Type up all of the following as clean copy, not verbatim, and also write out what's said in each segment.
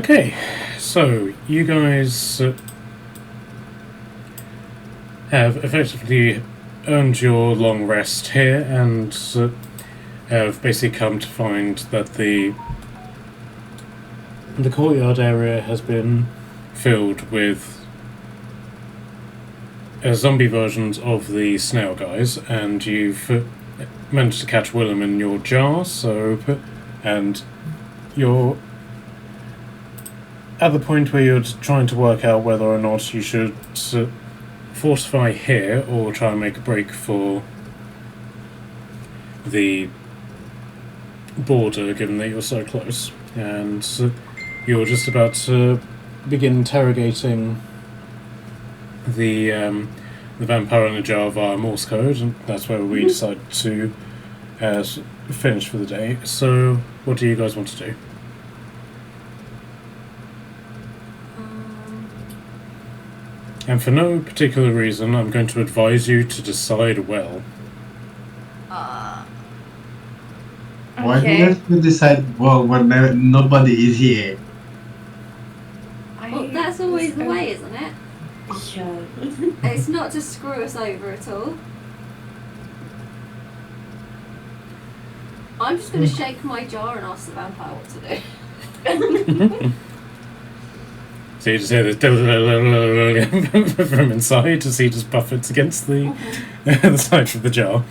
Okay, so you guys have effectively earned your long rest here and have basically come to find that the courtyard area has been filled with zombie versions of the snail guys, and you've managed to catch Willem in your jar, and you're at the point where you're trying to work out whether or not you should fortify here or try and make a break for the border, given that you're so close. And you're just about to begin interrogating the vampire in the jar via Morse code, and that's where we decide to finish for the day. So, what do you guys want to do? And for no particular reason, I'm going to advise you to decide well. Why do we have to decide well when nobody is here? Well, that's always the way, isn't it? Yeah. It's not to screw us over at all. I'm just going to shake my jar and ask the vampire what to do. So you just hear this from inside as he just buffets against the the side of the jar.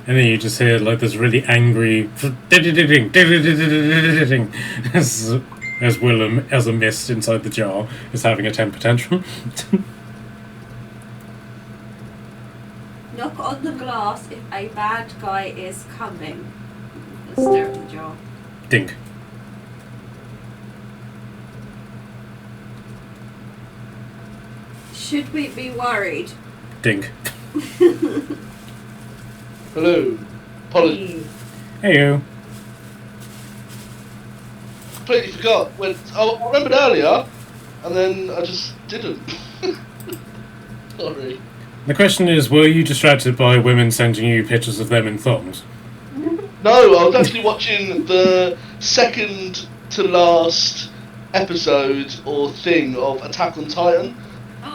And then you just hear like this really angry as Willem, as a mist inside the jar, is having a temper tantrum. Knock on the glass if a bad guy is coming. Let's stare at the jar. Dink. Should we be worried? Dink. Hello. Apologies. Heyo. Completely forgot. I remembered earlier, and then I just didn't. Sorry. The question is, were you distracted by women sending you pictures of them in thongs? No, I was actually watching the second to last episode or thing of Attack on Titan.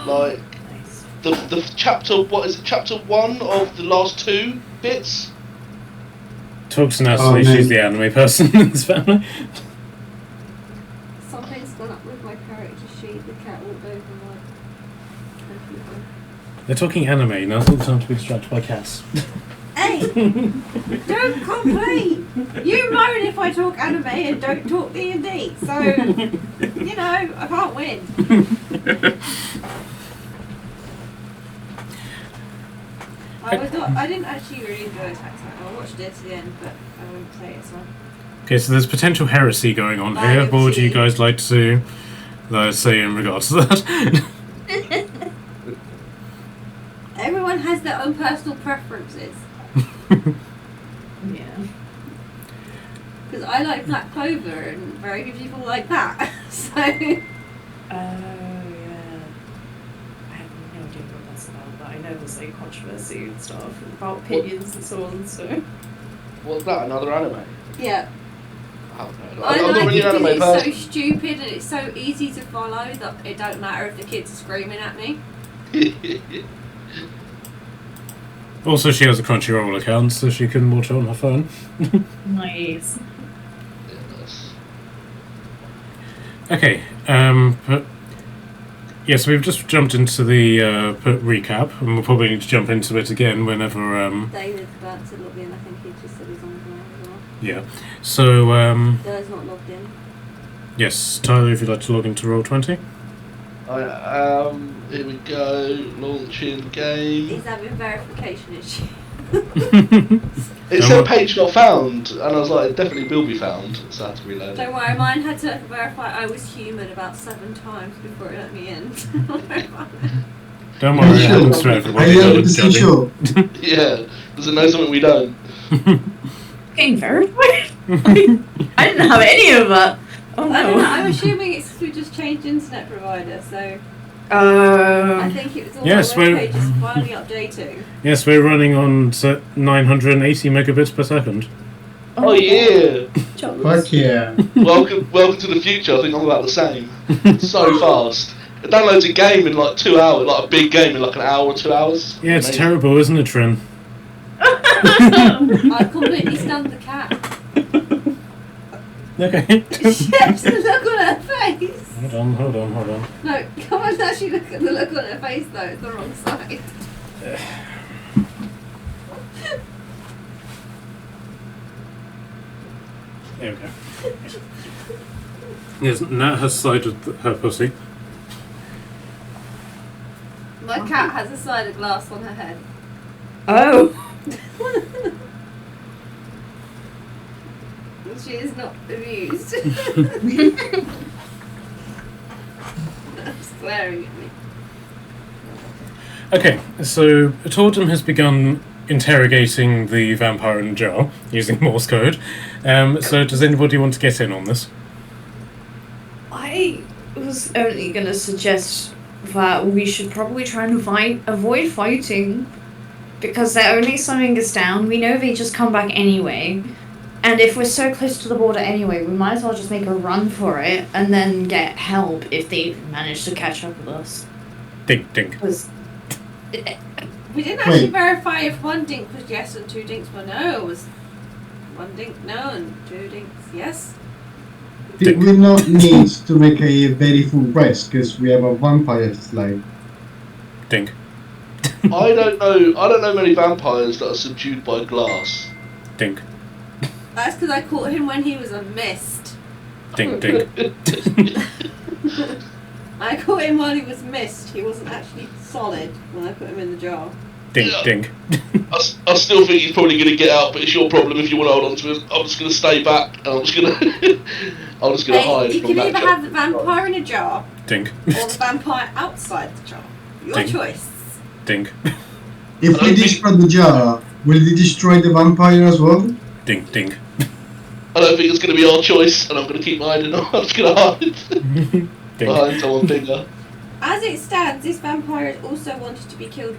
Like, Nice. the chapter, what is it, chapter 1 of the last 2 bits? Talks to Natalie, she's the anime person in this family. Something's gone up with my character sheet. The cat walked over my computer. They're talking anime, now's not the time to be distracted by cats. Hey! Don't complain! You moan if I talk anime and don't talk D&D, so, you know, I can't win. I didn't actually really enjoy Attack Titan. I watched it to the end, but I won't play it, so... Okay, so there's potential heresy going on here. What would you guys like to say in regards to that? Everyone has their own personal preferences. Yeah. Because I like Black Clover and very few people like that. So... Oh, yeah. I have no idea what that's about, but I know there's like controversy and stuff about opinions and so on, so... What's that, another anime? Yeah. I don't know. I I'm not like really it an anime because it's person. so stupid and it's so easy to follow that it don't matter if the kids are screaming at me. Also, she has a Crunchyroll account, so she can watch it on her phone. Nice. Okay, but yes, we've just jumped into the recap, and we'll probably need to jump into it again whenever. David's about to log in. I think he just said he's on his line as well. Yeah. So Dylan's not logged in. yes, Tyler, if you'd like to log into Roll20. Here we go, launching game. He's having verification issues. It said page not found, and I was like, it definitely will be found, so I had to reload Don't it. worry, mine had to verify I was human about 7 times before it let me in. Don't worry, it happens to Are everybody. you No one's 100% sure? Yeah, does it know something we don't? Getting verified? I didn't have any of that. Oh I don't know, no. I'm assuming it's we just changed internet provider, so I think it was all Yes, my web we're- pages finally updating. Yes, we're running on 980 megabits per second. Oh yeah! Fuck yeah. Welcome to the future. I think I'm about the same. So fast. It downloads a game in like 2 hours, like a big game in like an hour or 2 hours. Yeah, it's Amazing. terrible, isn't it, Trin? I completely stunned the cat. Okay. She has to look on her face. Hold on. No, come on, actually look at the look on her face though. It's the wrong side. There we go. Yes, Nat has sided her pussy. My cat has a side of glass on her head. Oh. She is not amused. That's glaring at me. Okay, so Tordum has begun interrogating the vampire in the jar using Morse code. So does anybody want to get in on this? I was only going to suggest that we should probably try and avoid fighting, because they're only slowing us down. We know they just come back anyway. And if we're so close to the border anyway, we might as well just make a run for it and then get help if they manage to catch up with us. Dink, dink. Because We didn't actually Wait. verify if one dink was yes and 2 dinks were no. It was 1 dink no and 2 dinks yes. Did we not need to make a very full press because we have a vampire slide? Dink. I don't know many vampires that are subdued by glass. Dink. That's because I caught him when he was a mist. Dink, dink. I caught him while he was mist. He wasn't actually solid when I put him in the jar. Dink, dink. I still think he's probably going to get out, but it's your problem if you want to hold on to him. I'm just going to stay back and I'm just going to hide You from can either that. have the vampire in a jar Dink. or the vampire outside the jar. Your Dink. choice. Dink. If we think- destroy the jar, will it destroy the vampire as well? Dink, dink. I don't think it's going to be our choice, and I'm going to keep hiding. I'm just going to hide Dink. behind someone's finger. As it stands, this vampire is also wanted to be killed.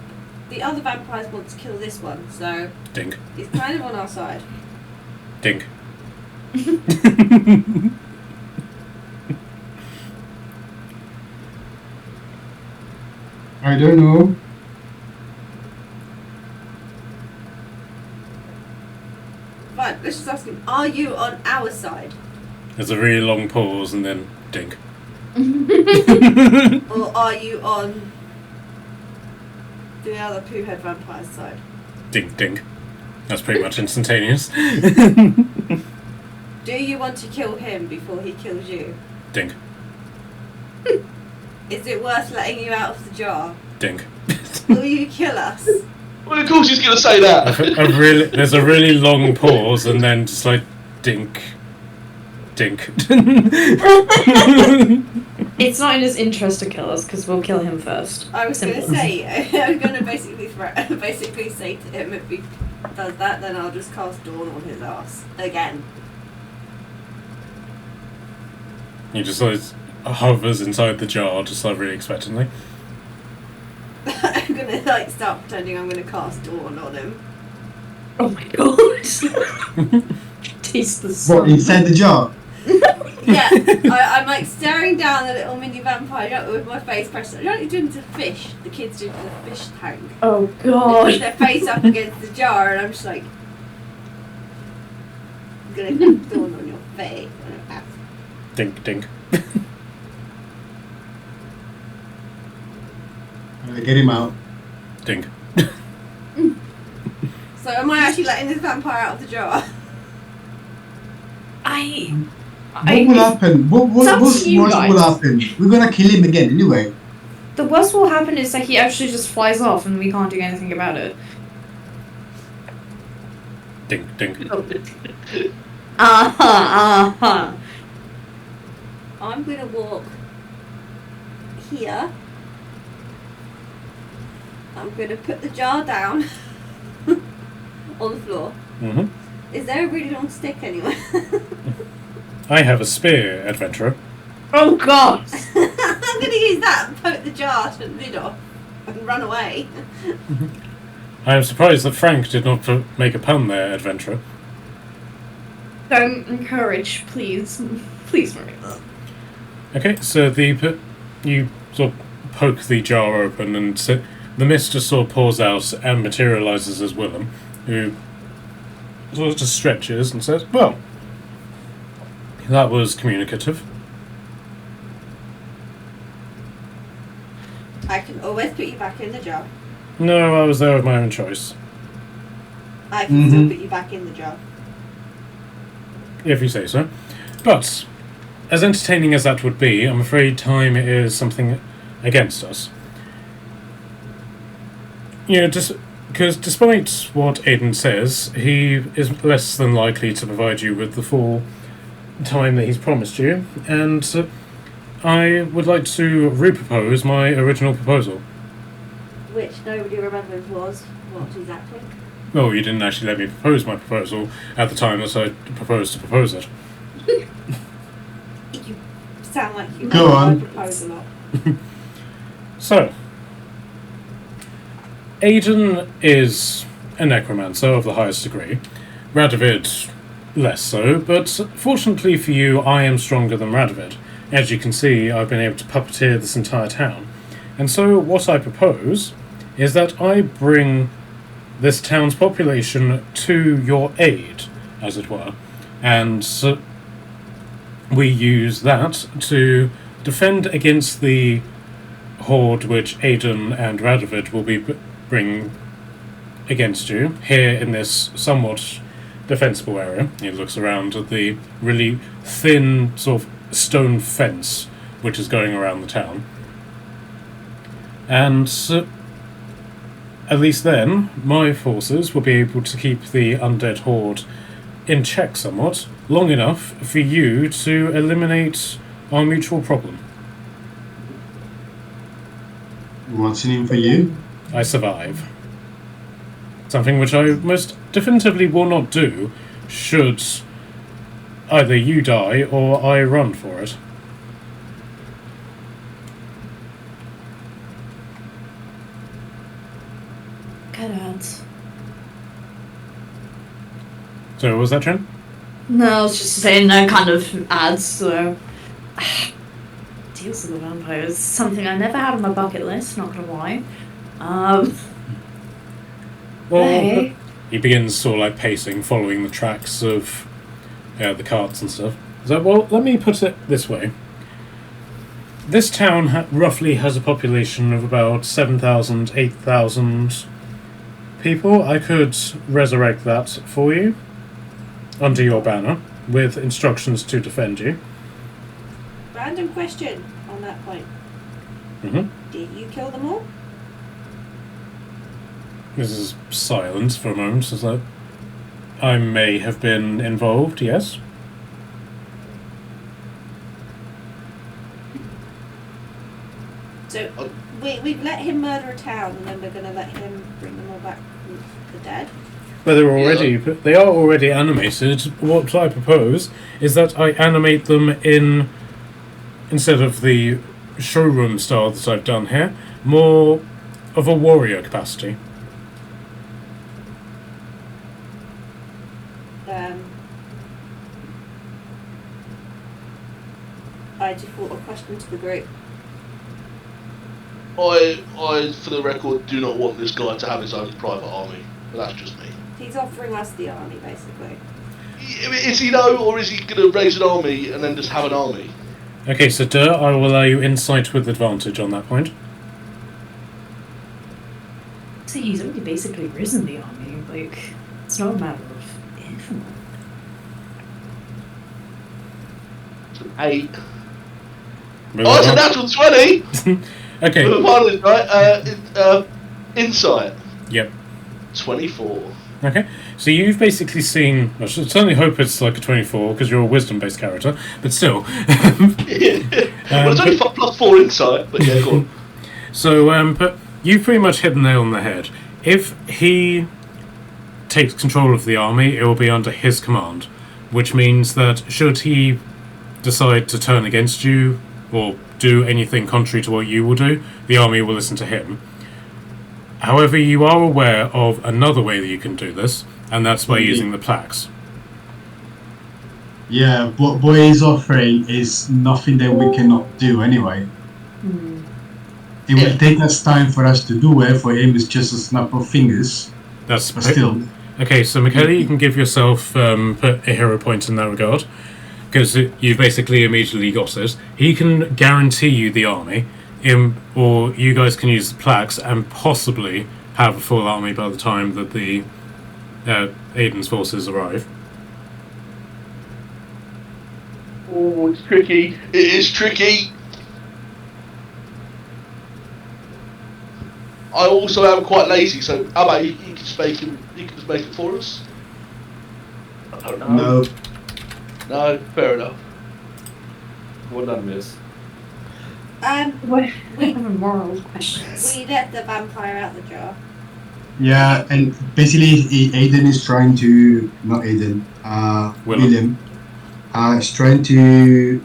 The other vampires want to kill this one, so Dink. he's kind of on our side. Dink. I don't know. Fine, let's just ask him, are you on our side? There's a really long pause and then dink. Or are you on the other poo-head vampire's side? Dink, dink. That's pretty much instantaneous. Do you want to kill him before he kills you? Dink. Is it worth letting you out of the jar? Dink. Will you kill us? Well, of course he's going to say that. There's a really long pause and then just like dink. Dink. it's not in his interest to kill us, because we'll kill him first. I was going to Simple. say, I'm going to basically say to him, if he does that, then I'll just cast Dawn on his ass again. He just like hovers inside the jar, just like really expectantly. I'm going to like start pretending I'm going to cast Dawn on him. Oh my god. Taste the sun. What, inside the jar? Yeah, I'm like staring down the little mini vampire, you know, with my face pressed. You know what you're doing to fish? The kids do to the fish tank. Oh They put god. their face up against the jar, and I'm just like, I'm gonna put Dawn on your face. Dink, dink. Get him out. Dink. So am I actually letting this vampire out of the jar? What will happen? What's up worst to you will guys. happen? We're gonna kill him again anyway. The worst will happen is that he actually just flies off and we can't do anything about it. Dink, dink. Uh-huh. I'm gonna walk here. I'm gonna put the jar down on the floor. Mm-hmm. Is there a really long stick anywhere? I have a spear, adventurer. Oh god. I'm gonna use that and poke the jar to the lid off and run away. I am surprised that Frank did not make a pun there, adventurer. Don't encourage, please. Please, Maria. Okay, so you sort of poke the jar open, and the mist just sort of pours out and materializes as Willem, who sort of just stretches and says, "Well, that was communicative." I can always put you back in the jar. No, I was there of my own choice. I can still put you back in the jar. If you say so. But, as entertaining as that would be, I'm afraid time is something against us. You know, because despite what Aiden says, he is less than likely to provide you with the full time that he's promised you, and I would like to repropose my original proposal. Which nobody remembers was what exactly? Well, you didn't actually let me propose my proposal at the time that I proposed to propose it. You sound like you Go on. propose a lot. So, Aiden is a necromancer of the highest degree. Radovid, less so, but fortunately for you, I am stronger than Radovid. As you can see, I've been able to puppeteer this entire town. And so, what I propose is that I bring this town's population to your aid, as it were. And we use that to defend against the horde which Aiden and Radovid will be bringing against you here in this somewhat defensible area. He looks around at the really thin sort of stone fence which is going around the town. And at least then, my forces will be able to keep the undead horde in check somewhat, long enough for you to eliminate our mutual problem. What's in it for you? I survive. Something which I most definitively will not do should either you die or I run for it. Cut out. So, what was that, Jen? No, I was just saying that kind of adds, so... Deals with the vampires. Something I never had on my bucket list, not gonna lie. Well, Hey. he begins sort of like pacing, following the tracks of the carts and stuff. So, well, let me put it this way. This town roughly has a population of about 7,000, 8,000 people. I could resurrect that for you under your banner with instructions to defend you. Random question on that point. Mm-hmm. Did you kill them all? This is silence for a moment, so that I may have been involved, yes. So we've let him murder a town, and then we're going to let him bring them all back from the dead. But they are already animated. What I propose is that I animate them in, instead of the showroom style that I've done here, more of a warrior capacity. I default a question to the group. I, for the record, do not want this guy to have his own private army. But that's just me. He's offering us the army, basically. Is he though, or is he going to raise an army and then just have an army? Okay, so Dur, I will allow you insight with advantage on that point. See, he's already basically risen the army. Like, it's not a matter of if. 8. Oh, it's a natural 20! Okay. Finally, right? Insight. Yep. 24. Okay, so you've basically seen... I should certainly hope it's like a 24, because you're a wisdom-based character, but still. Well, it's only plus 4 insight, but yeah, go on. So, but you've pretty much hit the nail on the head. If he takes control of the army, it will be under his command, which means that should he decide to turn against you, or do anything contrary to what you will do, the army will listen to him. However, you are aware of another way that you can do this, and that's by using the plaques. Yeah, what he's offering is nothing that we cannot do anyway. It will take us time for us to do it. For him, it's just a snap of fingers. That's But still, okay. So, Michaela, you can give yourself put a hero point in that regard because you've basically immediately got it. He can guarantee you the army, or you guys can use the plaques and possibly have a full army by the time that the Aiden's forces arrive. Oh, it's tricky. It is tricky. I also am quite lazy, so how about you can just make him? You can just make it for us. I don't know. no. No, fair enough. What did I miss? We have a moral questions. We let the vampire out the jar. Yeah, and basically, Aiden is trying to not Aiden. William. Is trying to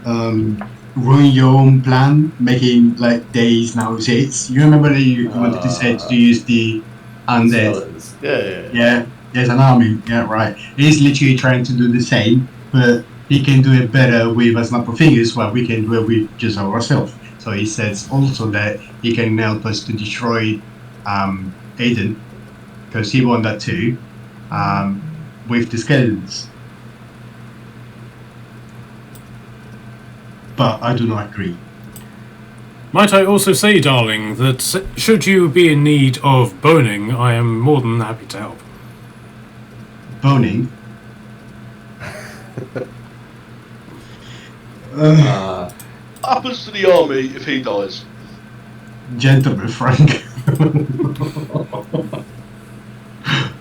ruin your own plan, making like days now hits. You remember that you wanted to say to use the undead. Skeletons. Yeah, there's an army. Yeah, right. He's literally trying to do the same, but he can do it better with a snap of fingers, while we can do it with just ourselves. So he says also that he can help us to destroy Aiden, because he won that too, with the skeletons. But I do not agree. Might I also say, darling, that should you be in need of boning, I am more than happy to help. Boning. What happens to the army if he dies? Gentleman Frank. But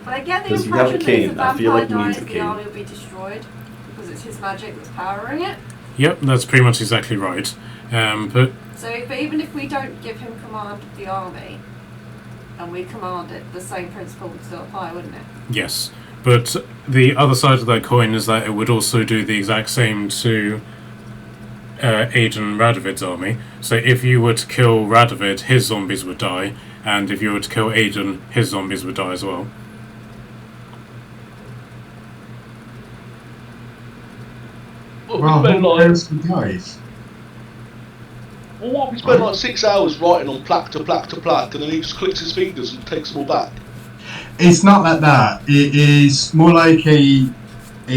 I get the Does he have a impression that if cane? the I feel vampire like he needs dies, a the cane. army will be destroyed because it's his magic that's powering it. Yep, that's pretty much exactly right. But But even if we don't give him command of the army, and we command it, the same principle would still apply, wouldn't it? yes, but the other side of that coin is that it would also do the exact same to Aiden Radovid's army. So if you were to kill Radovid, his zombies would die, and if you were to kill Aiden, his zombies would die as well. Well, who cares who dies? Well, what, we spend like 6 hours writing on plaque to plaque to plaque, and then he just clicks his fingers and takes them all back. It's not like that. It is more like a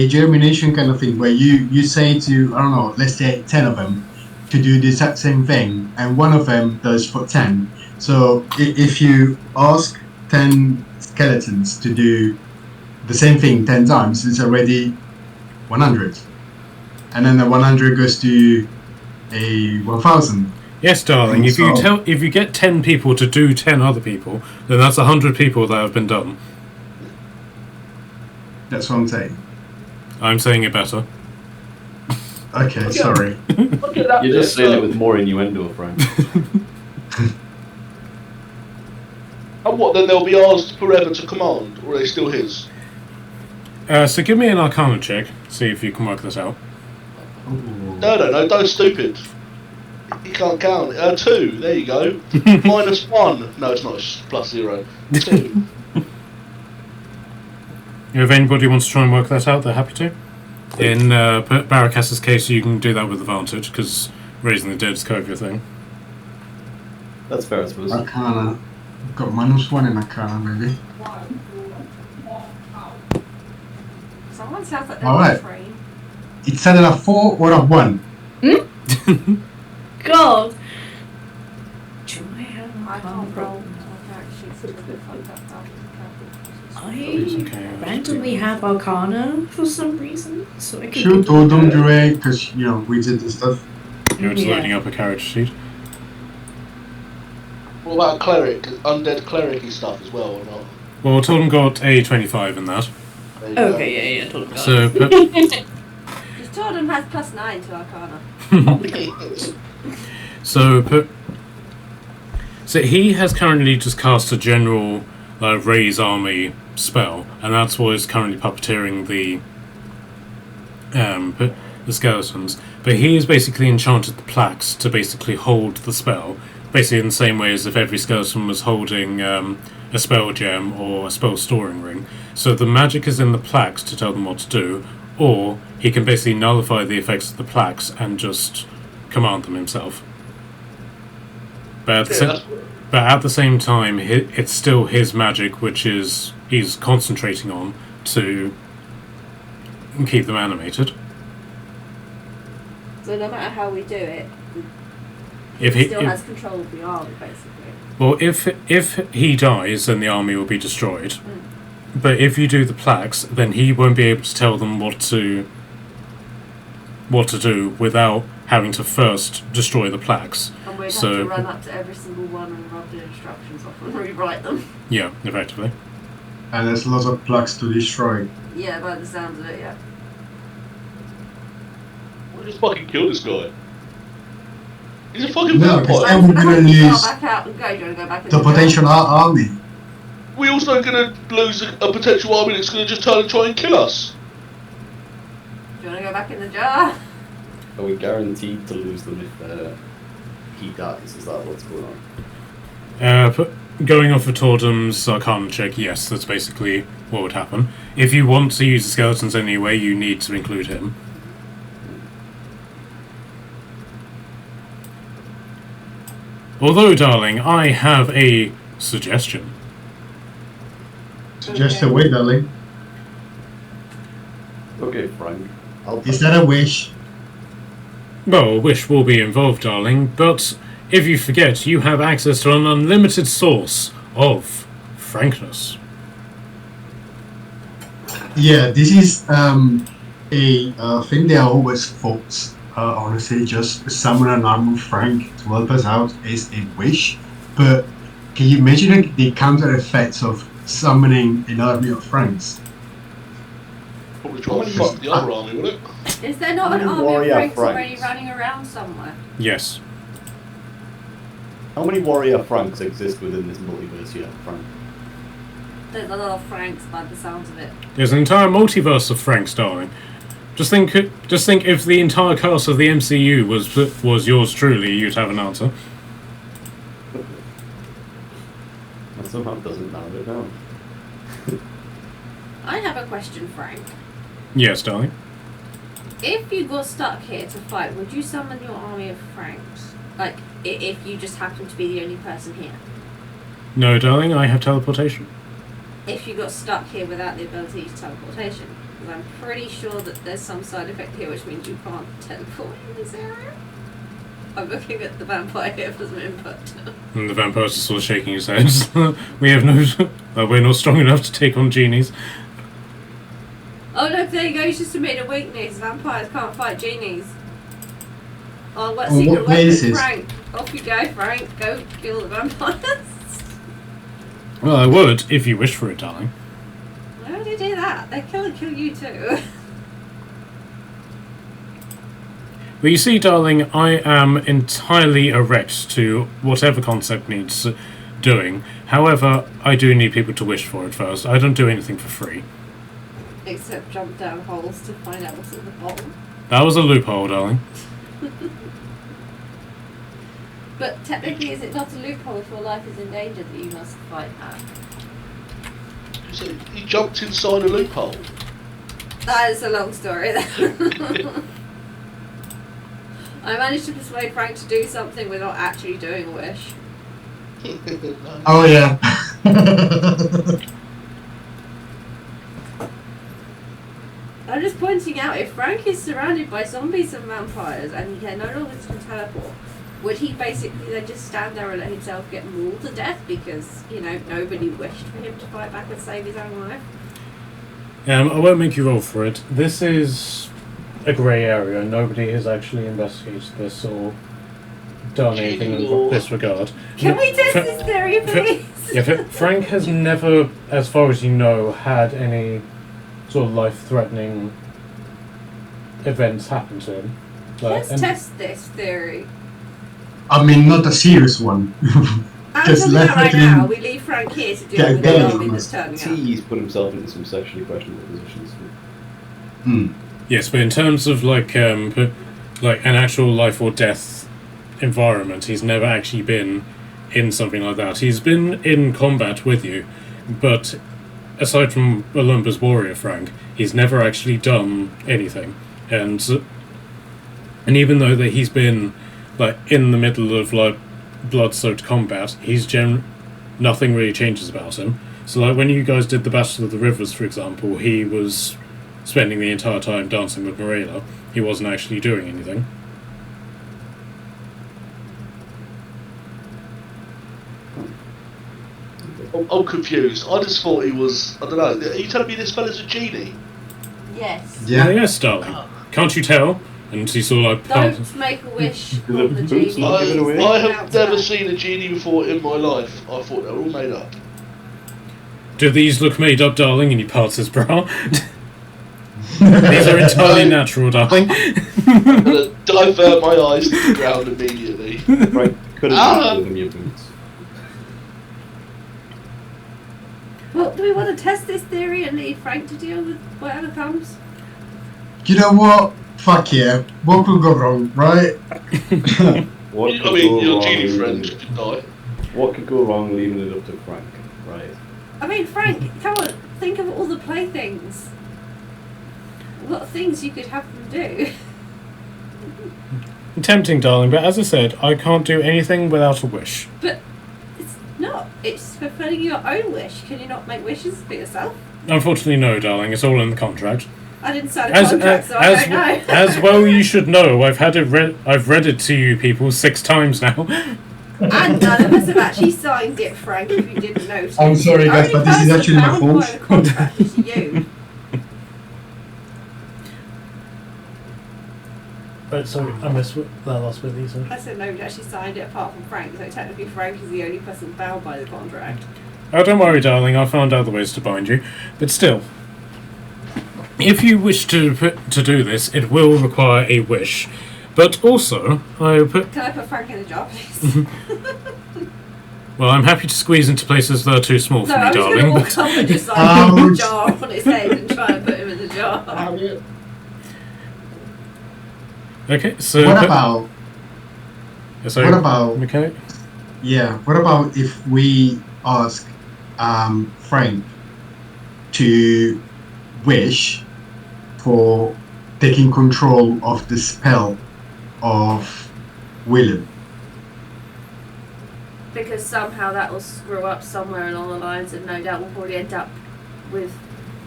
germination kind of thing, where you say to, I don't know, let's say 10 of them to do the exact same thing, and one of them does for 10. So if you ask 10 skeletons to do the same thing 10 times, it's already 100. And then the 100 goes to a 1000. Yes, darling. If So- you get 10 people to do 10 other people, then that's 100 people that have been done. That's what I'm saying. I'm saying it better. Okay, sorry. Look at that You're just bit, saying it with more innuendo, Frank. And what, then they'll be asked forever to command, or are they still his? So give me an Arcana check. See if you can work this out. No, don't stupid. You can't count. 2, there you go. -1. No, it's not, it's +0. 2. If anybody wants to try and work that out, they're happy to. In Barracas's case, you can do that with advantage, because raising the dead is kind of your thing. That's fair, I suppose. Arcana. Got -1 in Arcana, maybe. Someone sounds like they're All on right. a train. It's either a 4 or a 1. God. Do I have I a can't roll. Okay, I randomly have Arcana for some reason, so I can. Shoot or don't do it, because, you know, we did this stuff. You're just Yeah. loading up a character sheet. What about cleric, undead cleric-y stuff as well, or not? Well, Torden got a 25 in that. There you go. Okay, yeah, totally. So, Because Jordan has +9 to Arcana. So he has currently just cast a general raise army spell, and that's what is currently puppeteering the skeletons. But he has basically enchanted the plaques to basically hold the spell, basically in the same way as if every skeleton was holding a spell gem or a spell storing ring. So the magic is in the plaques to tell them what to do. or he can basically nullify the effects of the plaques and just command them himself. But at the same time, it's still his magic, which he's concentrating on to keep them animated. So no matter how we do it, If he still has control of the army, basically. Well, if he dies, then the army will be destroyed. But if you do the plaques, then he won't be able to tell them what to do without having to first destroy the plaques. And we'd have to run up to every single one and rub the instructions off and rewrite them. Yeah, effectively. And there's lots of plaques to destroy. Yeah, by the sounds of it, yeah. We'll just fucking kill this guy. He's a fucking No, because vampire. then we're gonna lose back out and go. Do you want to go back in the potential army. We're also gonna lose a potential army that's gonna just turn and try and kill us. Do you want to go back in the jar? Are we guaranteed to lose them if he dies? Is that what's going on? Going off of Tordum's Arcana check, yes, that's basically what would happen. If you want to use the skeletons anyway, you need to include him. Although, darling, I have a suggestion. Suggest a way, darling. Okay, Frank. Is that a wish? Well, a wish will be involved, darling, but if you forget, you have access to an unlimited source of frankness. Yeah, this is a thing they always thought. Honestly, just summon an arm of Frank to help us out is a wish. But can you imagine the counter effects of summoning an army of Franks? Probably try to fuck the other army, would it? Is there not an How many army of warrior Franks Franks? already running around somewhere? Yes. How many warrior Franks exist within this multiverse yet, Frank? There's a lot of Franks by the sounds of it. There's an entire multiverse of Franks, darling. Just think if the entire cast of the MCU was yours truly, you'd have an answer. That somehow doesn't narrow it down. I have a question, Frank. Yes, darling. If you got stuck here to fight, would you summon your army of Franks? Like, if you just happen to be the only person here? No, darling, I have teleportation. If you got stuck here without the ability to teleportation? Because I'm pretty sure that there's some side effect here which means you can't teleport in this area. I'm looking at the vampire here for some input. And the vampire's just sort of shaking his head. We have no... we're not strong enough to take on genies. Oh look, there you go, it's just admitted a weakness. Vampires can't fight genies. Oh, what On secret what weapon, basis? Frank? Off you go, Frank. Go kill the vampires. Well, I would, if you wish for it, darling. Why would you do that? They kill you too. But you see, darling, I am entirely erect to whatever concept needs doing. However, I do need people to wish for it first. I don't do anything for free. Except jump down holes to find out what's at the bottom. That was a loophole, darling. But technically, is it not a loophole if your life is in danger that you must fight at? So he jumped inside a loophole. That is a long story then. I managed to persuade Frank to do something without actually doing a wish. Oh yeah. I'm just pointing out, if Frank is surrounded by zombies and vampires and he no longer can teleport, would he basically then just stand there and let himself get mauled to death because, you know, nobody wished for him to fight back and save his own life? I won't make you roll for it. This is a grey area. Nobody has actually investigated this or done anything in this regard. Can we test this theory, please? Yeah, Frank has never, as far as you know, had any sort of life-threatening events happen to him. Let's test this theory. I mean, not a serious one. I'm Just talking let about right him now. We leave Frank here to deal get with the going army on that's this. turning up. He's put himself into some sexually questionable positions. Yes, but in terms of like an actual life or death environment, he's never actually been in something like that. He's been in combat with you, but aside from Olympus Warrior Frank, he's never actually done anything. And even though that he's been like in the middle of like blood-soaked combat, nothing really changes about him. So like when you guys did the Battle of the Rivers, for example, he was spending the entire time dancing with Morella. He wasn't actually doing anything. I'm confused. I just thought he was. I don't know. Are you telling me this fella's a genie? Yes. Yeah. Yes, darling. Can't you tell? And he sort of like Don't make a wish The on the boots genie. not give it away? I have never seen a genie before in my life. I thought they were all made up. Do these look made up, darling? And he parts his brow. These are entirely natural, darling. I'm gonna divert my eyes to the ground immediately. Frank could have given them your boots. Well, do we want to test this theory and leave Frank to deal with whatever comes? You know what? Fuck yeah. What could go wrong, right? What I could mean, go your wrong genie leaving friend it- could die. What could go wrong leaving it up to Frank? Right. I mean, Frank, come on, think of all the playthings. What things you could have them do. Tempting, darling, but as I said, I can't do anything without a wish. But it's not. It's fulfilling your own wish. Can you not make wishes for yourself? Unfortunately, no, darling. It's all in the contract. I didn't sign a contract, so I don't know. As well, you should know. I've read it to you people 6 times now. And none of us have actually signed it, Frank, if you didn't notice. I'm sorry, guys, The but this is only actually my person bound by fault. the contract is you. Right, sorry, I missed that last bit, Lisa. I said nobody actually signed it apart from Frank, so technically Frank is the only person bound by the contract. Oh, don't worry, darling. I found other ways to bind you. But still, if you wish to do this, it will require a wish. But also, Can I put Frank in a jar, please? well, I'm happy to squeeze into places that are too small for No, me, I'm just going darling. to walk But up and just like put a Ouch. jar on his head and try and put him in the jar. okay, so What about? So, What about? okay? Yeah. What about if we ask Frank to wish for taking control of the spell of Willem? Because somehow that will screw up somewhere along the lines, and no doubt we'll probably end up with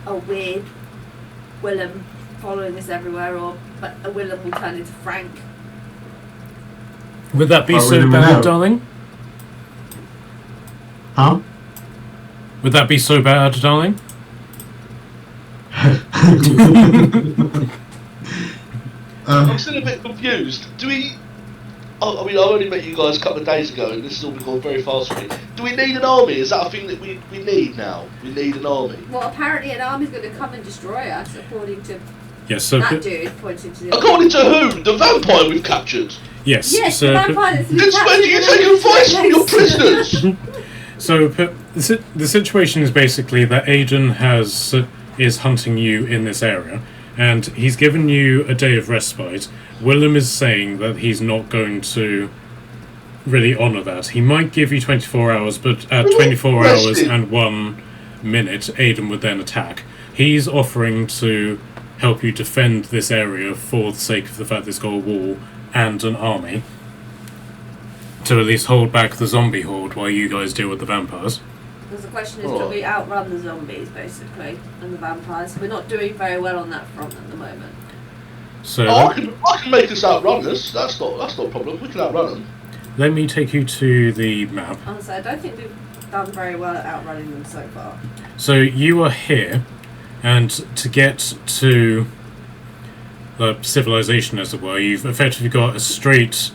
a weird Willem following us everywhere, or a Willem will turn into Frank. Would that be Oh, so we never bad, know. darling? Huh? Would that be so bad, darling? I'm still a bit confused. Do we? I mean, I only met you guys a couple of days ago, and this has all been going very fast for me. Do we need an army? Is that a thing that we need now? We need an army. Well, apparently an army's going to come and destroy us, according to Yes. So that dude pointing to the. According to who? The vampire we've captured. yes. Yes, so the vampire that's been Since when captured do you and take then advice from your replaced. prisoners? So the situation is basically that Aiden is hunting you in this area, and he's given you a day of respite. Willem is saying that he's not going to really honour that. He might give you 24 hours, but at 24 hours Rested. and 1 minute, Aiden would then attack. He's offering to help you defend this area for the sake of the fact there's got a wall and an army, to at least hold back the zombie horde while you guys deal with the vampires. Because the question is, can we outrun the zombies, basically, and the vampires? We're not doing very well on that front at the moment. So Oh, I can make us outrun us. That's not a problem. We can outrun them. let me take you to the map. Honestly, I don't think we've done very well at outrunning them so far. So you are here, and to get to the civilization, as it were, you've effectively got a straight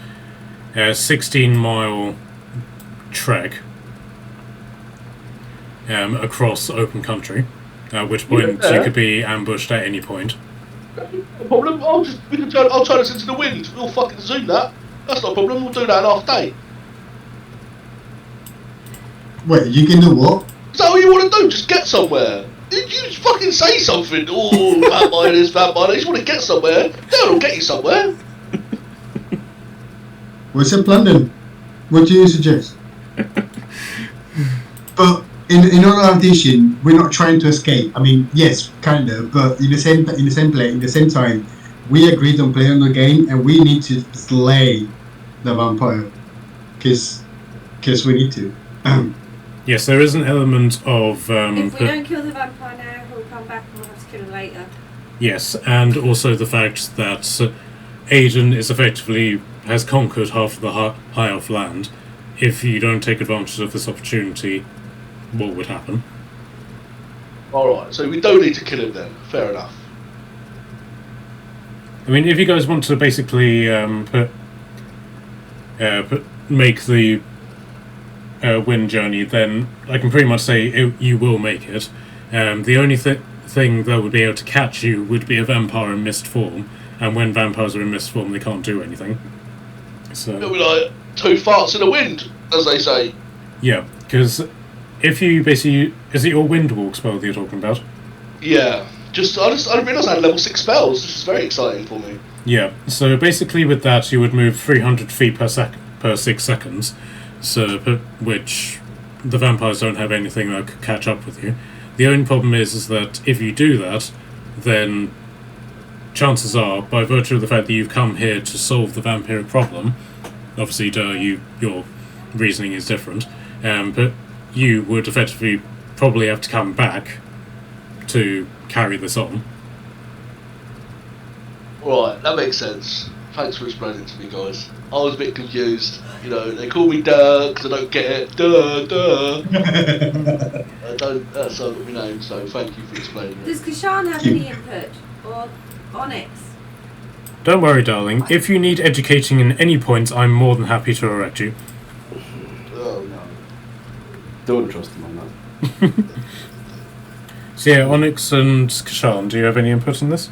16-mile trek across open country, at which point Yeah. you could be ambushed at any point. No problem. I'll turn us into the wind. We'll fucking zoom that. That's not a problem. We'll do that in half a day. Wait, you can do what? Is that what you want to do? Just get somewhere. You just fucking say something. Oh, vampire this, vampire that. You just want to get somewhere. That'll get you somewhere. What's your plan then? What do you suggest? But in all addition, we're not trying to escape. I mean, yes, kind of, but in the same time, we agreed on playing the game, and we need to slay the vampire, because we need to. Yes, there is an element of. If we don't kill the vampire now, he'll come back and we'll have to kill him later. Yes, and also the fact that Aiden is effectively has conquered half of the High Elf land. If you don't take advantage of this opportunity, what would happen? Alright, so we don't need to kill him then. Fair enough. I mean, if you guys want to basically make the wind journey, then I can pretty much say you will make it. The only thing that would be able to catch you would be a vampire in mist form, and when vampires are in mist form, they can't do anything. So It'll be like 2 farts in the wind, as they say. yeah, because if you basically... Is it your wind walk spell that you're talking about? Yeah. I didn't realise I had level 6 spells. This is very exciting for me. Yeah, so basically with that you would move 300 feet per 6 seconds, so which the vampires don't have anything that could catch up with you. The only problem is that if you do that, then chances are, by virtue of the fact that you've come here to solve the vampiric problem, obviously your reasoning is different, but you would effectively probably have to come back to carry this on. Right, that makes sense. Thanks for explaining it to me, guys. I was a bit confused. You know, they call me Duh because I don't get it. Duh. That's not my name, so thank you for explaining it. Does Kashan have any input? Or Onyx? Don't worry, darling. If you need educating in any point, I'm more than happy to direct you. Oh no. Don't trust him on that. So yeah, Onyx and Kashan, do you have any input in this?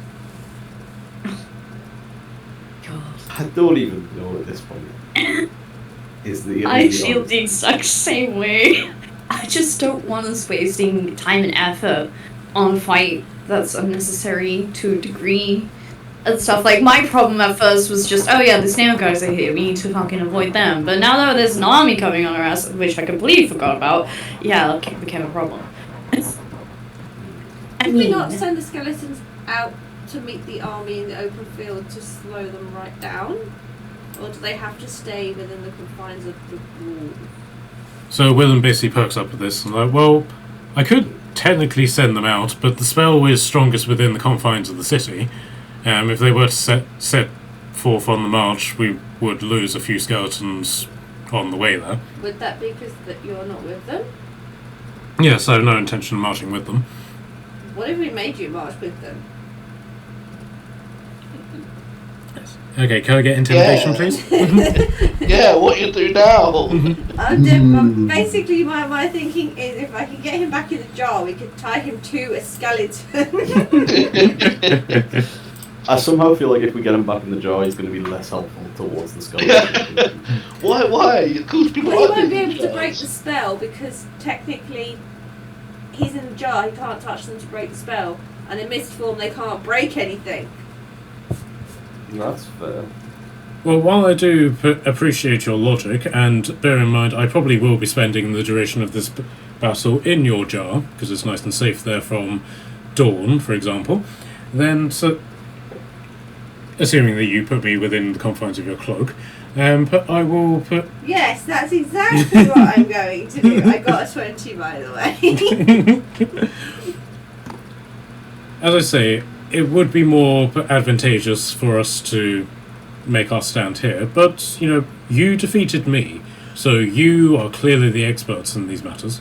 I don't even know at this point. I feel the exact same way. I just don't want us wasting time and effort on a fight that's unnecessary to a degree and stuff. Like, my problem at first was just, oh yeah, the snail guys are here, we need to fucking avoid them. But now that there's an army coming on our ass, which I completely forgot about, yeah, that became a problem. Did we not send the skeletons out to meet the army in the open field to slow them right down? Or do they have to stay within the confines of the wall? So Willem basically perks up with this and like, well, I could technically send them out, but the spell is strongest within the confines of the city. If they were to set forth on the march, we would lose a few skeletons on the way there. Would that be because that you're not with them? Yes, I have no intention of marching with them. What if we made you march with them? Okay, can I get intimidation, please? Yeah, what you do now? Basically, my thinking is if I can get him back in the jar, we could tie him to a skeleton. I somehow feel like if we get him back in the jar, he's going to be less helpful towards the skeleton. Why? Of course, people Well, he like won't be being able to break the spell because technically he's in the jar, he can't touch them to break the spell. And in mist form, they can't break anything. That's fair. Well, while I do appreciate your logic, and bear in mind I probably will be spending the duration of this battle in your jar, because it's nice and safe there from dawn, for example, then, so, assuming that you put me within the confines of your cloak, but I will put... Yes, that's exactly what I'm going to do. I got a 20, by the way. As I say, it would be more advantageous for us to make our stand here, but, you know, you defeated me, so you are clearly the experts in these matters.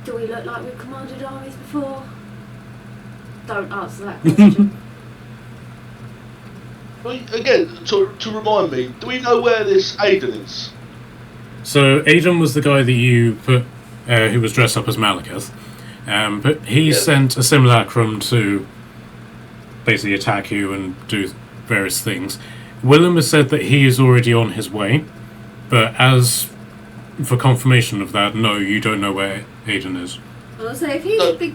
Do we look like we've commanded armies before? Don't answer that question. Well, again, to remind me, do we know where this Aiden is? So, Aiden was the guy that you put, who was dressed up as Malekith, but he sent a simulacrum to basically attack you and do various things. Willem has said that he is already on his way, but as for confirmation of that, no, you don't know where Aiden is. Well, so if he's a big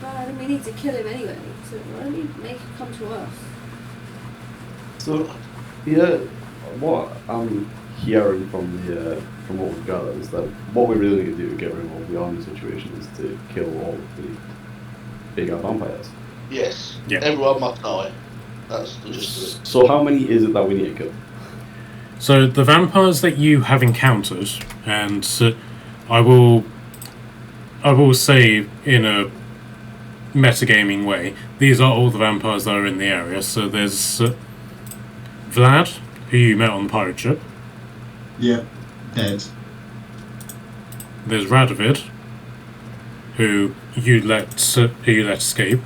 bad, then we need to kill him anyway. So why don't we make him come to us? So, yeah, what I'm hearing from what we've got is that what we really need to do to get rid of all the army situation is to kill all of the bigger vampires. Yes. Yeah. Everyone must die. That's the gist of it. So how many is it that we need to kill? So the vampires that you have encountered, and I will say in a metagaming way, these are all the vampires that are in the area. So there's Vlad, who you met on the pirate ship. Yeah, dead. There's Radovid, who you let escape.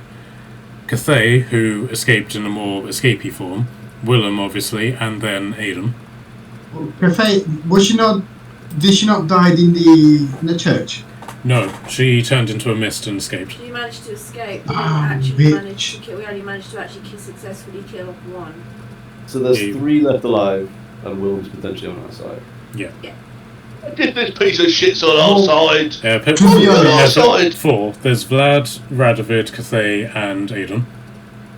Cathay, who escaped in a more escapey form. Willem, obviously, and then Aiden. Cathay, did she not die in the church? No, she turned into a mist and escaped. You managed to escape. Bitch. We only managed to actually successfully kill one. So there's Yeah. 3 left alive, and Willem's potentially on our side. Yeah. If this piece of shit's on our side. To be honest- On our side. 4. There's Vlad, Radovid, Cathay, and Aiden.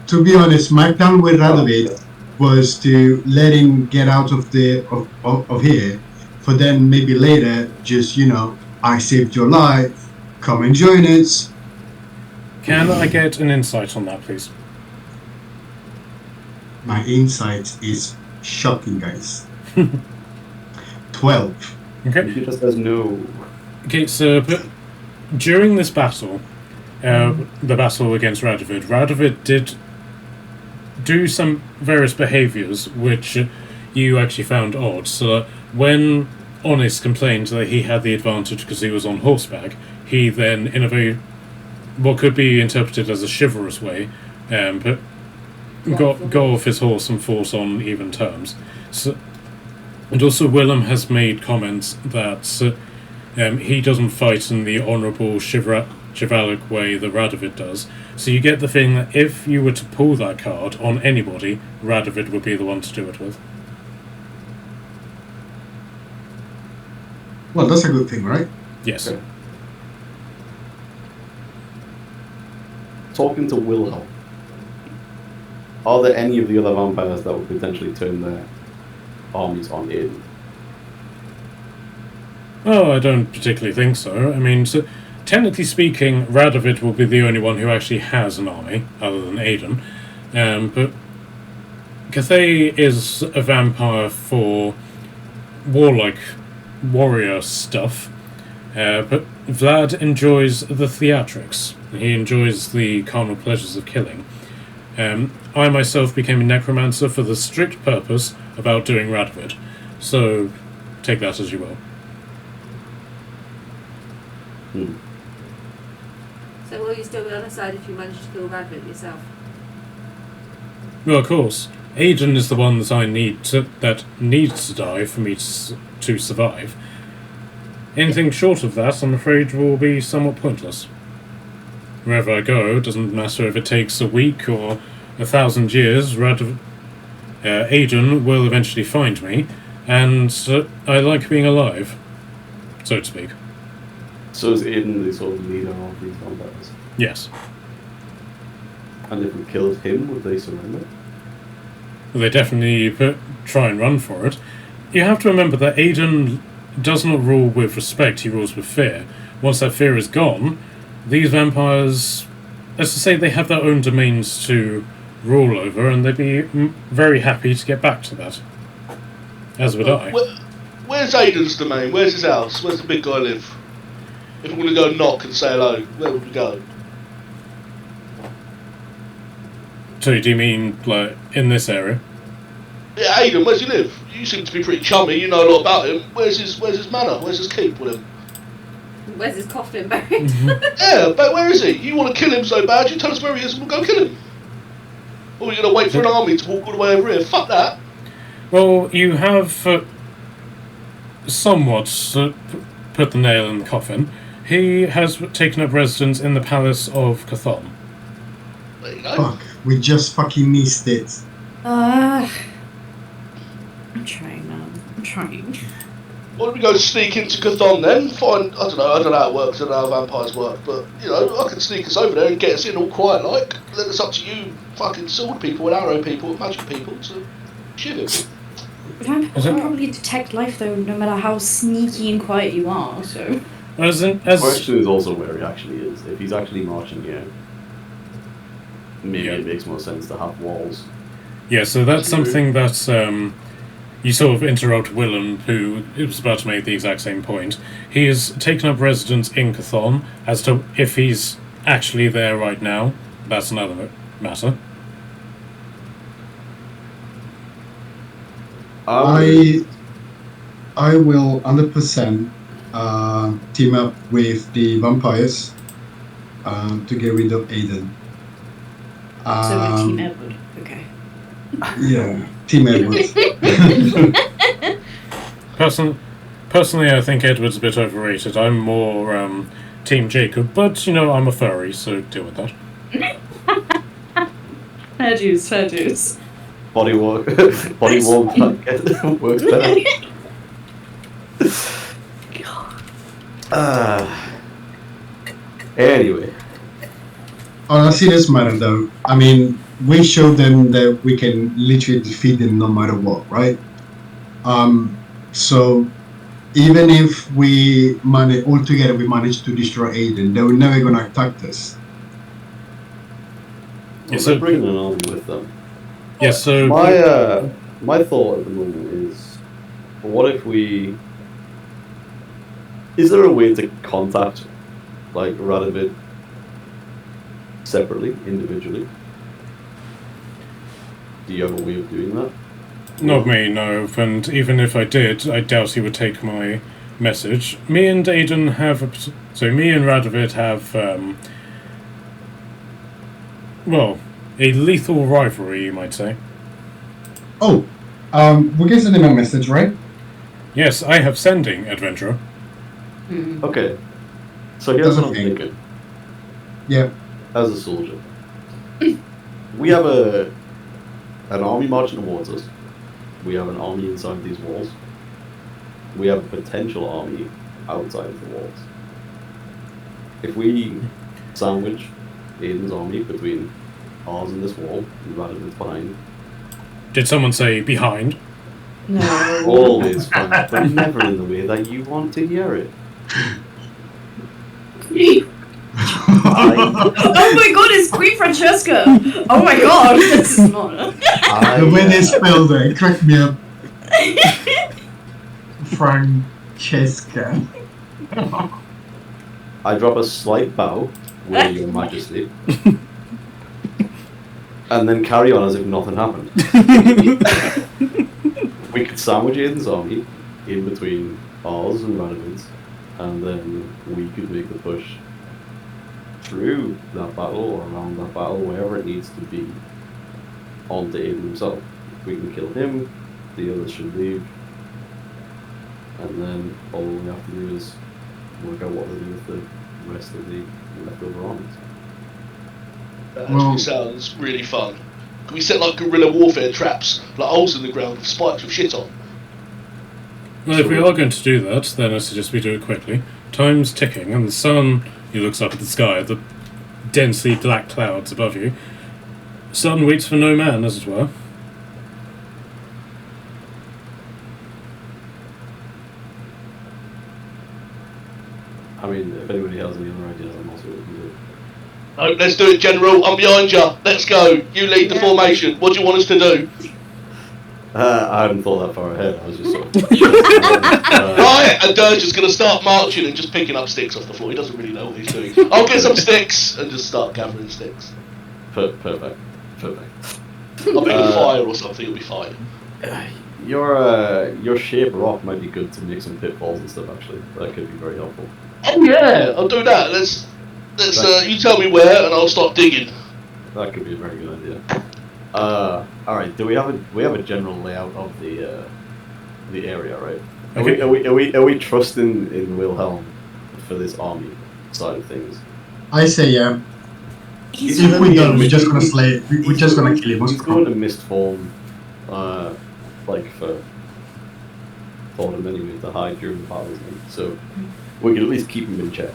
To be honest, my plan with Radovid was to let him get out of here, for then maybe later just, I saved your life, come and join us. Can I get an insight on that, please? My insight is shocking, guys. 12. Okay. He just says no. Okay, so but during this battle, the battle against Radovid did do some various behaviours which you actually found odd. So when Honest complained that he had the advantage because he was on horseback, he then, in a very what could be interpreted as a chivalrous way, got off his horse and fought on even terms. So, and also Willem has made comments that he doesn't fight in the honourable chivalric way that Radovid does. So you get the feeling that if you were to pull that card on anybody, Radovid would be the one to do it with. Well, that's a good thing, right? Yes. Okay. Talking to Wilhelm, are there any of the other vampires that would potentially turn their armies on Aiden? Oh, I don't particularly think so. I mean, so, technically speaking, Radovid will be the only one who actually has an army, other than Aiden. But Cathay is a vampire for warlike warrior stuff. But Vlad enjoys the theatrics. He enjoys the carnal pleasures of killing. I myself became a necromancer for the strict purpose of outdoing Radovid. So, take that as you will. So will you still be on the side if you manage to kill Radvid yourself? Well, of course. Aiden is the one that needs to die for me to survive. Anything short of that, I'm afraid, will be somewhat pointless. Wherever I go, doesn't matter if it takes a week or 1,000 years, Aiden will eventually find me, and I like being alive, so to speak. So is Aiden the sort of leader of these vampires? Yes. And if we killed him, would they surrender? They definitely try and run for it. You have to remember that Aiden does not rule with respect, he rules with fear. Once that fear is gone, these vampires, let's just say they have their own domains to rule over, and they'd be very happy to get back to that. As would I. Where's Aiden's domain? Where's his house? Where's the big guy live? If we're going to go knock and say hello, where would we go? So do you mean, like, in this area? Yeah, Aiden, where's he live? You seem to be pretty chummy, you know a lot about him. Where's his manor? Where's his keep with him? Where's his coffin buried? Yeah, but where is he? You want to kill him so bad, you tell us where he is and we'll go kill him. Or are you going to wait for an army to walk all the way over here? Fuck that. Well, you have somewhat put the nail in the coffin. He has taken up residence in the Palace of Cathon. There you go. Fuck, we just fucking missed it. I'm trying, man. I'm trying. Why don't we go sneak into Cathon then? Find, I don't know how it works, I don't know how vampires work, but, you know, I can sneak us over there and get us in all quiet like. Then it's up to you fucking sword people and arrow people and magic people to shoot him. Vampires Is it- can probably detect life though, no matter how sneaky and quiet you are. So As The as question is also where he actually is. If he's actually marching here, maybe Yeah. it makes more sense to have walls. yeah, so that's something that you sort of interrupt Willem, who was about to make the exact same point. He has taken up residence in Cathon. As to if he's actually there right now, that's another matter. I will 100% team up with the vampires to get rid of Aiden. so with Team Edward. Okay. Yeah, Team Edward. Personally, I think Edward's a bit overrated. I'm more Team Jacob, but I'm a furry, so deal with that. Fair dues. Body warmth works better. Anyway, On a serious matter, though, I mean, we showed them that we can literally defeat them no matter what, right? So even if we manage to destroy Aiden, they were never gonna attack us. Yeah, they're bringing an army with them. Yeah, so My thought at the moment is, what if we? Is there a way to contact, like, Radovid separately, individually? Do you have a way of doing that? not me, no. And even if I did, I doubt he would take my message. Me and Aiden have me and Radovid have a lethal rivalry, you might say. Oh, we can send him a message, right? Yes, I have sending, adventurer. Okay. So here's That's what a I'm thing. thinking. Yeah. As a soldier, we have an army marching towards us. We have an army inside these walls. We have a potential army outside of the walls. If we sandwich Aiden's army between ours and this wall, rather than behind, Did someone say behind? No. always fine, but never in the way that you want to hear it. Oh my god, it's Queen Francesca! Oh my god, this is not. The way they spelled it cracked me up. Francesca. I drop a slight bow, with your majesty, and then carry on as if nothing happened. We could sandwich Aiden's army in between ours and Radovid's, and then we could make the push through that battle or around that battle, wherever it needs to be, onto Aiden himself. If we can kill him, the others should leave, and then all we have to do is work out what to do with the rest of the leftover armies. That actually sounds really fun. Can we set like guerrilla warfare traps, like holes in the ground with spikes with shit on? Well, if we are going to do that, then I suggest we do it quickly. Time's ticking, and the sun, he looks up at the sky, the densely black clouds above you. Sun waits for no man, as it were. I mean, if anybody has any other ideas, I'm also open to it. No, let's do it, General. I'm behind you. Let's go. You lead the formation. What do you want us to do? I hadn't thought that far ahead. I was just sort of... Right, and Dirge is going to start marching and just picking up sticks off the floor. He doesn't really know what he's doing. I'll get some sticks and just start gathering sticks. Perfect. I'll make a fire or something. It'll be fine. Your shape rock might be good to make some pitfalls and stuff. Actually, that could be very helpful. Oh yeah, I'll do that. Let's. You tell me where, and I'll start digging. That could be a very good idea. All right. Do we have a general layout of the area, right? Okay. Are we trusting in Wilhelm for this army side of things? I say yeah. He's If we don't, we're just gonna slay. We're just gonna kill him. What's He's the going to problem? mist form, like for him anyway to hide during the battles. So we can at least keep him in check.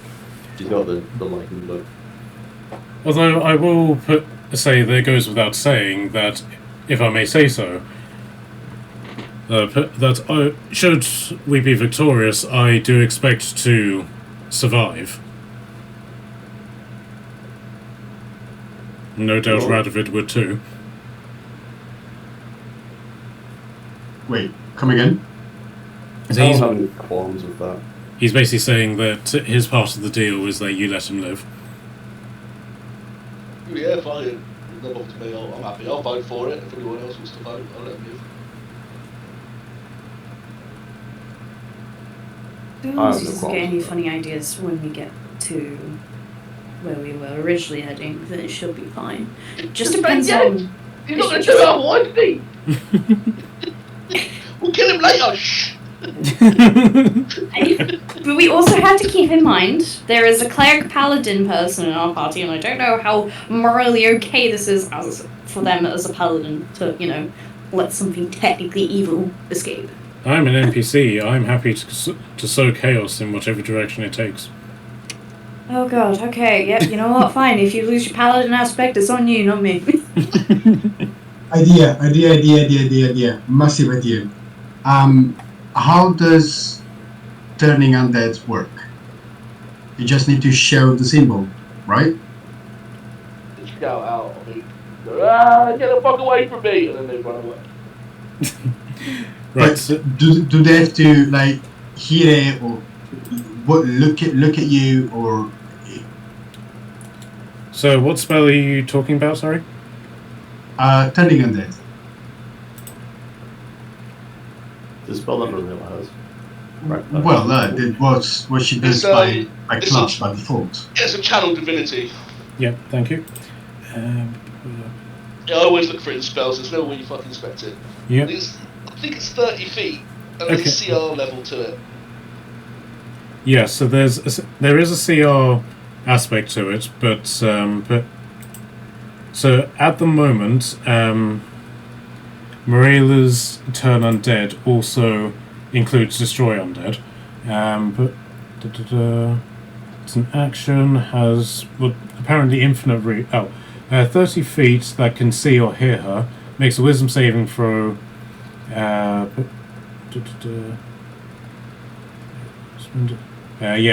He's got the lightning book. Although I will say there goes without saying that, if I may say so, that should we be victorious, I do expect to survive. No doubt Radovid would too. Wait, come again? So I don't have any qualms with that. he's basically saying that his part of the deal is that you let him live. Yeah, fine. No bother to me. I'm happy. I'll vote for it. If anyone else wants to vote, I'll let them live. Who I else have no used to qualms get any with that. funny ideas when we get to where we were originally heading? Then it should be fine. Just depends on. He's not going to do it otherwise, is he? We'll kill him later. Shh. But we also have to keep in mind there is a cleric paladin person in our party, and I don't know how morally okay this is as for them as a paladin to, let something technically evil escape. I'm an NPC. I'm happy to sow chaos in whatever direction it takes. Oh god, okay, yep, you know what, fine. If you lose your paladin aspect, it's on you, not me. Idea. Massive idea. How does turning undead work? You just need to show the symbol, right? Just shout out. Get the fuck away from me! And then they run away. Right. But So, do they have to like hear it or look at you or? so what spell are you talking about? Sorry. Turning undead. The spell that Marilla has. Right. Well, that was what she does It's, by it's class a- by default. Yeah, it's a channel divinity. Yep. Thank you. Yeah, I always look for it in spells. There's no way you fucking expect it. Yep. I think it's 30 feet. And there's a CR level to it. Yeah, so there is a CR aspect to it, but so at the moment, Morela's Turn Undead also includes Destroy Undead, but it's an action, has apparently infinite 30 feet that can see or hear her, makes a Wisdom saving throw. Yeah,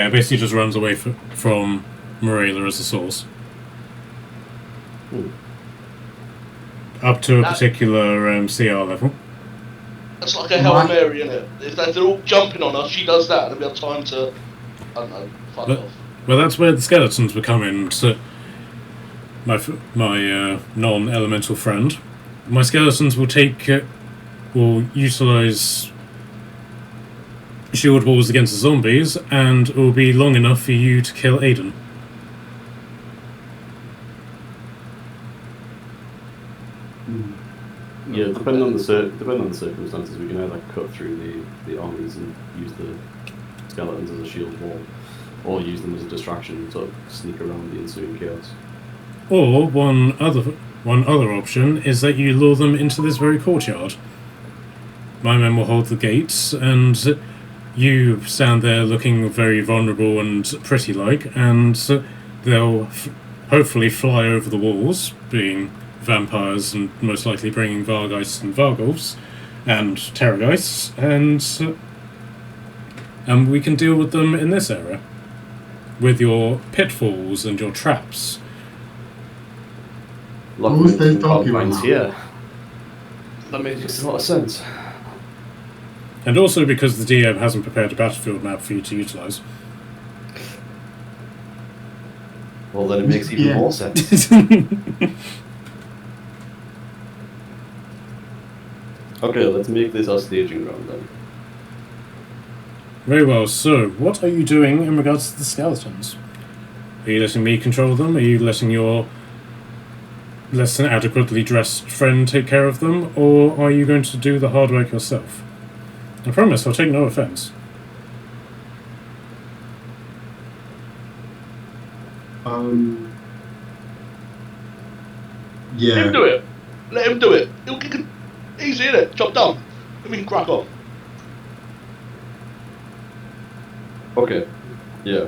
basically just runs away from Morela as a source. Up to a particular CR level. That's like a Hail Mary, isn't it? If they're all jumping on her, she does that, and they'll have time to, I don't know, fuck off. Well, that's where the skeletons were coming. So my non-elemental friend. My skeletons will utilize shield walls against the zombies, and it will be long enough for you to kill Aiden. Yeah, depending on the circumstances, we can either cut through the armies and use the skeletons as a shield wall, or use them as a distraction to sneak around the ensuing chaos. Or one other option is that you lure them into this very courtyard. My men will hold the gates, and you stand there looking very vulnerable and pretty-like, and they'll hopefully fly over the walls, being vampires and most likely bringing Vargeists and Vargulfs and Terrorgeists, and we can deal with them in this area with your pitfalls and your traps. Who's they talking about? Yeah, that makes a lot of sense. And also because the DM hasn't prepared a battlefield map for you to utilise. Well, then it makes even more sense. Okay, let's make this our staging ground then. Very well, so what are you doing in regards to the skeletons? Are you letting me control them? Are you letting your less than adequately dressed friend take care of them? Or are you going to do the hard work yourself? I promise I'll take no offence. Yeah. Let him do it. Let him do it. Easy, innit? Job done. Then we can crack on. Okay, yeah.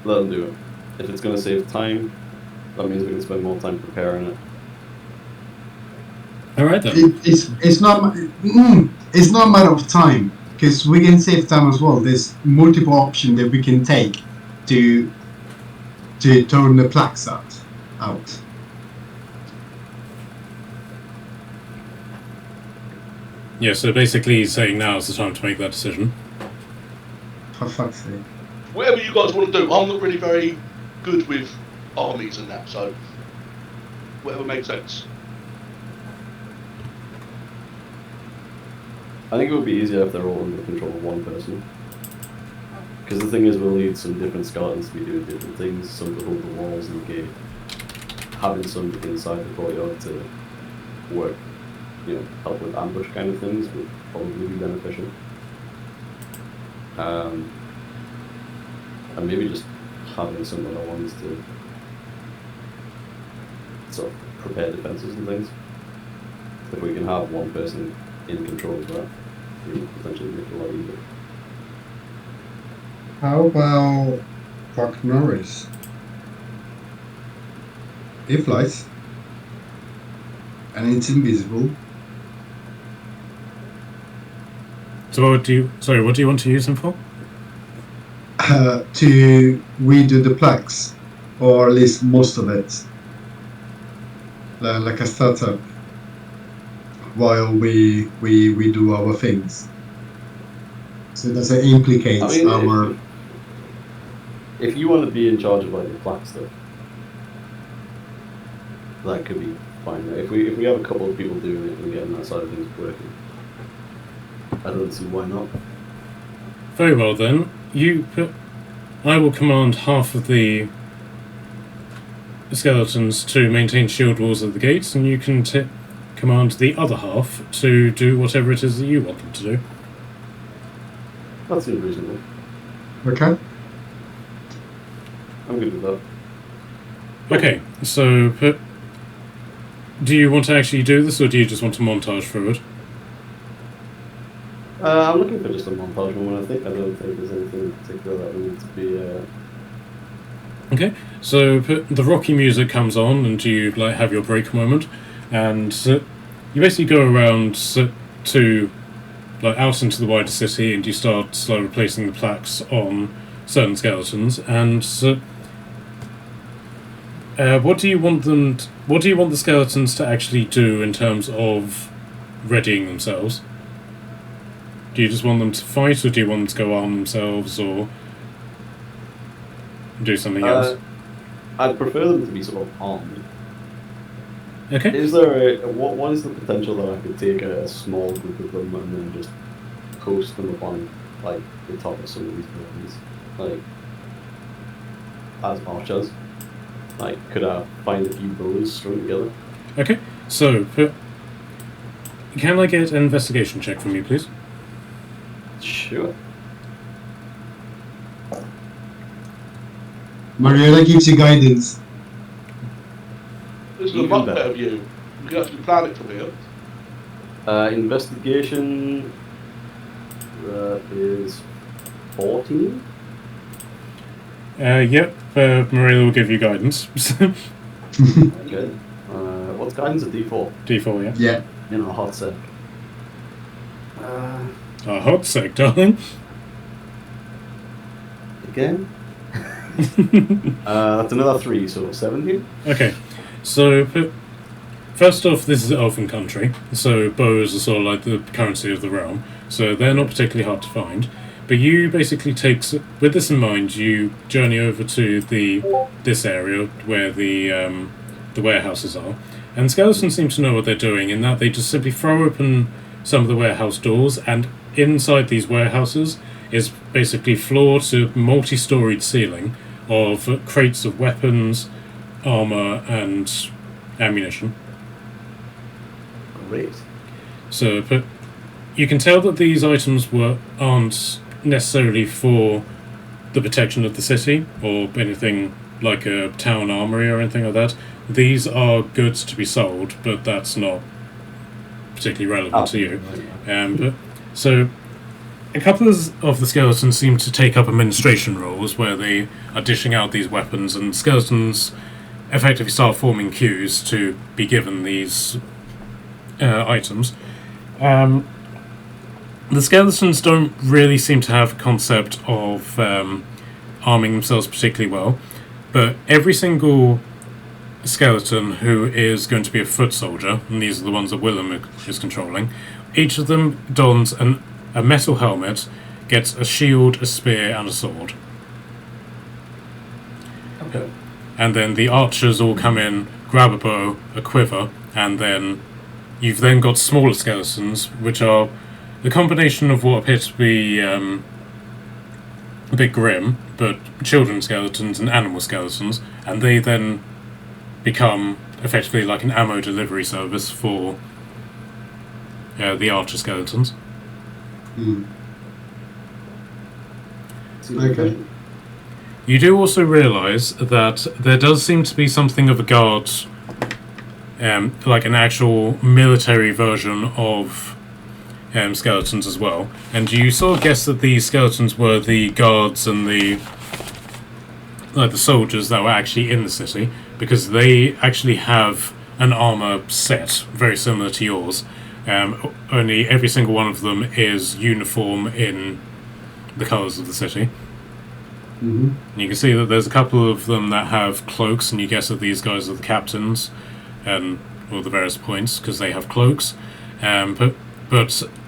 Let them do it. If it's going to save time, that means we can spend more time preparing it. All right then. It's not a matter of time, because we can save time as well. There's multiple options that we can take to turn the plaques out. Yeah, so basically he's saying now is the time to make that decision. For fuck's sake. Whatever you guys want to do, I'm not really very good with armies and that, so whatever makes sense. I think it would be easier if they're all under control of one person. Because the thing is, we'll need some different skeletons to be doing different things, some to hold the walls and the gate. Having some inside the courtyard to work, help with ambush kind of things would probably be beneficial. And maybe just having some other ones to sort of prepare defenses and things. If we can have one person in control of that, it would potentially make it a lot easier. How about Buck Norris? He flies. And it's invisible. So what do you want to use him for? To redo the plaques, or at least most of it, like a startup, while we do our things. So does it implicate our? If you want to be in charge of like the plaque stuff, that could be fine. If we have a couple of people doing it and getting that side of things working, I don't see why not. Very well then. I will command half of the skeletons to maintain shield walls at the gates, and you can command the other half to do whatever it is that you want them to do. That seems reasonable. Okay. I'm good with that. Okay, so do you want to actually do this, or do you just want to montage through it? I'm looking for just a montage moment, I think. I don't think there's anything in particular that we need to be... Okay, so the rocky music comes on, and you have your break moment, and you basically go around to out into the wider city, and you start replacing the plaques on certain skeletons. And what do you want the skeletons to actually do in terms of readying themselves? Do you just want them to fight, or do you want them to go arm themselves, or do something else? I'd prefer them to be sort of armed. Okay. Is there what is the potential that I could take a small group of them and then just post them upon the top of some of these buildings, as archers? Could I find a few bows strung together? Okay. So, can I get an investigation check from you, please? Sure. Mariella gives you guidance. This is a much better view. You can actually plan it from here. Investigation is 14. Yep. Marilla will give you guidance. Good. What's guidance? A D4. D4, yeah. Yeah. In a hot sec. A hot sec, darling. Again? That's another 3, so 17. Okay, so first off, this is elfin country, so bows are sort of like the currency of the realm, so they're not particularly hard to find. But you basically with this in mind, you journey over to this area where the warehouses are, and skeletons seem to know what they're doing in that they just simply throw open some of the warehouse doors, and inside these warehouses is basically floor to multi-storied ceiling of crates of weapons, armor, and ammunition. Great. So, but you can tell that these items aren't necessarily for the protection of the city or anything like a town armory or anything like that. These are goods to be sold, but that's not particularly relevant to you. So a couple of the skeletons seem to take up administration roles where they are dishing out these weapons, and skeletons effectively start forming queues to be given these items. The skeletons don't really seem to have a concept of arming themselves particularly well, but every single skeleton who is going to be a foot soldier, and these are the ones that Willem is controlling, each of them dons a metal helmet, gets a shield, a spear, and a sword. Okay. And then the archers all come in, grab a bow, a quiver, and then you've then got smaller skeletons, which are the combination of what appear to be a bit grim, but children skeletons and animal skeletons, and they then become effectively like an ammo delivery service for the archer skeletons. Okay. You do also realise that there does seem to be something of a guard, like an actual military version of skeletons as well. And you sort of guess that these skeletons were the guards and the soldiers that were actually in the city, because they actually have an armour set very similar to yours. Only every single one of them is uniform in the colours of the city. Mm-hmm. And you can see that there's a couple of them that have cloaks, and you guess that these guys are the captains, or the various points, because they have cloaks. But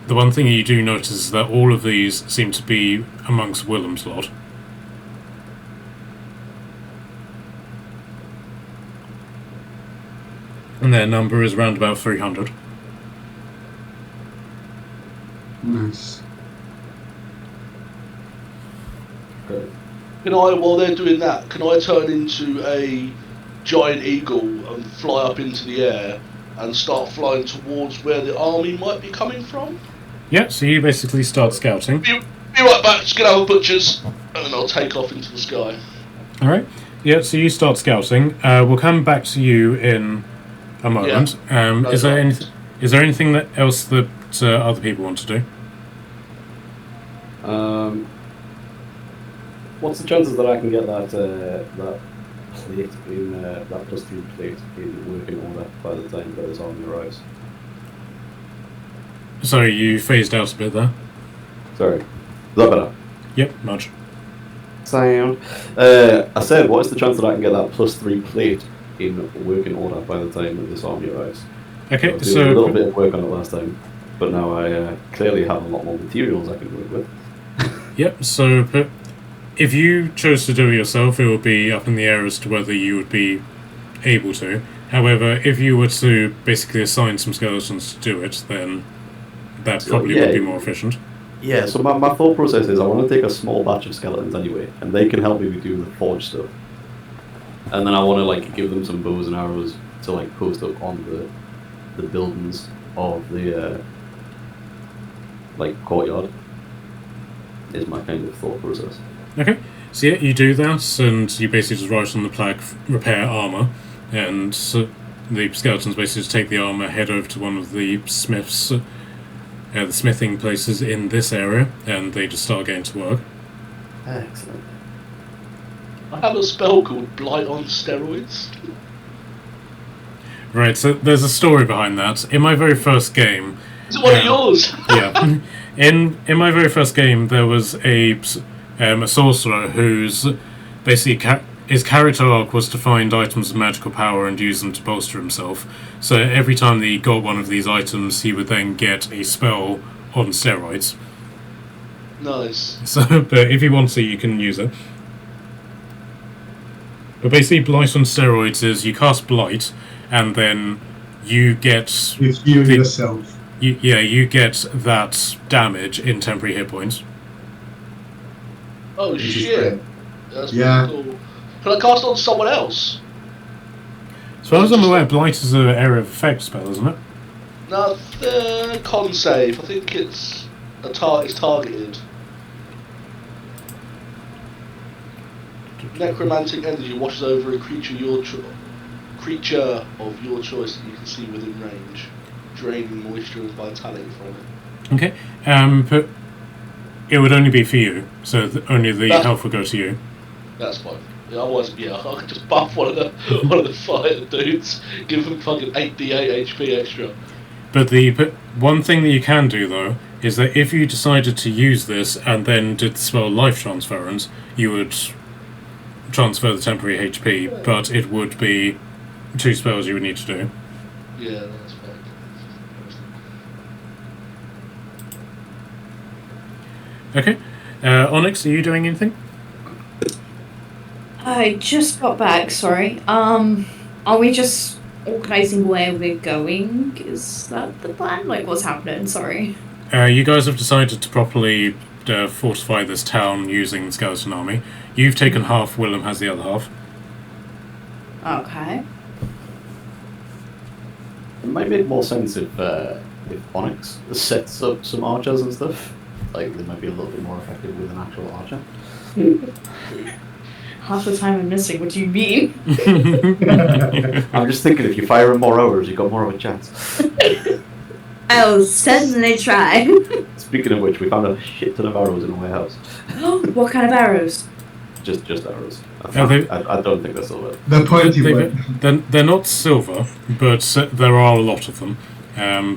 the one thing you do notice is that all of these seem to be amongst Willem's lot. And their number is around about 300. Nice. Okay. Can I, while they're doing that, can I turn into a giant eagle and fly up into the air and start flying towards where the army might be coming from? Yeah, so you basically start scouting. Be right back, just get out of the butchers, and then I'll take off into the sky. Alright. Yeah, so you start scouting. We'll come back to you in a moment. No Is there anything else that other people want to do? What's the chances that I can get that plate in that +3 plate in working order by the time that this army arrives? Sorry, you phased out a bit there. Sorry, is that better? Yep, much. Sound. I said, what is the chance that I can get that +3 plate in working order by the time that this army arrives? Okay, I did so a little bit of work on it last time, but now I clearly have a lot more materials I can work with. Yep, so but if you chose to do it yourself, it would be up in the air as to whether you would be able to. However, if you were to basically assign some skeletons to do it, then that probably would be more efficient. Yeah, so my thought process is I want to take a small batch of skeletons anyway, and they can help me do the forge stuff. And then I want to like give them some bows and arrows to like post up on the buildings of the like courtyard. Is my kind of thought process. Okay, so yeah, you do that, and you basically just write on the plaque, repair armour, and the skeletons basically just take the armour, head over to one of the smiths, the smithing places in this area, and they just start getting to work. Excellent. I have a spell called Blight on Steroids. Right, so there's a story behind that. In my very first game... Is it one of yours? Yeah. In my very first game, there was a sorcerer whose basically his character arc was to find items of magical power and use them to bolster himself. So every time that he got one of these items, he would then get a spell on steroids. Nice. So, but if you want to, you can use it. But basically, Blight on steroids is you cast Blight, and then you get... It's you yourself. You get that damage in temporary hit points. Oh shit! That's Yeah. pretty cool. Can I cast on someone else? As far as I'm aware, Blight is an area of effect spell, isn't it? No, con save. I think it's it's targeted. Necromantic energy washes over a creature of your choice that you can see within range, draining moisture and vitality from it. Okay. But it would only be for you, so only the health would go to you. That's fine. Yeah, otherwise, I could just buff one of the fighter dudes, give them fucking 8d8 HP extra. But one thing that you can do, though, is that if you decided to use this and then did the spell Life Transference, you would transfer the temporary HP, but it would be 2 spells you would need to do. Yeah, that's fine. Okay. Onyx, are you doing anything? I just got back, sorry. Are we just organising where we're going? Is that the plan? Like, what's happening? Sorry. You guys have decided to properly fortify this town using the skeleton army. You've taken half, Willem has the other half. Okay. It might make more sense if Onyx sets up some archers and stuff. Like, they might be a little bit more effective with an actual archer. Half the time I'm missing, what do you mean? I'm just thinking, if you fire in more arrows, you've got more of a chance. I'll certainly try. Speaking of which, we found a shit ton of arrows in a warehouse. What kind of arrows? Just arrows. I don't think they're silver. The pointy one. They're not silver, but there are a lot of them.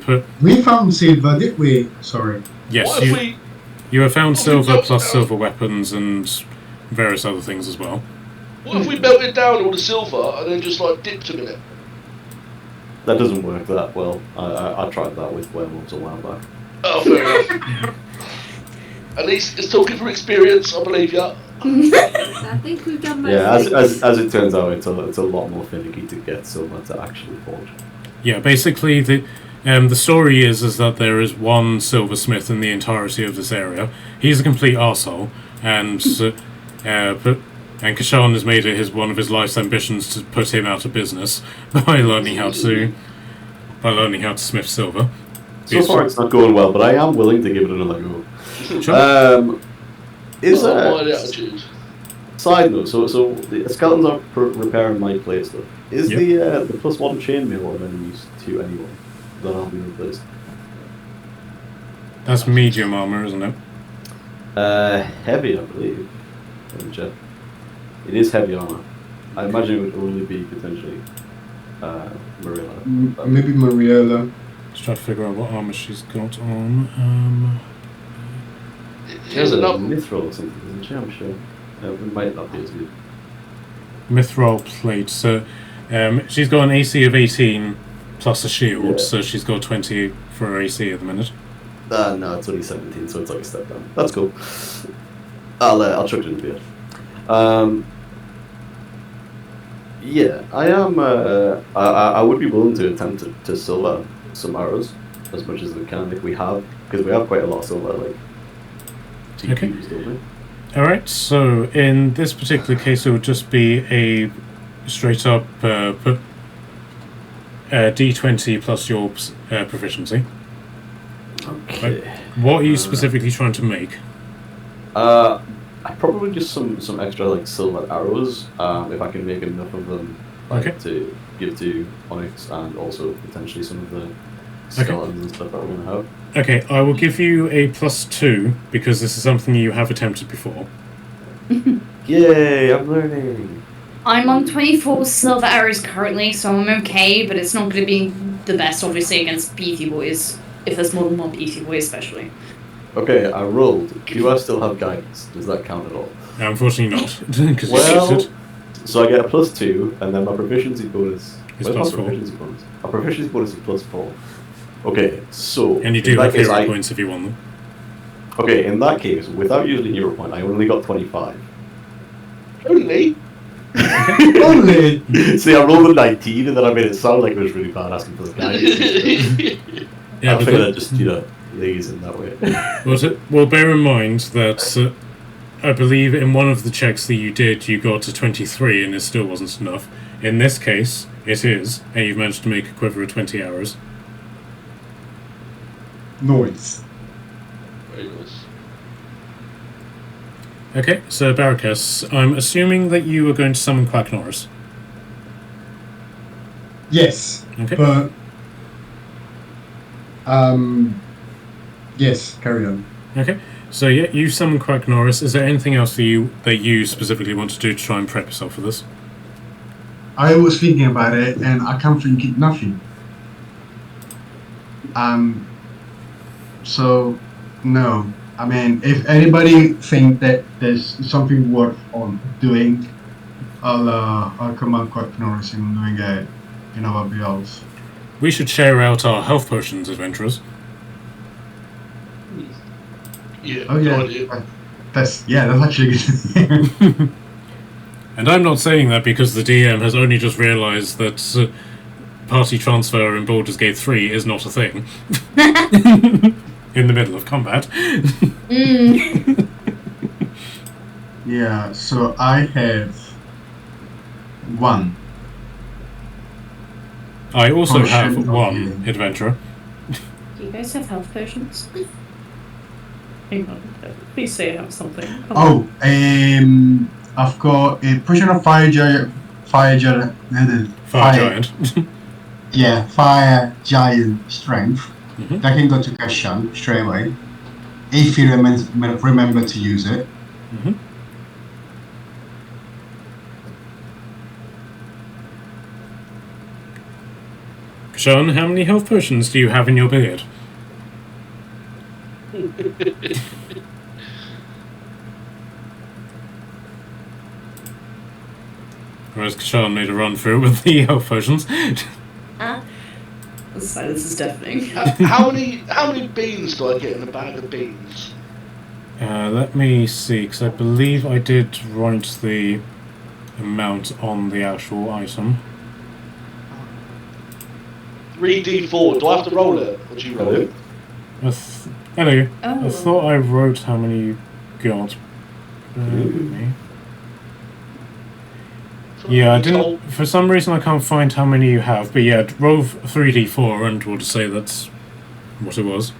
But We found silver, did we? Sorry. yes, What if you have found what if we silver melted plus down- silver weapons and various other things as well. What if we melted down all the silver and then just like dipped them in it? That doesn't work that well. I tried that with werewolves a while back. Oh, fair enough. At least it's talking from experience, I believe ya. I think we've done most Yeah, things. as it turns out, it's a lot more finicky to get silver to actually forge. Yeah, basically the story is that there is one silversmith in the entirety of this area. He's a complete arsehole, and Kashan has made it one of his life's ambitions to put him out of business by learning how to smith silver. So far, it's not going well, but I am willing to give it another go. Sure. Is Oh, my there attitude. side note? So the skeletons are repairing my plate stuff. Is Yep. the +1 chainmail of any use to anyone that I'll be replaced? That's medium armor, isn't it? Heavy, I believe. Let me check. It is heavy armor. I imagine it would only be potentially Marilla. Maybe Mariella. Just try to figure out what armor she's got on. She has Here's a another. mithril or something, doesn't she? I'm sure. It might not be as good. Mithril plate. So she's got an AC of 18 plus a shield, Yeah. so she's got 20 for her AC at the minute. No, it's only 17, so it's like a step down. That's cool. I'll chuck it in the beer. Yeah, I am. I would be willing to attempt to silver some arrows as much as we can if we have, because we have quite a lot of silver, like Okay. TPs, don't we? Alright, so in this particular case, it would just be a straight up D20 plus your proficiency. Okay. What are you specifically trying to make? Probably just some extra like silver arrows. If I can make enough of them, like, Okay. to give to Onyx and also potentially some of the skeletons and stuff that we're gonna have. Okay, I will give you a +2 because this is something you have attempted before. Yay! I'm learning. I'm on 24 silver arrows currently, so I'm okay, but it's not going to be the best, obviously, against beefy boys. If there's more than one beefy boy, especially. Okay, I rolled. Do I still have guidance? Does that count at all? Unfortunately not, because Well, so I get a +2, and then my proficiency bonus. It's Where's my +4. proficiency bonus? My proficiency bonus is +4. Okay, so And you in do that have case, hero points if you want them. Okay, in that case, without using a hero point, I only got 25. Only? Only! See, I rolled a 19, and then I made it sound like it was really bad asking for the guidance. Yeah, I but figured I'd just, laze in that way. well, bear in mind that I believe in one of the checks that you did, you got to 23 and it still wasn't enough. In this case, it is, and you've managed to make a quiver of 20 arrows. Noise. Very nice. Okay, so Barakas, I'm assuming that you are going to summon Quack Norris. Yes, Okay. but yes, carry on. Okay. So yeah, you summon Quack Norris. Is there anything else that you specifically want to do to try and prep yourself for this? I was thinking about it and I can't think of nothing. So no. I mean, if anybody think that there's something worth on doing, I'll come out quite generous in doing it. Everybody else. We should share out our health potions, adventurers. Yeah. Oh yeah. good idea. That's actually good. And I'm not saying that because the DM has only just realised that party transfer in Baldur's Gate 3 is not a thing. In the middle of combat. Yeah, so I have 1. I also Potion have of 1 healing. adventurer. Do you guys have health potions? Hang on. Please say I have something. Come Oh, I've got a potion of fire giant. Fire giant. Yeah, fire giant strength. Mhm. That can go to Kashan straight away. If you remember to use it. Mhm. Sean, how many health potions do you have in your beard? Whereas Kashan made a run through with the health potions. The silence is deafening. How many beans do I get in a bag of beans? Let me see, because I believe I did write the amount on the actual item. 3d4. Do I have to roll it? Or do you roll it? Hello. Oh. I thought I wrote how many you got. Bear with me. Yeah, I didn't. For some reason, I can't find how many you have. But yeah, roll 3d4, and we'll just say that's what it was.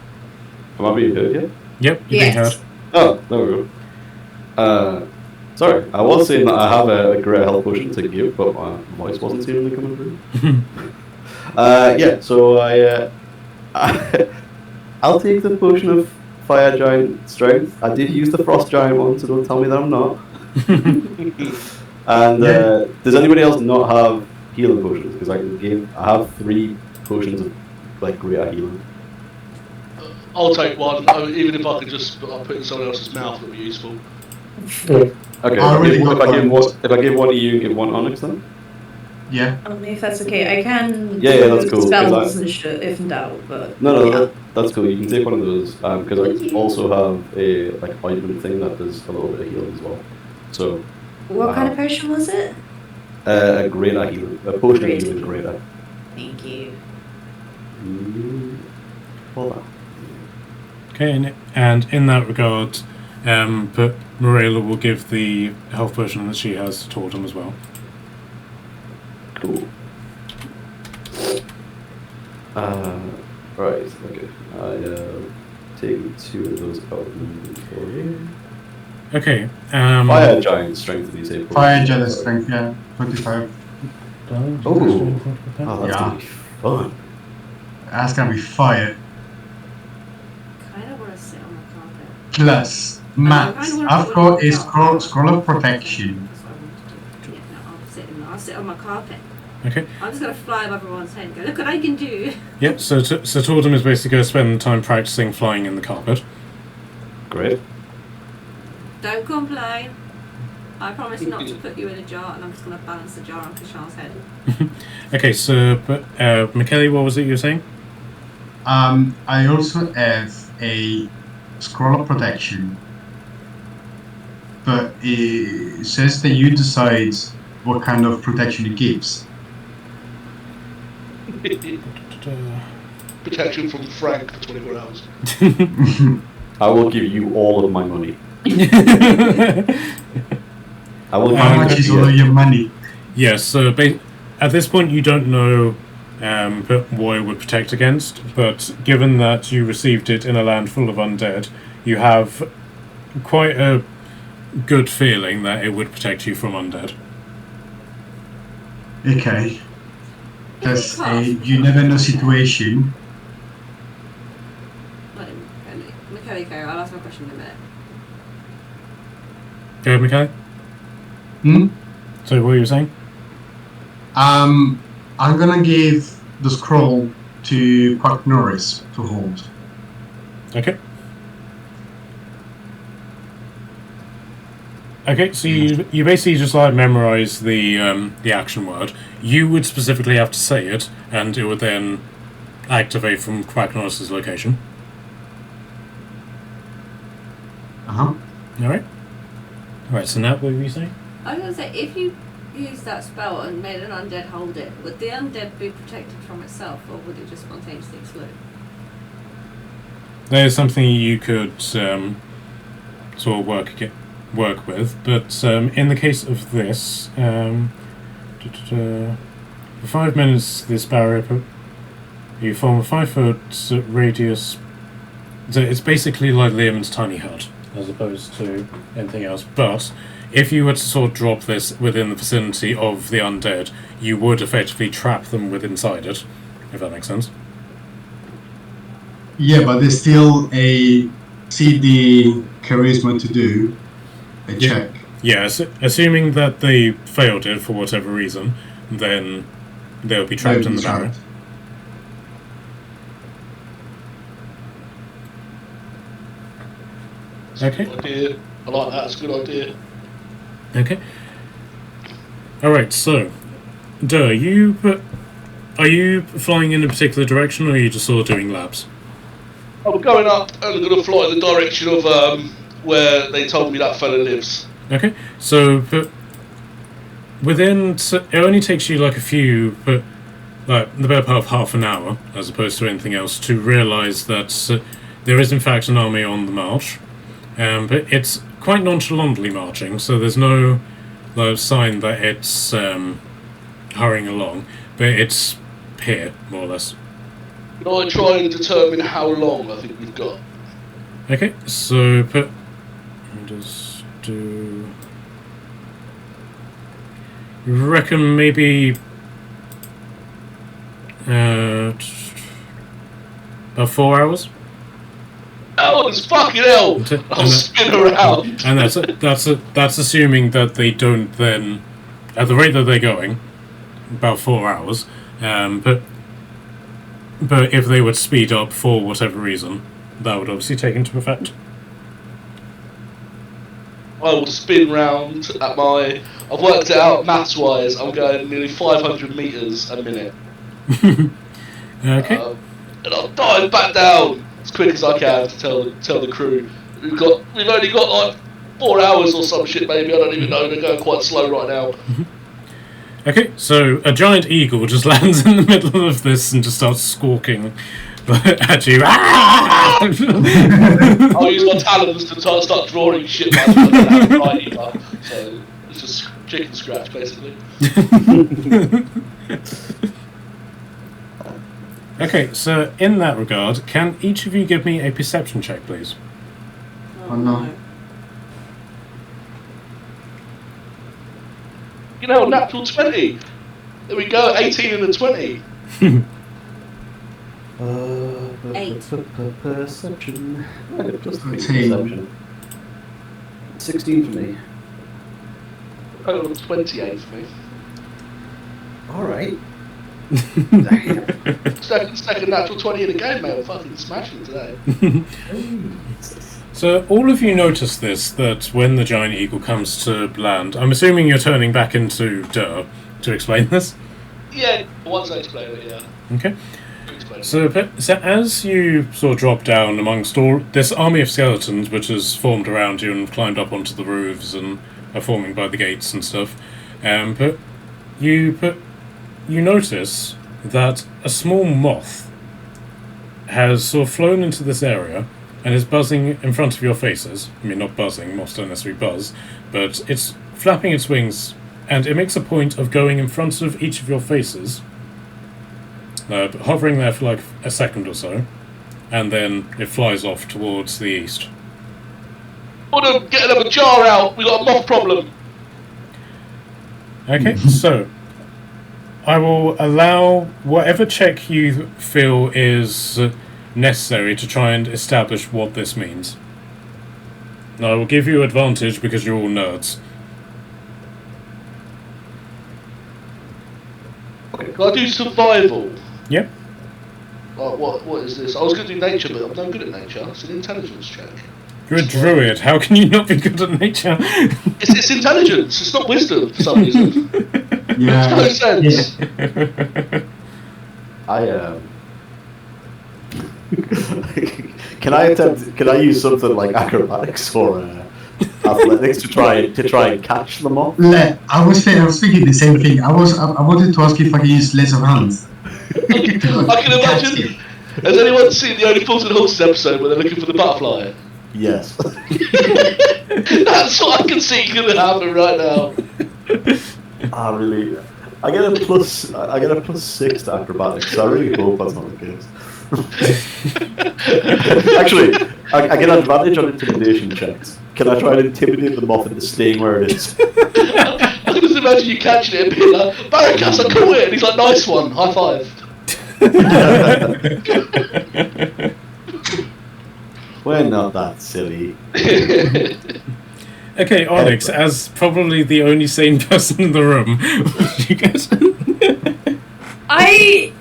Am I being heard yet? Yep, you're being heard. Oh, there we go. Sorry, I was saying that I have a great health potion to give, but my voice wasn't seemingly coming through. Yeah, so I'll take the potion of fire giant strength. I did use the frost giant one, so don't tell me that I'm not. And does anybody else not have healing potions? Because I have 3 potions of like greater healing. I'll take one. Even if I could just put it in someone else's mouth, it would be useful. Okay, if I give one to you, give one Onyx then? Yeah. If that's okay, I can Yeah, that's cool, 'cause spells and shit if in doubt, but No, yeah. that's cool. You can take one of those because I also have a like ointment thing that does a little bit of healing as well. So What kind of potion was it? a greater healing, a potion of healing greater. Thank you. Hold on. Okay, and in that regard, but Morella will give the health potion that she has to Tortum as well. Cool. Right, okay. I take 2 of those out of inventory. Okay. Fire giant strength, did you say? Fire giant strength, yeah. 25. Oh, that's gonna be fun. That's gonna be fire. Kind of want to sit on the carpet. Plus, max. I've got a scroll of protection. That's what I want to do. Yeah, no, I'll sit on my carpet. Okay. I'm just gonna fly above everyone's head and go, look what I can do. Yep. So Tortum is basically going to spend time practicing flying in the carpet. Great. Don't complain. I promise not to put you in a jar, and I'm just gonna balance the jar on Kashan's head. Okay. So, but McKelly, what was it you were saying? I also have a scroll of protection, but it says that you decide what kind of protection it gives. Protection from Frank for 24 hours. I will give you all of my money. I will How much is all of your money? Yes. So at this point, you don't know but what it would protect against. But given that you received it in a land full of undead, you have quite a good feeling that it would protect you from undead. Okay. That's a you never know situation. Okay, I'll ask my question in a minute. Go ahead, McKelly. So what were you saying? I'm gonna give the scroll to Quack Norris to hold. Okay. Okay, so you basically just like memorize the action word. You would specifically have to say it, and it would then activate from Quack Norris's location. Uh-huh. Alright. Alright, so now what were you saying? I was gonna say, if you used that spell and made an undead hold it, would the undead be protected from itself, or would it just spontaneously explode? There's something you could sort of work with, but in the case of this, for 5 minutes, this barrier, you form a 5-foot radius. So it's basically like Liam's tiny hut, as opposed to anything else. But if you were to sort of drop this within the vicinity of the undead, you would effectively trap them within inside it, if that makes sense. Yeah, but there's still a CD charisma to do a check. Yeah, assuming that they failed it for whatever reason, then they'll be trapped in the barrier. Okay. Good idea. I like that. It's a good idea. Okay. Alright, so, Duh, are you flying in a particular direction, or are you just sort of doing laps? I'm going up and I'm going to fly in the direction of where they told me that fella lives. Okay, so, but it only takes you like the better part of half an hour, as opposed to anything else, to realise that there is in fact an army on the march, but it's quite nonchalantly marching, so there's no sign that it's hurrying along, but it's here, more or less. Can I try and determine how long I think we've got? Okay, so let me just do. Reckon maybe about 4 hours. Oh, it's fucking hell! I'll spin around. And that's assuming that they don't then, at the rate that they're going, about 4 hours. But if they would speed up for whatever reason, that would obviously take into effect. I will spin round at my... I've worked it out maths-wise. I'm going nearly 500 metres a minute. Okay. And I'll dive back down as quick as I can to tell the crew. We've only got like 4 hours or some shit, maybe. I don't even know. They're going quite slow right now. Okay, so a giant eagle just lands in the middle of this and just starts squawking at you. I'll use my talons to start drawing shit like that right either. So it's just chicken scratch, basically. Okay, so in that regard, can each of you give me a perception check, please? Oh no. You know, natural 20. There we go, 18 and a 20. 8. Perception. Just 13. perception. 16 for me. Oh, 28 for me. Alright. Second natural 20 in the game, mate. I'm fucking smashing today. So all of you notice this, that when the giant eagle comes to land, I'm assuming you're turning back into Durr to explain this? Yeah, once I explain it, yeah. Okay. So as you sort of drop down amongst all this army of skeletons which has formed around you and climbed up onto the roofs and are forming by the gates and stuff, but you notice that a small moth has sort of flown into this area and is buzzing in front of your faces. I mean, not buzzing, moths don't necessarily buzz, but it's flapping its wings, and it makes a point of going in front of each of your faces, hovering there for like a second or so, and then it flies off towards the east. Order, get another jar out, we got a moth problem. Okay, so I will allow whatever check you feel is necessary to try and establish what this means. Now, I will give you advantage because you're all nerds. Okay, can I do survival? Yep. What is this? I was going to do nature, but I'm no good at nature. It's an intelligence check. You're a druid. How can you not be good at nature? It's intelligence. It's not wisdom for some reason. Yeah. Makes no sense. Can I use something like acrobatics or athletics to try and catch them off? I was thinking the same thing. I wanted to ask if I could use Legs of Hands. I can imagine. Has anyone seen the Only Fools and Horses episode where they're looking for the butterfly? Yes. That's what I can see going to happen right now. Really. I get a +6 to acrobatics, so I really hope that's not the case. Actually, I get advantage on intimidation checks. Can I try and intimidate them off into staying where it is? I can just imagine you catching it and being like, Barracas, I caught it! And he's like, nice one, high five. We're not that silly. Okay, Onyx, as probably the only sane person in the room, what did you get? I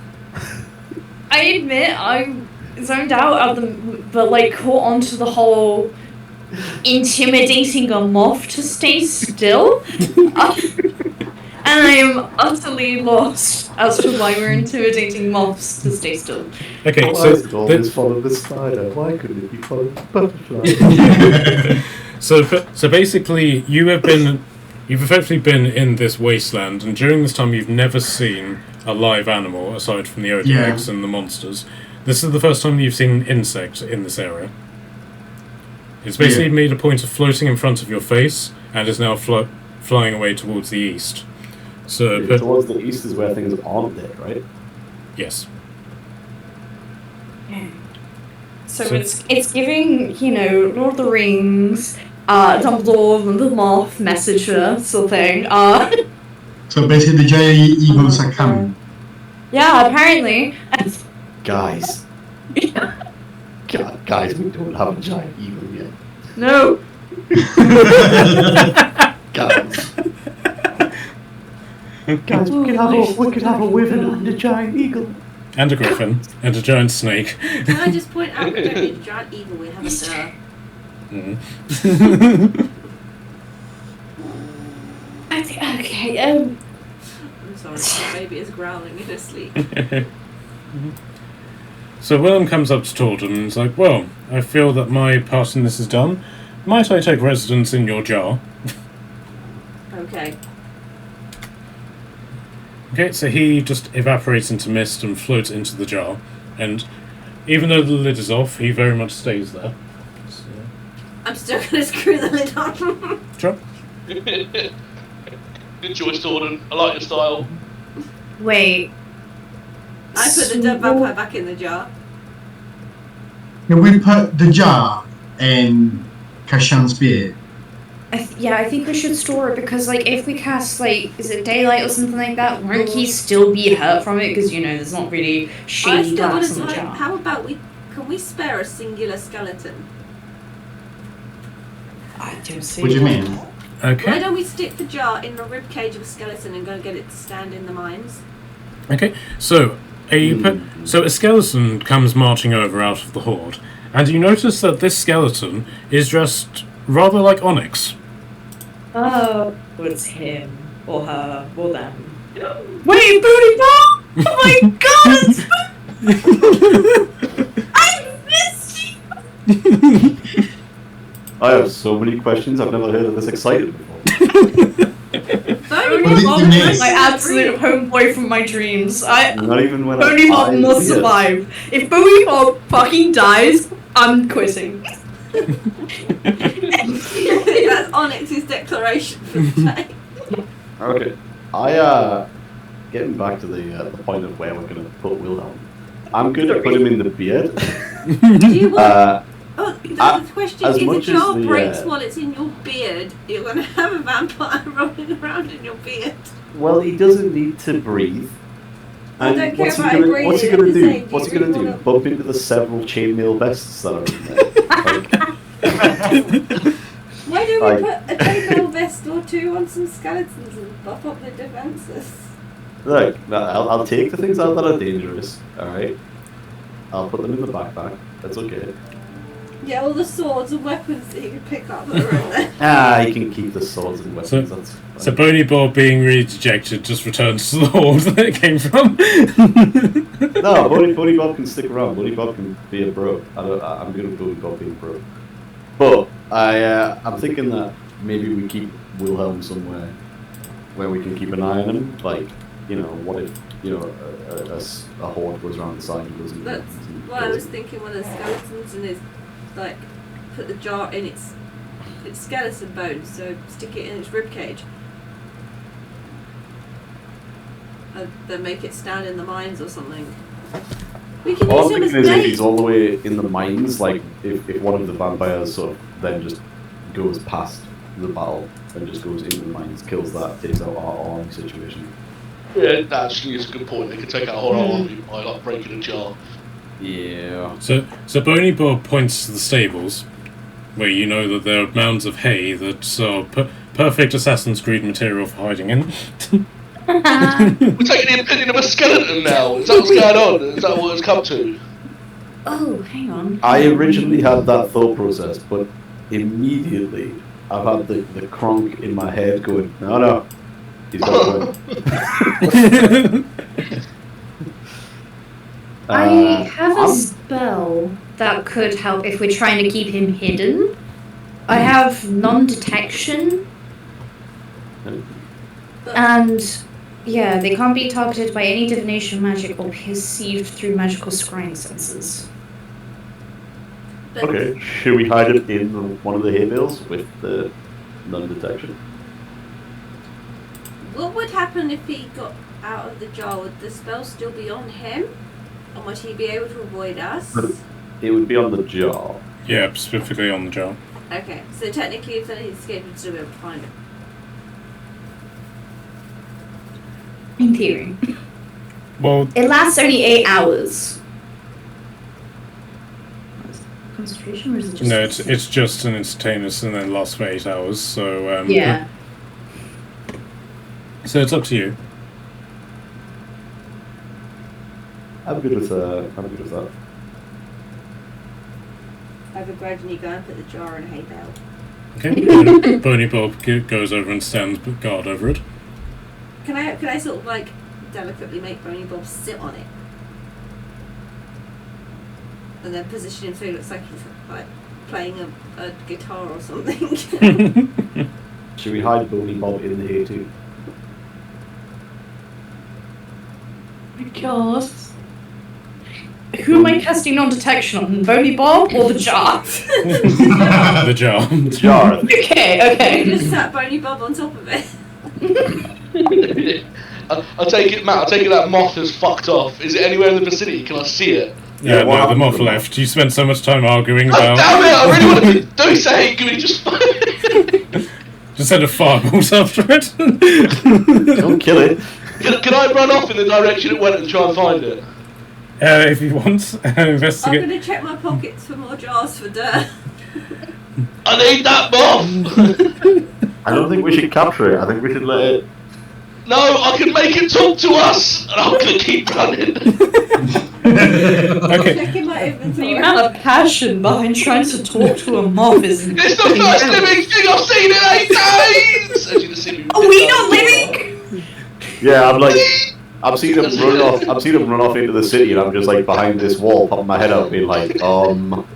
admit I'm zoned out but like caught onto the whole intimidating a moth to stay still. And I am utterly lost as to why we're intimidating moths to stay still. Okay, Why so is it always follow the spider? Why couldn't it be followed the butterfly? so basically, you've effectively been in this wasteland, and during this time, you've never seen a live animal aside from the Odiacs and the monsters. This is the first time you've seen an insect in this area. It's basically made a point of floating in front of your face, and is now flying away towards the east. So, towards the east is where things aren't there, right? Yes. So it's giving, Lord of the Rings, Dumbledore, the Moth, Messenger, sort of thing. So basically the giant eagles are coming. Yeah, apparently. Guys. Guys, we don't have a giant eagle yet. No. Guys. Guys, we could have a wyvern and a giant eagle. And a griffin. And a giant snake. Can I just point out we don't need a giant eagle, we have a sir. Okay, I'm sorry, my baby is growling in her sleep. So Willem comes up to Torden and is like, well, I feel that my part in this is done. Might I take residence in your jar? Okay. Okay, so he just evaporates into mist and floats into the jar. And even though the lid is off, he very much stays there. So. I'm still going to screw the lid on. Sure. Good choice, Torden. I like your style. wait. I put the dead vampire back in the jar. Can we put the jar in Kashan's beard? I think we should store it because, like, if we cast, like, is it daylight or something like that, won't he still be hurt from it? Because, there's not really shady glass in the jar. How about can we spare a singular skeleton? I don't see What do you mean? Okay. Why don't we stick the jar in the rib cage of a skeleton and go get it to stand in the mines? Okay, so a skeleton comes marching over out of the horde, and you notice that this skeleton is dressed rather like Onyx. Oh, it's him or her or them. Wait, Booty Ball! Oh my god! I missed you! I have so many questions. I've never heard of this excited before. Bony What Bob did you is miss? My absolute homeboy from my dreams. Not even when Bony Bob must yes. survive. If Bony Bob fucking dies, I'm quitting. That's Onyx's declaration for the day. Okay. Getting back to the point of where we're going to put Wilhelm. I'm going to put him in the beard. Do you want... the question as is, if much the jar as the, breaks while it's in your beard, you're going to have a vampire rolling around in your beard. Well, he doesn't need to breathe. I And don't care what's he about gonna breathing, what's he I'm gonna just do? saying, What's he do you gonna do? wanna- Bump into the several chainmail vests that are in there. Why don't Like- we put a chainmail vest or two on some skeletons and buff up their defences? Look, I'll take the things out that are dangerous. All right. I'll put them in the backpack. That's okay. Yeah, all the swords and weapons that you can pick up that are in there. You can keep the swords and weapons. That's fine. So Bony Bob, being really dejected, just returns to the horde that it came from. No, Boney Bob can stick around. Boney Bob can be a bro. I'm good with Boney Bob being a bro. But I'm thinking that maybe we keep Wilhelm somewhere where we can keep an eye on him. Like, what if, a horde goes around the side and goes and That's what I was thinking. One of the skeletons and his, like, put the jar in its skeleton bones, so stick it in its rib cage. And then make it stand in the mines or something. We can All use I'm him as thinking is if bait. he's all the way in the mines, like if one of the vampires sort of then just goes past the battle and just goes into the mines, kills that, takes out our arm situation. Yeah, actually, it's a good point. They could take out a whole army by like breaking a jar. Yeah. So Bony Bob points to the stables, where you know that there are mounds of hay that are perfect Assassin's Creed material for hiding in. We're taking the opinion of a skeleton now. Is that what's going on? Is that what it's come to? Oh, hang on. I originally had that thought process, but immediately I've had the cronk in my head going, no, he's got a point. I have a spell that could help if we're trying to keep him hidden. I have non-detection, and yeah, they can't be targeted by any divination magic or perceived through magical scrying senses. But Okay, should we hide it in one of the hay bales with the non-detection? what would happen if he got out of the jar? Would the spell still be on him? And would he be able to avoid us? It would be on the jar. Yeah, specifically on the jar. Okay, so technically if anything escaped, we'd still be able to find him. In theory. Well, It lasts only 8 hours. Concentration, or is it just... no, it's just an instantaneous and then lasts for 8 hours. So Yeah. So it's up to you. I'm good with that. I would gradually go and put the jar in a hay bale. Okay. Bony Bob goes over and stands guard over it. Can I sort of like delicately make Bony Bob sit on it? And then position him so he looks like he's like playing a guitar or something. Should we hide Boney Bob in the hay too? God. Who am I casting non-detection on? Bony Bob or the jar? The jar. The jar. Okay. You just sat Bony Bob on top of it. I take it, Matt. I take it that moth has fucked off. Is it anywhere in the vicinity? Can I see it? Yeah, what no, the happened moth to the left. You spent so much time arguing Oh, about. damn it! I really wanted to do something. Can we just? Just send a fireballs after it. Don't kill it. Can I run off in the direction it went and try and find it? If you want, I'm investigate. gonna check my pockets for more jars for dirt. I need that moth. I don't think we should capture it. I think we should let it. No, I can make it talk to us, and I'm gonna keep running. Okay. Checking my The inventory. amount of passion behind trying to talk to a moth is It's the first living thing I've seen in 8 days. As you can see, Are we not living? Yeah, I've seen him run off. I've seen him run off into the city, and I'm just like behind this wall, popping my head out, being like, I don't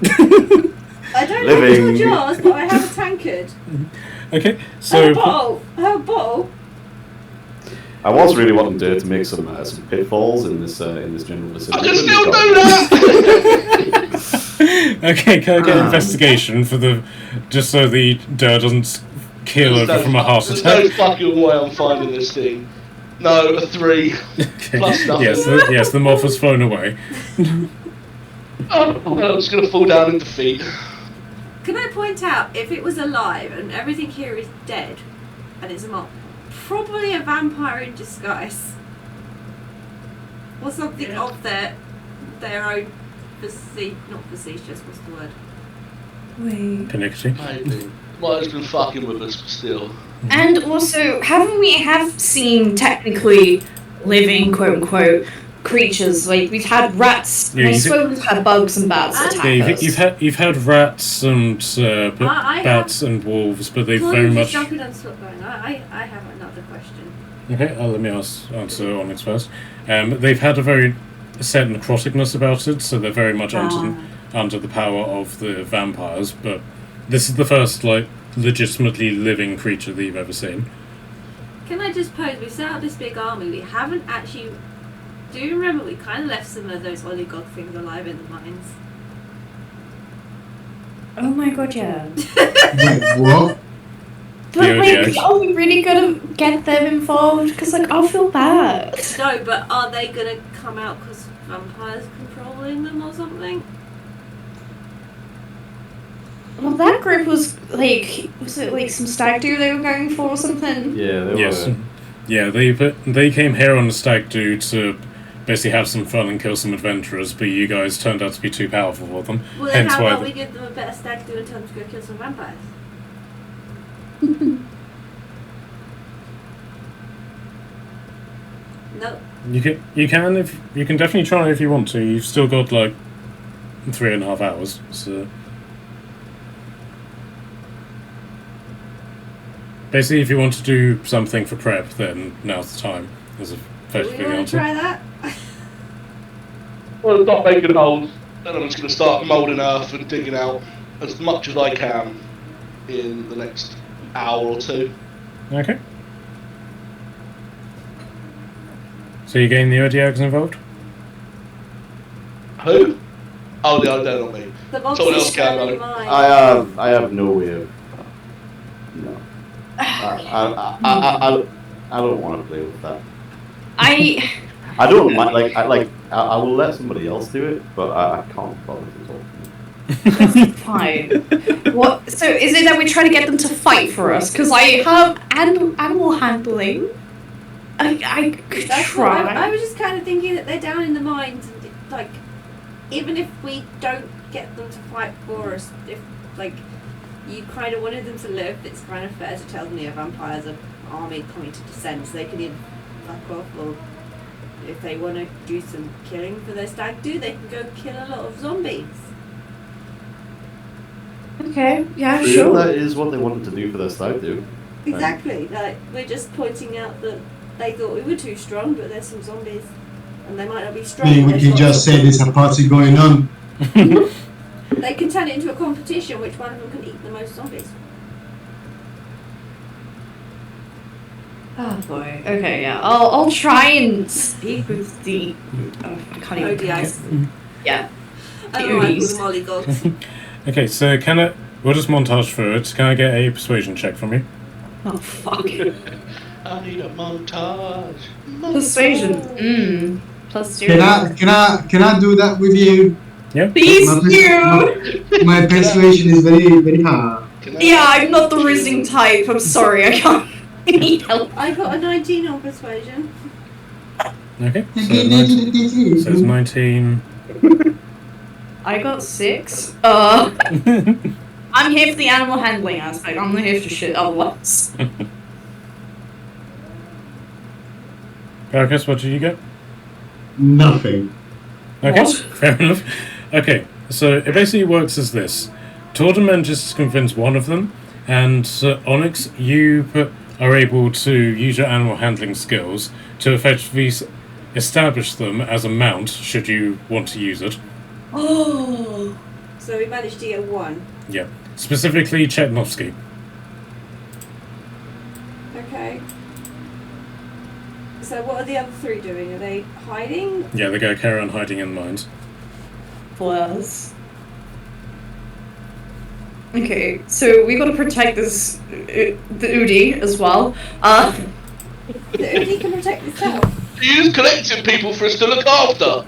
have Living. more jars, but I have a tankard. Okay. I have So a bottle. I have a bottle. I was really wanting to make some pitfalls in this general vicinity. I can still do that. okay, can I get investigation for the just so the dirt doesn't keel over from a heart There's attack? no fucking way I'm finding this thing. No, a 3. Okay. Plus nothing. Yes, the moth has flown away. Oh, I'm just gonna fall down in defeat. Can I point out, if it was alive and everything here is dead, and it's a moth, probably a vampire in disguise, or something of their own not facetious. What's the word? Wait. Pernickety. Maybe. Might have been fucking with us, but still. And also, haven't we have seen technically living, quote unquote, creatures. Like we've had rats. Yeah, I you suppose we've had bugs and bats And- attack Yeah, us. you've had rats and I bats and wolves, but they've Before very you much. just jumping on stuff going, I have another question. Okay, let me answer Onyx first. They've had a very set necroticness about it, so they're very much under the power of the vampires. But this is the first like legitimately living creature that you've ever seen. Can I just pose? We set up this big army. We haven't actually. Do you remember we kind of left some of those oligog things alive in the mines? Oh my god, yeah. Wait, what? But Yeah, like, yeah. are we really gonna get them involved? Because like, I'll feel bad. No, but are they gonna come out because vampires controlling them or something? Well, that group was it like some stag do they were going for or something? Yeah, they Yes. were. Yeah, they came here on a stag do to basically have some fun and kill some adventurers, but you guys turned out to be too powerful for them. Well, then Hence how why about we give them a better stag do and tell them to go kill some vampires? No. you can definitely try if you want to. You've still got like 3.5 hours, so basically if you want to do something for prep, then now's the time. Is Do effectively we the want answer. to try that? Well, stop making holes. Then I'm just going to start moulding earth and digging out as much as I can in the next hour or two. Okay. So you getting the Odiags involved? Who? Oh, they're not me. The box Someone is else can, still in though. mine. I have no way of. No. I don't want to play with that. I don't mind. I will let somebody else do it, but I can't bother to talk to them. fine. What? So is it that we try to get them to fight for us? Because I have animal handling. I could That's what I try. was just kind of thinking that they're down in the mines, and like, even if we don't get them to fight for us, if like you kind of wanted them to live, it's kind of fair to tell them the vampires are army coming to descend, so they can either fuck off, or if they want to do some killing for their stag do, they can go kill a lot of zombies. Okay. Yeah. Sure, Sure. that is what they wanted to do for their stag do. Exactly. Like, we're just pointing out that they thought we were too strong, but there's some zombies, and they might not be strong. Maybe but we there's can lots just of say them. there's a party going on. They can turn it into a competition, which one of them can eat the most zombies. Oh boy. Okay. Yeah. I'll try and speak with the. Oh, I can't even. ODIs. Yeah. I don't know why I call Beauties. them ollygogs. Okay, so we'll just montage through it. Can I get a persuasion check from you? Oh fuck. I need a montage. Persuasion. Plus 0. Can I do that with you? Yeah. Please My do. My persuasion is very, very hard. Can I- Yeah, I'm not the rizzing type. I'm sorry. I can't. I need help. I got a 19 on persuasion. Okay. So it's 19. I got 6. I'm here for the animal handling aspect. I'm not here for shit otherwise. Caracas, what did you get? Nothing. Okay, What? fair enough. Okay, so it basically works as this. Torda manages to convince one of them, and Onyx, you are able to use your animal handling skills to effectively establish them as a mount, should you want to use it. Oh. So we managed to get 1. Yeah. Specifically, Chetnovsky. Okay. So what are the other 3 doing? Are they hiding? Yeah, they're going to carry on hiding in the mines. Plus. Okay, so we gotta protect this, the Udi as well. The Udi can protect itself. You just collecting people for us to look after.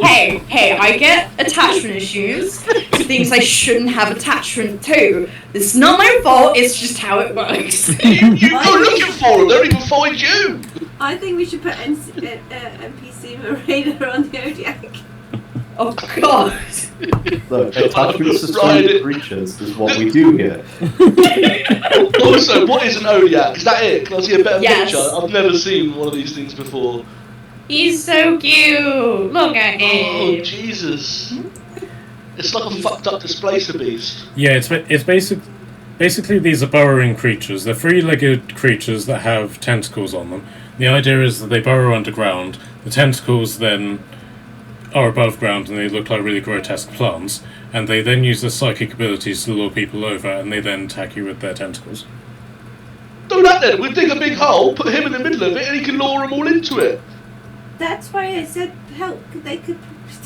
Hey, I get attachment issues to things I shouldn't have attachment to. It's not my fault, it's just how it works. You go looking for them. They'll even find you. I think we should put NPC Marina on the Odiac. Oh god. Look, attachments to Right. strange creatures is what we do here. Also, what is an Odiac? Is that it? Can I see a better Yes. picture? I've never seen one of these things before. He's so cute. Look at Oh, him. Jesus. It's like a fucked up displacer beast. Yeah, it's basically these are burrowing creatures. They're three-legged creatures that have tentacles on them. The idea is that they burrow underground. The tentacles then are above ground and they look like really grotesque plants. And they then use their psychic abilities to lure people over, and they then attack you with their tentacles. Do that then. We'll dig a big hole, put him in the middle of it, and he can lure them all into it. That's why I said help. They could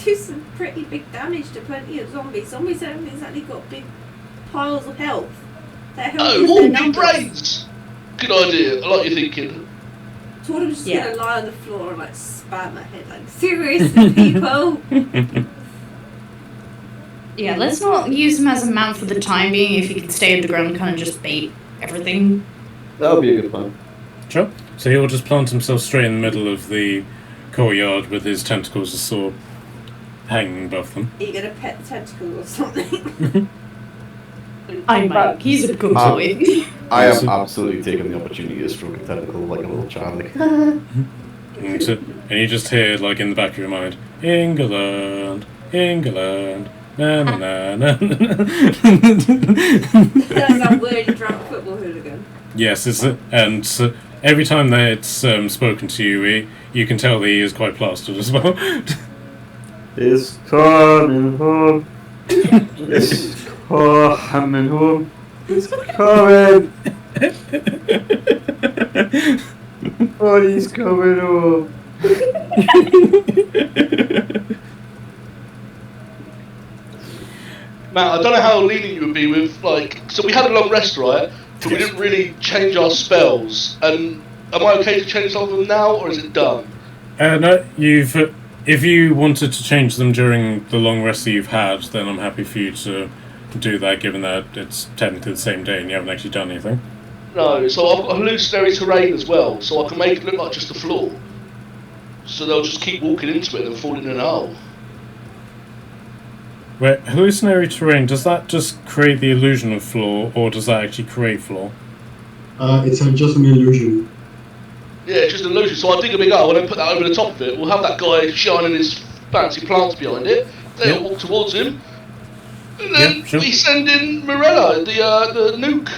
do some pretty big damage to plenty of zombies. Zombies haven't exactly got big piles of health. Their health Oh, is all their big numbers. brains. Good idea. I like your thinking. Tordom's just Yeah. gonna lie on the floor and like spam my head like, seriously, people. Yeah, let's not use him as a man for the time being. If he can stay underground and kind of just bait everything. That would be a good plan. Sure. So he'll just plant himself straight in the middle of the courtyard with his tentacles just sort of hanging above them. Are you gonna pet the tentacle or something? I might. He's a good boy. I am absolutely taking the opportunity to stroke a tentacle like a little child. Like, And you just hear, like, in the back of your mind, England, England, na na na na na. That's that weird drunk football hooligan. Yes, and every time that it's spoken to you, you can tell that he is quite plastered as well. it's coming home. It's coming home. It's coming. Oh, he's coming home. Matt, I don't know how lenient you would be with, like, so we had a long rest, right? But we didn't really change our spells. And am I okay to change some of them now, or is it done? No, if you wanted to change them during the long rest that you've had, then I'm happy for you to do that, given that it's technically the same day and you haven't actually done anything. No, so I've got hallucinatory terrain as well, so I can make it look like just a floor. So they'll just keep walking into it and falling in a hole. Wait, hallucinatory terrain, does that just create the illusion of floor, or does that actually create floor? It's just an illusion. Yeah, it's just an illusion. So I dig a big hole and then put that over the top of it. We'll have that guy shining his fancy plants behind it. They'll walk towards him. And then Yeah, sure. we send in Morella, the nuke,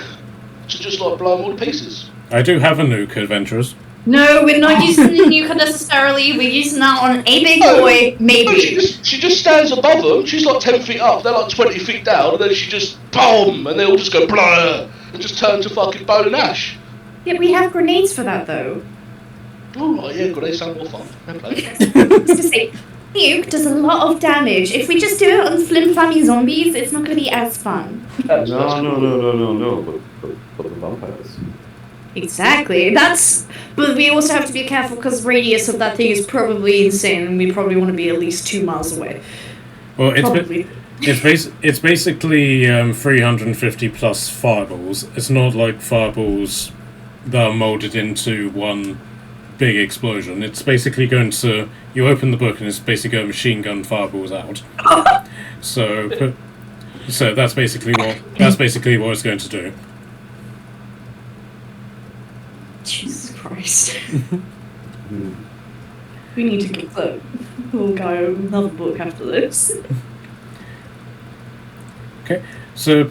to just like blow them all to pieces. I do have a nuke, adventurers. No, we're not using the nuke necessarily. We're using that on a big boy, No, maybe. she just stands above them. She's like 10 feet up. They're like 20 feet down. And then she just boom, and they all just go blah, and just turn to fucking bone and ash. Yeah, we have grenades for that though. Oh right, yeah, good. They sound more fun. Fair play. I was gonna say, nuke does a lot of damage. If we just do it on flim flammy zombies, it's not gonna be as fun. No. But the vampires. Exactly. But we also have to be careful because radius of that thing is probably insane, and we probably want to be at least 2 miles away. Well, Probably. it's basically 350 plus fireballs. It's not like fireballs that are molded into one big explosion. It's basically going to, you open the book and it's basically going to machine gun fireballs out. So that's basically what it's going to do. Jesus Christ. We need to get the We'll go another book after this. Okay, so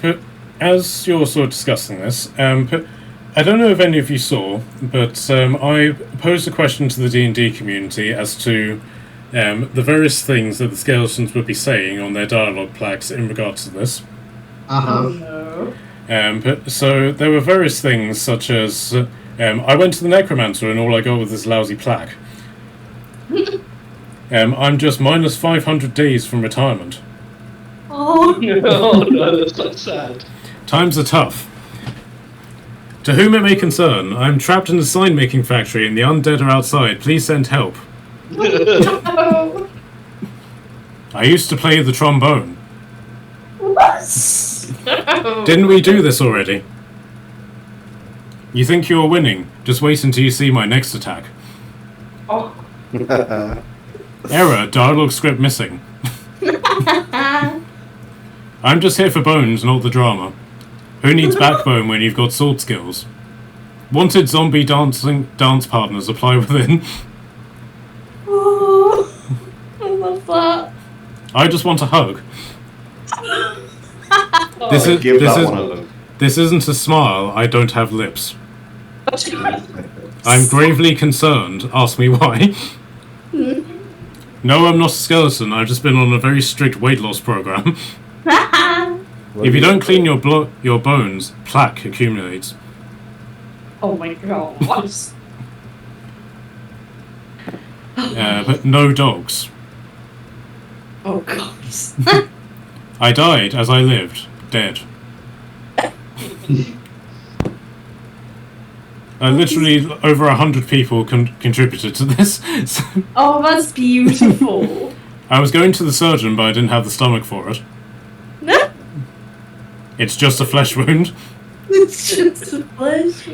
as you're sort of discussing this, I don't know if any of you saw, but I posed a question to the D&D community as to the various things that the skeletons would be saying on their dialogue plaques in regards to this. Uh-huh. So there were various things such as I went to the necromancer and all I got was this lousy plaque. I'm just minus 500 days from retirement. Oh, Oh no, that's not sad. Times are tough. To whom it may concern, I'm trapped in a sign-making factory and the undead are outside. Please send help. no. I used to play the trombone. What? Didn't we do this already? You think you're winning? Just wait until you see my next attack. Oh. Error, dialogue script missing. I'm just here for bones, not the drama. Who needs backbone when you've got sword skills? Wanted zombie dance partners apply within. I just want a hug. This is Give this that is one a look. this isn't a smile. I don't have lips. I'm gravely concerned. Ask me why. No, I'm not a skeleton. I've just been on a very strict weight loss program. If you don't clean your bones, plaque accumulates. Oh my god. But no dogs. Oh god. I died as I lived, dead. Literally over 100 people contributed to this. So Oh, that's beautiful. I was going to the surgeon, but I didn't have the stomach for it. It's just a flesh wound. It's just a pleasure.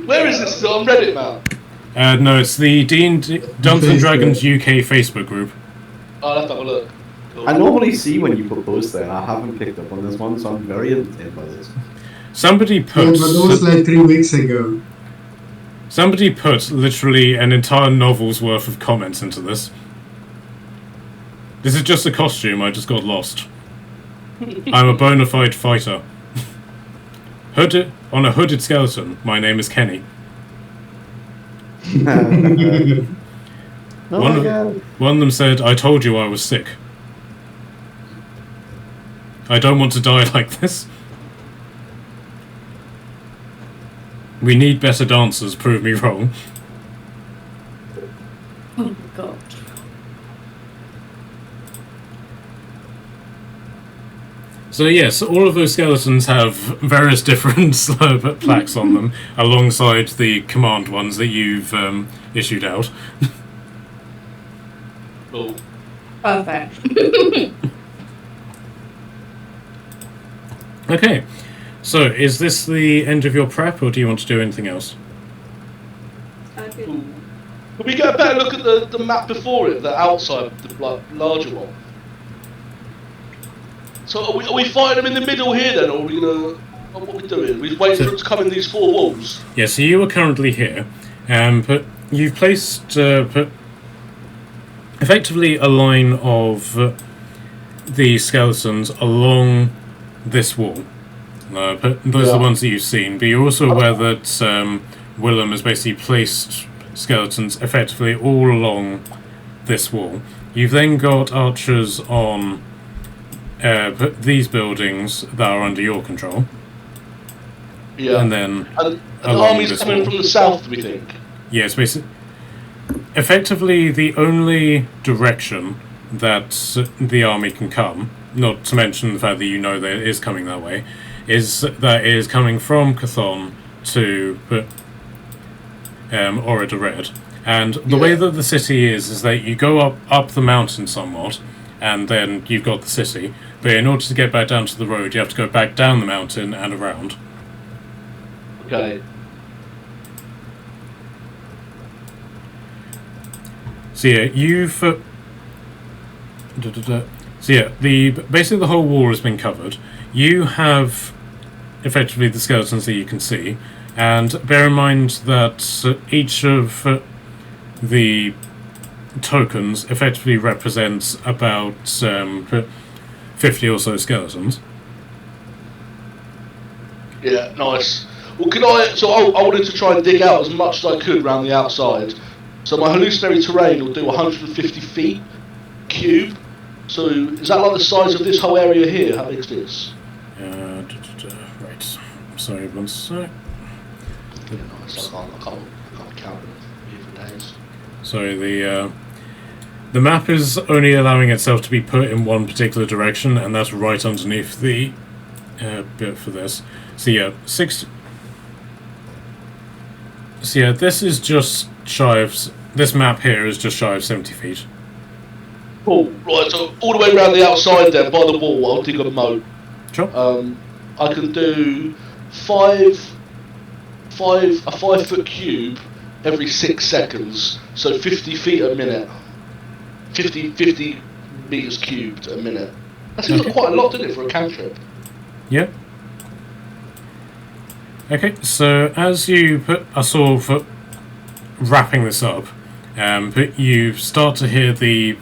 Where is this on Reddit, man? No, it's the D&D Dungeons and Dragons UK Facebook group. I'll have to have a look. Cool. I normally see when you put posts there, and I haven't picked up on this one, so I'm very entertained by this. Somebody Yeah, put but that was like 3 weeks ago. somebody put literally an entire novel's worth of comments into this. This is just a costume. I just got lost. I'm a bona fide fighter. Hooded on a hooded skeleton. My name is Kenny. Oh One my of- god. One of them said, "I told you I was sick. I don't want to die like this. We need better dancers. Prove me wrong." Oh my god. So yes, all of those skeletons have various different plaques on them, alongside the command ones that you've issued out. Cool. Perfect. Okay, so is this the end of your prep, or do you want to do anything else? Okay. Cool. Can we get a better look at the map before it, the outside, the larger one? So are we fighting them in the middle here then, or are we gonna... What are we doing? We're waiting for them to come in these four walls? Yeah, so you are currently here, but you've placed effectively a line of the skeletons along this wall. But those are the ones that you've seen, but you're also aware that Willem has basically placed skeletons effectively all along this wall. You've then got archers on these buildings that are under your control. Yeah. And then And the along army's this coming wall. from the south, we think. Yeah, it's basically effectively the only direction that the army can come, not to mention the fact that you know that it is coming that way, is that it is coming from Cathon to Ered. And the way that the city is that you go up the mountain somewhat, and then you've got the city. But in order to get back down to the road, you have to go back down the mountain and around. Okay. So yeah, you've. So yeah, basically the whole wall has been covered. You have effectively the skeletons that you can see, and bear in mind that each of the tokens effectively represents about 50 or so skeletons. Yeah, nice. Well, I wanted to try and dig out as much as I could around the outside. So my hallucinatory terrain will do 150 feet cube. So is that like the size of this whole area here? How big is this? Right. Sorry, one sec. Yeah, nice. I can't count them even days. So the map is only allowing itself to be put in one particular direction, and that's right underneath the bit for this. So yeah, So yeah, this is just shy of. This map here is just shy of 70 feet. Cool. Right, so all the way around the outside there, by the wall, I'll dig a moat. Sure. I can do a 5-foot cube every 6 seconds, so 50 feet a minute. 50 meters cubed a minute. That seems like quite a lot, doesn't it, for a cantrip? Yep. Okay, so as you are sort of wrapping this up, but you start to hear the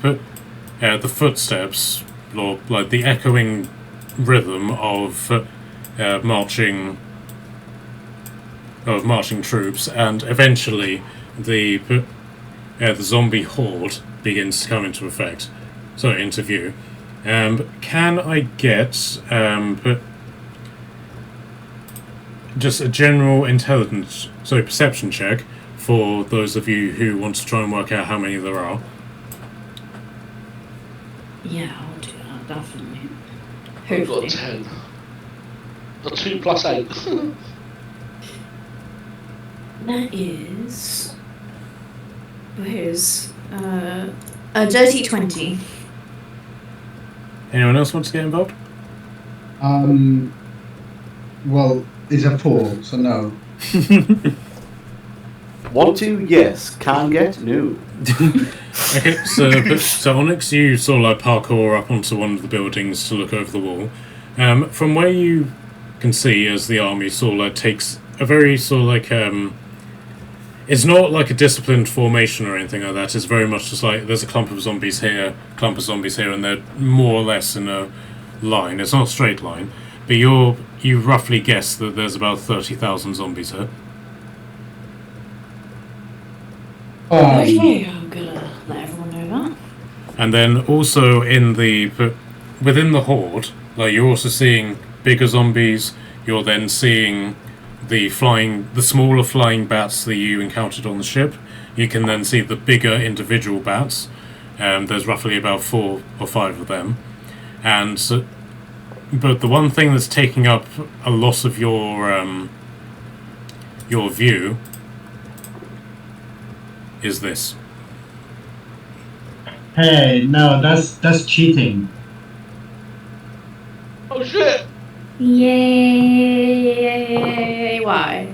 footsteps or like the echoing rhythm of marching troops, and eventually the zombie horde begins to come into effect. So into view. Can I get just a general intelligence, perception check for those of you who want to try and work out how many there are? Yeah, I'll do that, definitely. I've got Hopefully. 10. Got 2 plus 8. That is... Where's... a dirty 20. Anyone else want to get involved? Well, it's a 4, so no. Want to? Yes. Can get? No. Okay, so Onyx, you sort of like parkour up onto one of the buildings to look over the wall. From where you can see, as the army sort of like takes a very sort of like it's not like a disciplined formation or anything like that. It's very much just like there's a clump of zombies here, and they're more or less in a line. It's not a straight line, but you roughly guess that there's about 30,000 zombies here. Okay, I'm gonna let everyone know that. And then also within the horde, like you're also seeing bigger zombies. You're then seeing the smaller flying bats that you encountered on the ship. You can then see the bigger individual bats. There's roughly about 4 or 5 of them. But the one thing that's taking up a lot of your view is this. Hey, no, that's cheating. Oh shit! Yay! Why?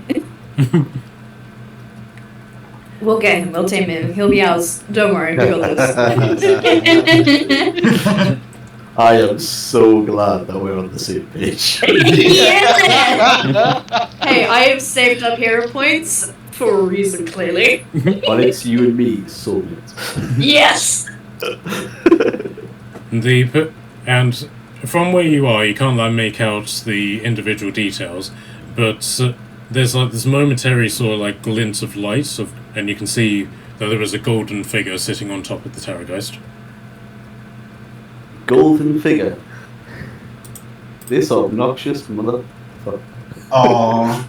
We'll get him. We'll tame him. He'll be ours. Don't worry. We got this. I am so glad that we're on the same page. Yeah! Hey, I have saved up hero points for a reason, clearly. But it's you and me, soulmates. Yes! And from where you are, you can't like make out the individual details, but there's like this momentary sort of like glint of light, and you can see that there is a golden figure sitting on top of the Terrorgeist. Golden figure. This obnoxious motherfucker. Aww.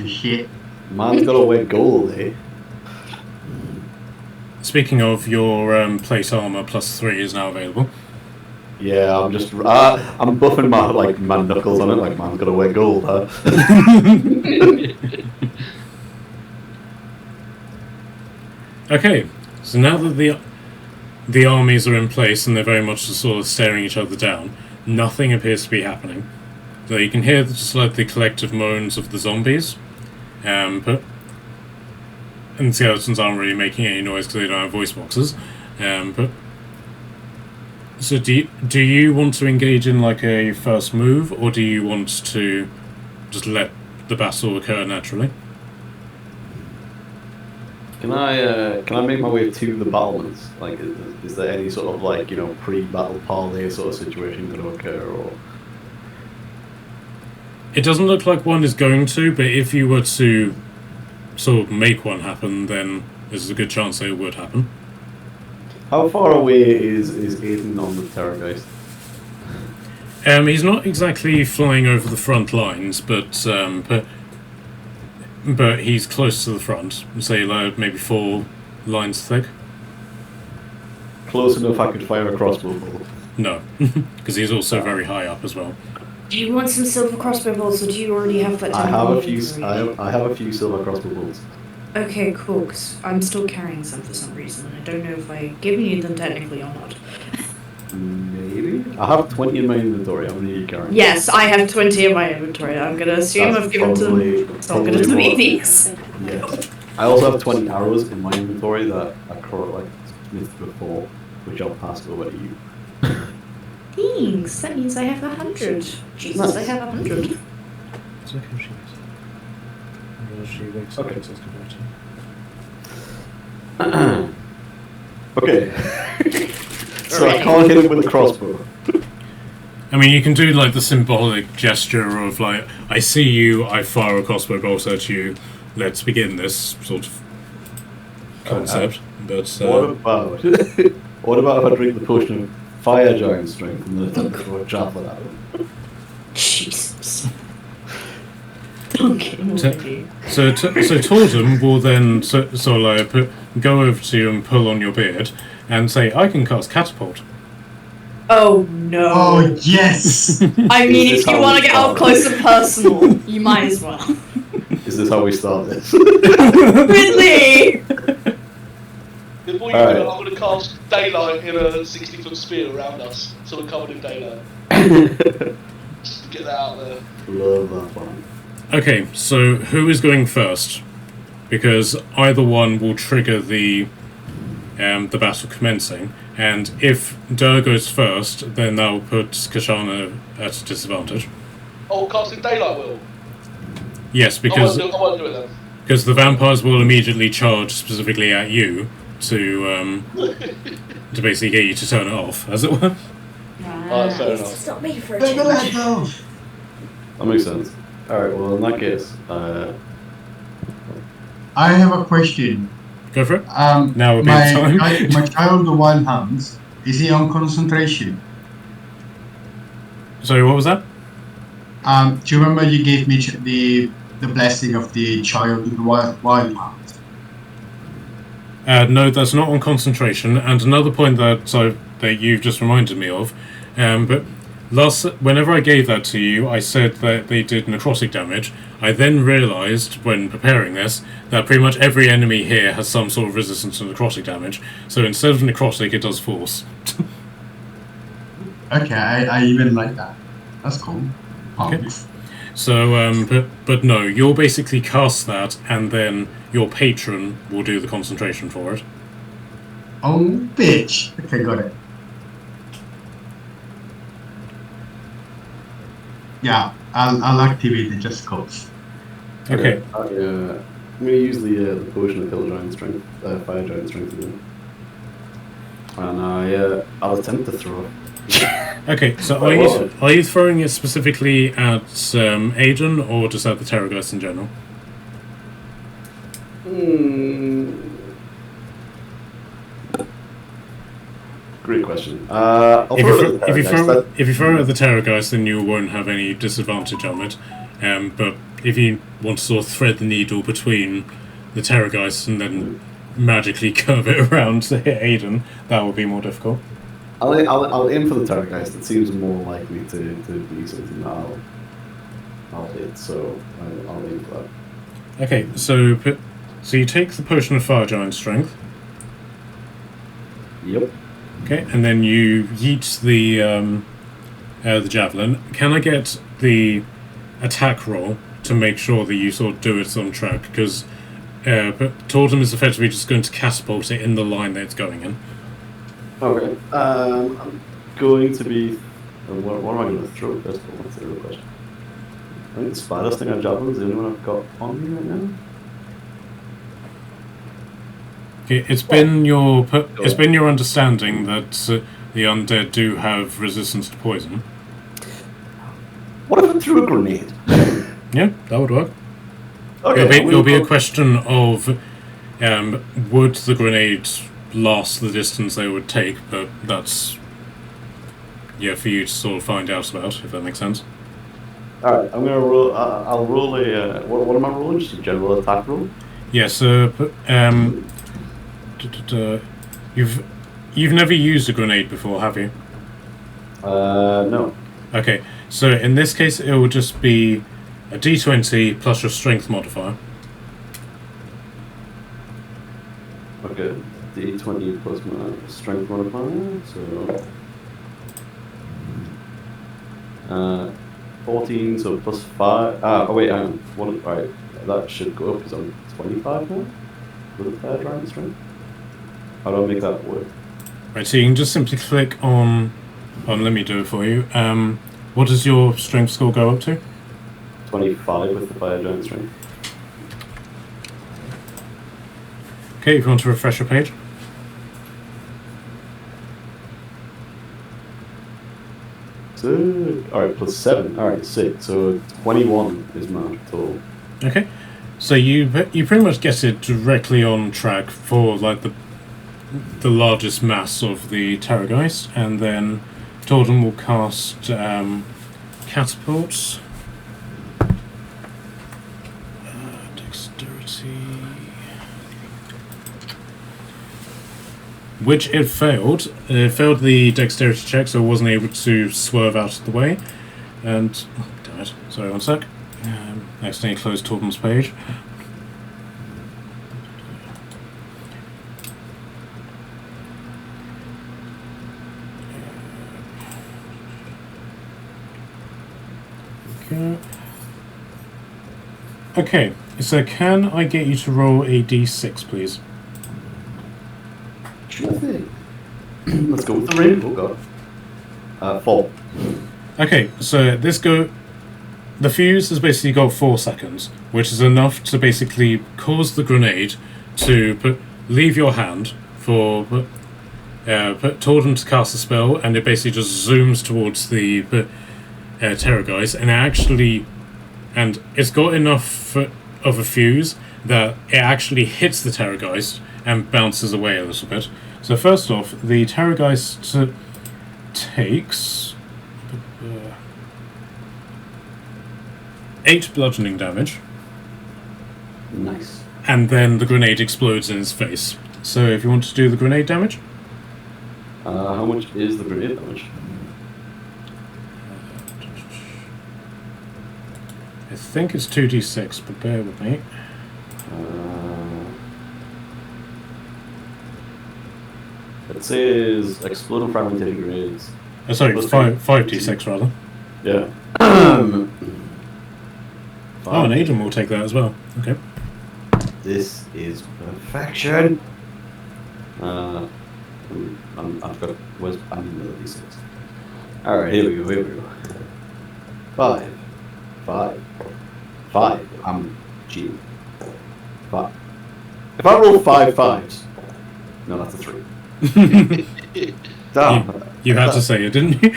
Shit. Man's gotta wear gold, eh? Speaking of, your plate armor +3 is now available. Yeah, I'm just I'm buffing my knuckles on it, like man's gotta wear gold, huh? Okay, so now that the armies are in place and they're very much just sort of staring each other down, nothing appears to be happening. So you can hear just like the collective moans of the zombies, and the skeletons aren't really making any noise because they don't have voice boxes. So do you want to engage in like a first move, or do you want to just let the battle occur naturally? Can I make my way to the battlements? Like, is there any sort of like pre-battle parley sort of situation going to occur, or? It doesn't look like one is going to, but if you were to sort of make one happen, then there's a good chance that it would happen. How far away is Aiden on the Terrorgeist? He's not exactly flying over the front lines, but he's close to the front. Say like maybe 4 lines thick. Close enough I could fire a crossbow bolt. No, because he's also very high up as well. Do you want some silver crossbow bolts, or do you already have that? I have a few silver crossbow bolts. Okay, cool. Because I'm still carrying some for some reason. I don't know if I've given you them technically or not. Maybe I have 20 in my inventory. How many are you carrying? Yes, I have 20 in my inventory. I'm gonna assume That's I've given to them, so I'm gonna delete these. Yeah. I also have 20 arrows in my inventory that I smithed before, which I'll pass over to you. Thanks. That means I have 100. Jesus, Nice. I have 100. It's okay if she is. She wakes up Okay. and says goodbye to you. Okay. So I can't hit him with a crossbow. I mean, you can do like the symbolic gesture of like, I see you, I fire a crossbow bolt at you. Let's begin this sort of concept. But What about what about if I drink the potion of fire giant strength and then throw a javelin at him? Jesus. Don't get me. so Tordum will then go over to you and pull on your beard and say, I can cast catapult. Oh no. Oh yes. I mean, Is if this you how want we to get up start? close and personal, you might as well. Is this how we start this? Really? Before you do it, I'm going to cast daylight in a 60-foot sphere around us, so we're covered in daylight. Just to get that out there. Love that one. Okay, so who is going first? Because either one will trigger the battle commencing, and if Dur goes first, then that will put Kashana at a disadvantage. Oh, casting daylight will. Yes, I because won't do it then. the vampires will immediately charge specifically at you to basically get you to turn it off, as it were. Alright, fair It's enough. just not me for a Take the change. light off. That makes sense. Alright, well in that case, I have a question. Go for it. Now would be my, the time. my child, the Wild Hands, is he on concentration? Sorry, what was that? Do you remember you gave me the blessing of the child of the Wild Hands? No, that's not on concentration. And another point that you've just reminded me of, but whenever I gave that to you, I said that they did necrotic damage. I then realised, when preparing this, that pretty much every enemy here has some sort of resistance to necrotic damage. So instead of necrotic, it does force. Okay, I even like that. That's cool. Okay. So, but no, you'll basically cast that, and then your patron will do the concentration for it. Oh, bitch. Okay, got it. Yeah, I'll activate it just cause. Okay. I'm gonna use the potion of kill giant strength, fire giant strength again. And I'll attempt to throw. Okay, so are you throwing it specifically at Aiden, or just at the Terrorgeist in general? Great question. I'll throw it at the Terrorgeist. If you throw it at the Terrorgeist, then you won't have any disadvantage on it. But if you want to sort of thread the needle between the Terrorgeist and then magically curve it around to hit Aiden, that would be more difficult. I'll aim for the Terrorgeist. It seems more likely to be something that I'll hit, so I'll aim for that. Okay, so you take the potion of fire giant strength. Yep. Okay, and then you yeet the javelin. Can I get the attack roll to make sure that you sort of do it on track? Because Tordum is effectively just going to catapult it in the line that it's going in. Okay. I'm going to be. What am I going to throw first of all? That's the real question. I think the spidest thing on javelins is the only one I've got on me right now. Okay, it's been your understanding that the undead do have resistance to poison. What if I threw a grenade? Yeah, that would work. Okay. It'll be a question of would the grenade last the distance they would take, but that's for you to sort of find out about, if that makes sense. All right, I'm gonna roll. I'll roll a. What am I rolling? Just a general attack roll. Yes. You've never used a grenade before, have you? No. Okay. So in this case, it will just be a d20 plus your strength modifier. Okay. D20 plus my strength modifier. So. 14, so plus 5. Oh wait, hang on. Alright, that should go up because I'm 25 now. With a fire giant strength. How do I make that work? Right, so you can just simply click on. Let me do it for you. What does your strength score go up to? 25 with the fire giant strength. Okay, if you want to refresh your page. So, alright, plus 7. Alright, 6. So 21 is my total. Okay, so you pretty much get it directly on track for like the largest mass of the Terrorgeist, and then Torden will cast catapults. Dexterity. Which it failed. It failed the dexterity check, so it wasn't able to swerve out of the way. And oh, damn it! Sorry, one sec. Accidentally closed Torden's page. Okay, so can I get you to roll a d6, please? Sure thing. Let's go with the ring. Oh god. 4. Okay, so the fuse has basically got 4 seconds, which is enough to basically cause the grenade to leave your hand for put Torden to cast a spell, and it basically just zooms towards the Terrorgeist, and it's got enough of a fuse that it actually hits the Terrorgeist and bounces away a little bit. So first off, the Terrorgeist takes 8 bludgeoning damage, Nice. and then the grenade explodes in his face. So if you want to do the grenade damage, How much is the grenade damage? I think it's 2d6, but bear with me. It says exploding fragmented grenades. Sorry, 5d6 rather. Yeah. Oh, and Aiden will take that as well. Okay. This is perfection. I've got. I need another d6. Alright, here we go. 5. I'm cheating. 5. If I roll 5 5s. No, that's a 3. Damn. You had to say it, didn't you?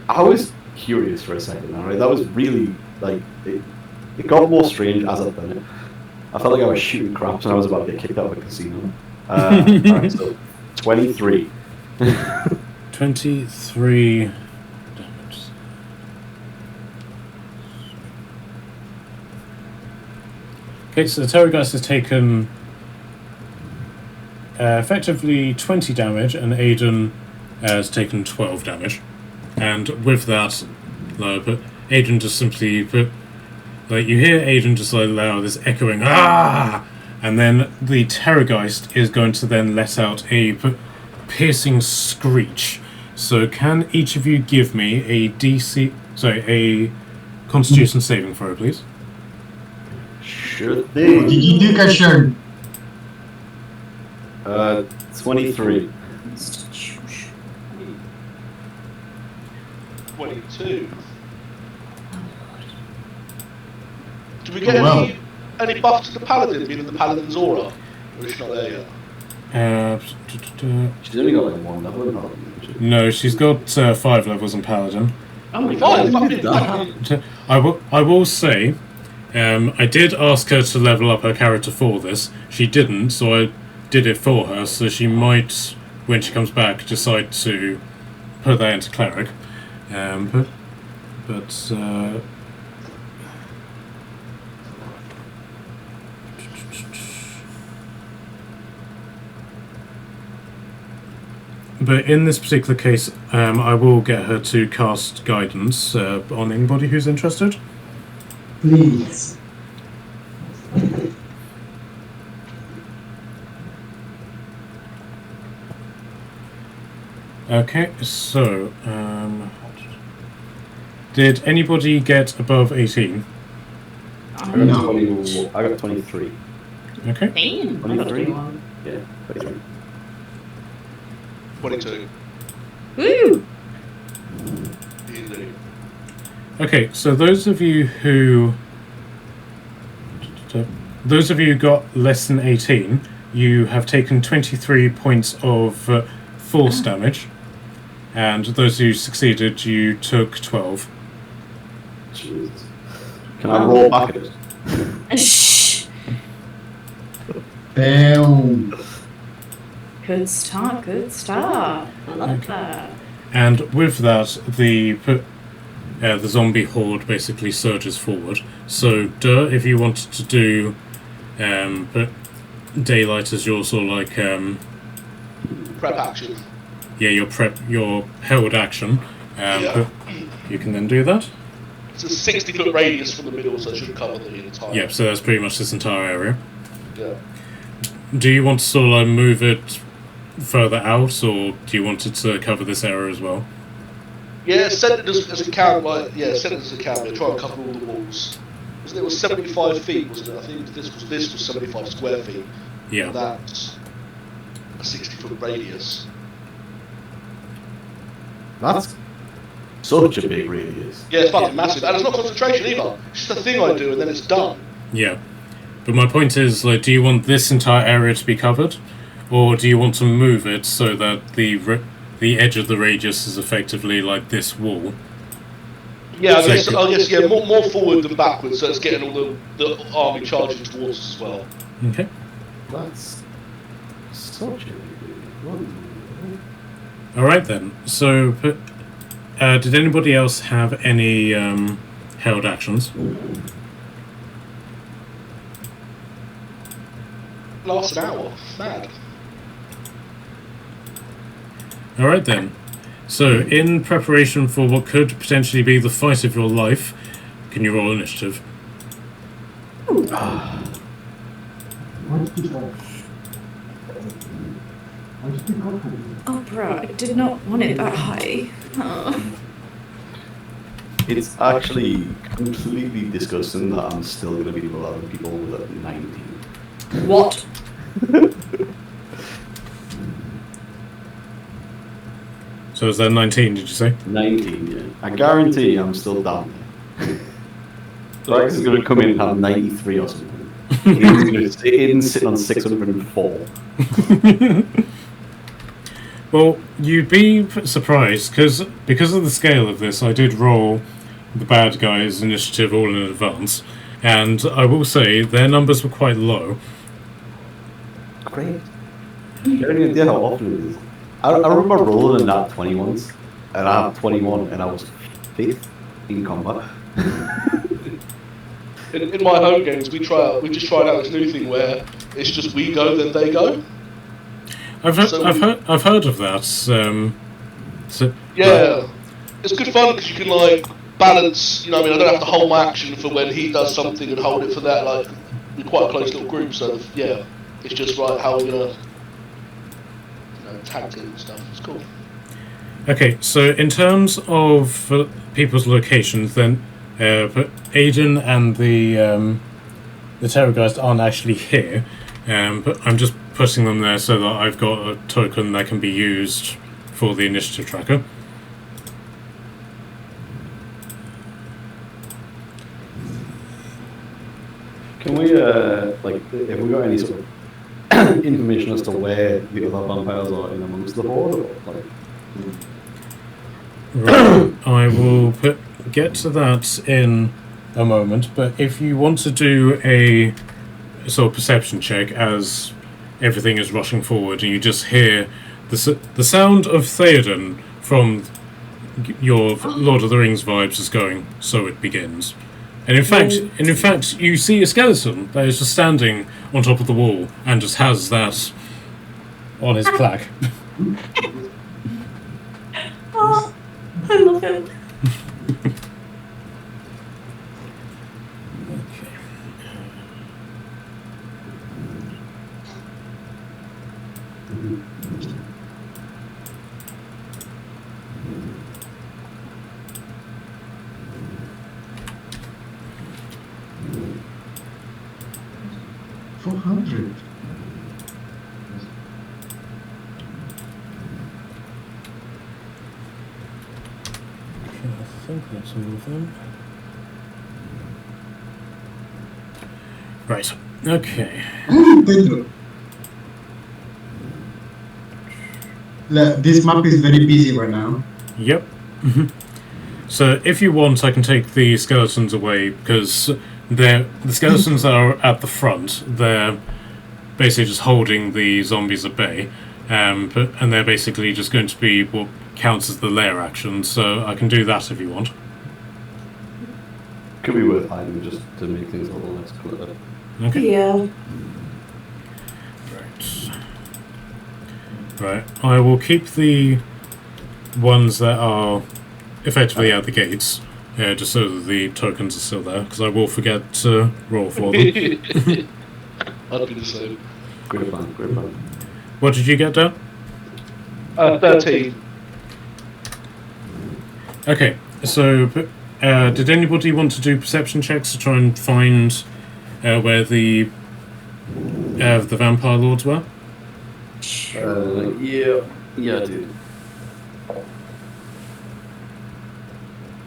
I was curious for a second. Alright, that was really like it got more strange as I've done it. I felt like I was shooting craps and I was about to get kicked out of a casino. Alright, so 23. 23 damage. Okay, so the Terrorgeist has taken effectively 20 damage, and Aiden has taken 12 damage. And with that, Aiden just simply you hear Aiden just allow this echoing ah, and then the Terrorgeist is going to then let out a piercing screech. So can each of you give me a Constitution saving throw, please? Sure thing. Did you do Kasher? 23. 22. Do we get any buff to the paladin, being in the paladin's aura? Or is she not there yet? She's only got like 1 level in Paladin. No, she's got 5 levels in Paladin. Oh my Fine, god. I will say, I did ask her to level up her character for this. She didn't, so I did it for her. So she might, when she comes back, decide to put that into cleric. But in this particular case, I will get her to cast guidance on anybody who's interested. Please. Okay, so did anybody get above 18? I got 23. Okay. Damn. 23? Yeah, 23. 22. Woo! Easy. Okay, so those of you who got less than 18, you have taken 23 points of force damage, and those who succeeded, you took 12. Jesus. Can I roll back at it? Shh. Boom. Good start, good start. I love that. And with that, the zombie horde basically surges forward. So, if you wanted to do but daylight as your sort of like Prep action. yeah, your held action, Yeah. you can then do that. It's a 60-foot radius from the middle, so it should cover the entire. Yep. So that's pretty much this entire area. Yeah. Do you want to sort of like move it further out, or do you want it to cover this area as well? Yeah, set it as a count, like, yeah, set it as a count, yeah, try and cover all the walls. Wasn't it, was 75 feet, wasn't it? I think this was 75 square feet. Yeah. That's a 60-foot radius. That's such a big radius. Yeah, it's fucking massive. And it's not concentration either. It's just a thing I do and then it's done. Yeah. But my point is, like, do you want this entire area to be covered, or do you want to move it so that the edge of the radius is effectively like this wall? Yeah, I guess yeah, more forward than backwards, so it's getting all the army charging towards us as well. Okay. That's such a big one. All right then. So, did anybody else have any held actions? Last an hour. Mad. All right then. So, in preparation for what could potentially be the fight of your life, can you roll initiative? Oh, bro, I did not want it that high. Oh. It's actually completely disgusting that I'm still going to be allowing people with a 19. What? So, is that 19? Did you say? 19, yeah. I guarantee I'm still down there. Rex is going to come in and have 93 or something. Aiden's sitting on 604. Well, you'd be surprised, because of the scale of this, I did roll the bad guys' initiative all in advance, and I will say their numbers were quite low. Great. You have any idea how often it is? I remember rolling a nat 20 once, and I have 21, and I was 5th in combat. In my home games, we just tried out this new thing where it's just we go, then they go. I've heard of that. Yeah, it's good fun because you can like balance. You know, I mean, I don't have to hold my action for when he does something and hold it for that. Like, we're quite a close little group, so yeah, it's just right how we're gonna tag team and stuff. It's cool. Okay, so in terms of people's locations, then Aiden and the Terrorgeist aren't actually here, but I'm just putting them there so that I've got a token that can be used for the initiative tracker. Can we, have we got any sort of information as to where the other vampires are in amongst the horde? Or, like, Right, I will get to that in a moment, but if you want to do a sort of perception check as everything is rushing forward and you just hear the sound of Theoden from your Lord of the Rings vibes is going, so it begins. And in fact, you see a skeleton that is just standing on top of the wall and just has that on his plaque. Oh, I love it. Okay. 400. I think that's all of them. Right. Okay. This map is very busy right now. Yep. So if you want, I can take the skeletons away, because the skeletons are at the front. They're basically just holding the zombies at bay, and they're basically just going to be what counts as the lair action. So I can do that if you want. Could be worth hiding just to make things a little less cluttered. Okay. Yeah. Right. I will keep the ones that are effectively at the gates, just so that the tokens are still there, because I will forget to roll for them. I'd be the same. Great plan, great plan. What did you get, Dan? 13. Okay, so did anybody want to do perception checks to try and find where the vampire lords were? Yeah, dude.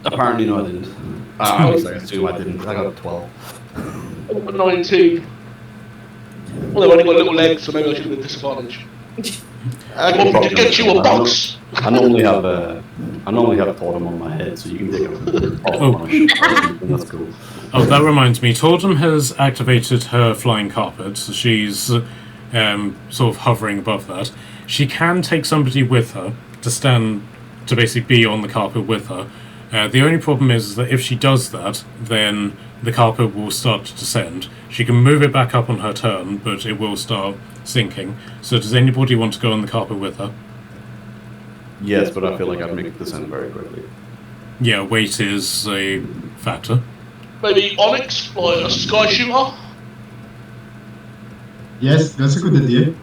Apparently, no, I didn't. I assume I didn't. I got 12. 19. Well, they've only got little legs, so maybe I should have been disadvantaged. I want to get you a box! I normally have Totem on my head, so you can take it off. That's cool. Oh, that reminds me. Tordum has activated her flying carpet, so she's sort of hovering above that. She can take somebody with her to basically be on the carpet with her. The only problem is that if she does that, then the carpet will start to descend. She can move it back up on her turn, but it will start sinking. So does anybody want to go on the carpet with her? Yes, but I feel like I'd make it descend very quickly. Yeah, weight is a factor. Maybe Onyx, like a sky shooter? Yes, that's a good idea.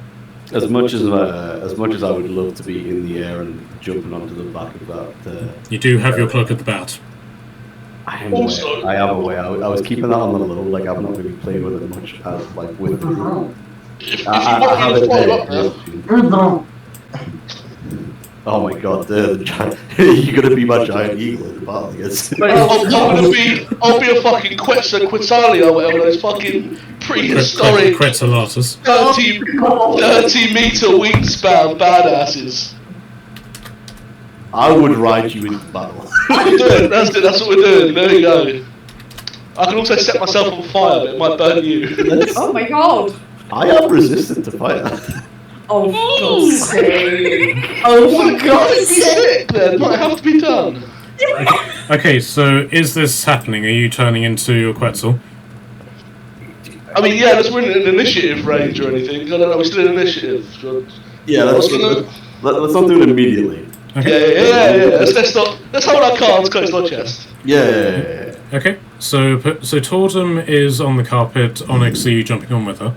As much as I would love to be in the air and jumping onto the back of that. You do have your cloak at the bat. I have a way. I was keeping that on the low. Like I've not really played with it much. Like with. I have it there. Oh my god, you're gonna be my giant eagle in the battle, I guess. I'll be a fucking Quetzalcoatl or whatever those fucking prehistoric Quetzalatus. 30 meter wingspan badasses. I would ride you into battle. That's it, that's what we're doing, there you go. I can also set myself on fire, but it might burn you. Oh my god! I am resistant to fire. Oh, for God's sake. Oh my god, it'd be sick then, it might have to be done. Okay, so is this happening? Are you turning into your Quetzal? I mean, yeah, let's win an initiative range or anything. I don't know, we're still in initiative. Yeah, let's not do it immediately. Okay. Yeah. Let's hold our cards close to our chest. Yeah. Okay, so Tordum is on the carpet. Onyx, are you jumping on with her?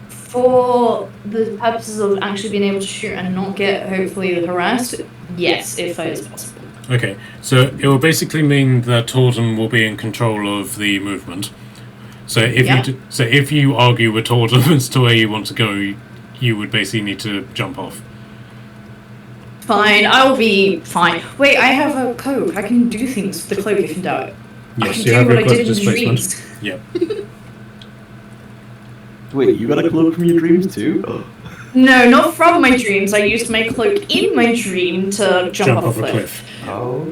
For the purposes of actually being able to shoot and not get hopefully harassed, yes, if that is possible. Okay, so it will basically mean that Tordum will be in control of the movement. So if you argue with Tordum as to where you want to go, you would basically need to jump off. Fine, I'll be fine. Wait, I have a cloak. I can do things with the cloak if in doubt. Yes, I you can have do your what I cloak did in displacement. dreams. Yep. Wait, you got a cloak from your dreams too? No, not from my dreams. I used my cloak in my dream to jump off a cliff. Oh.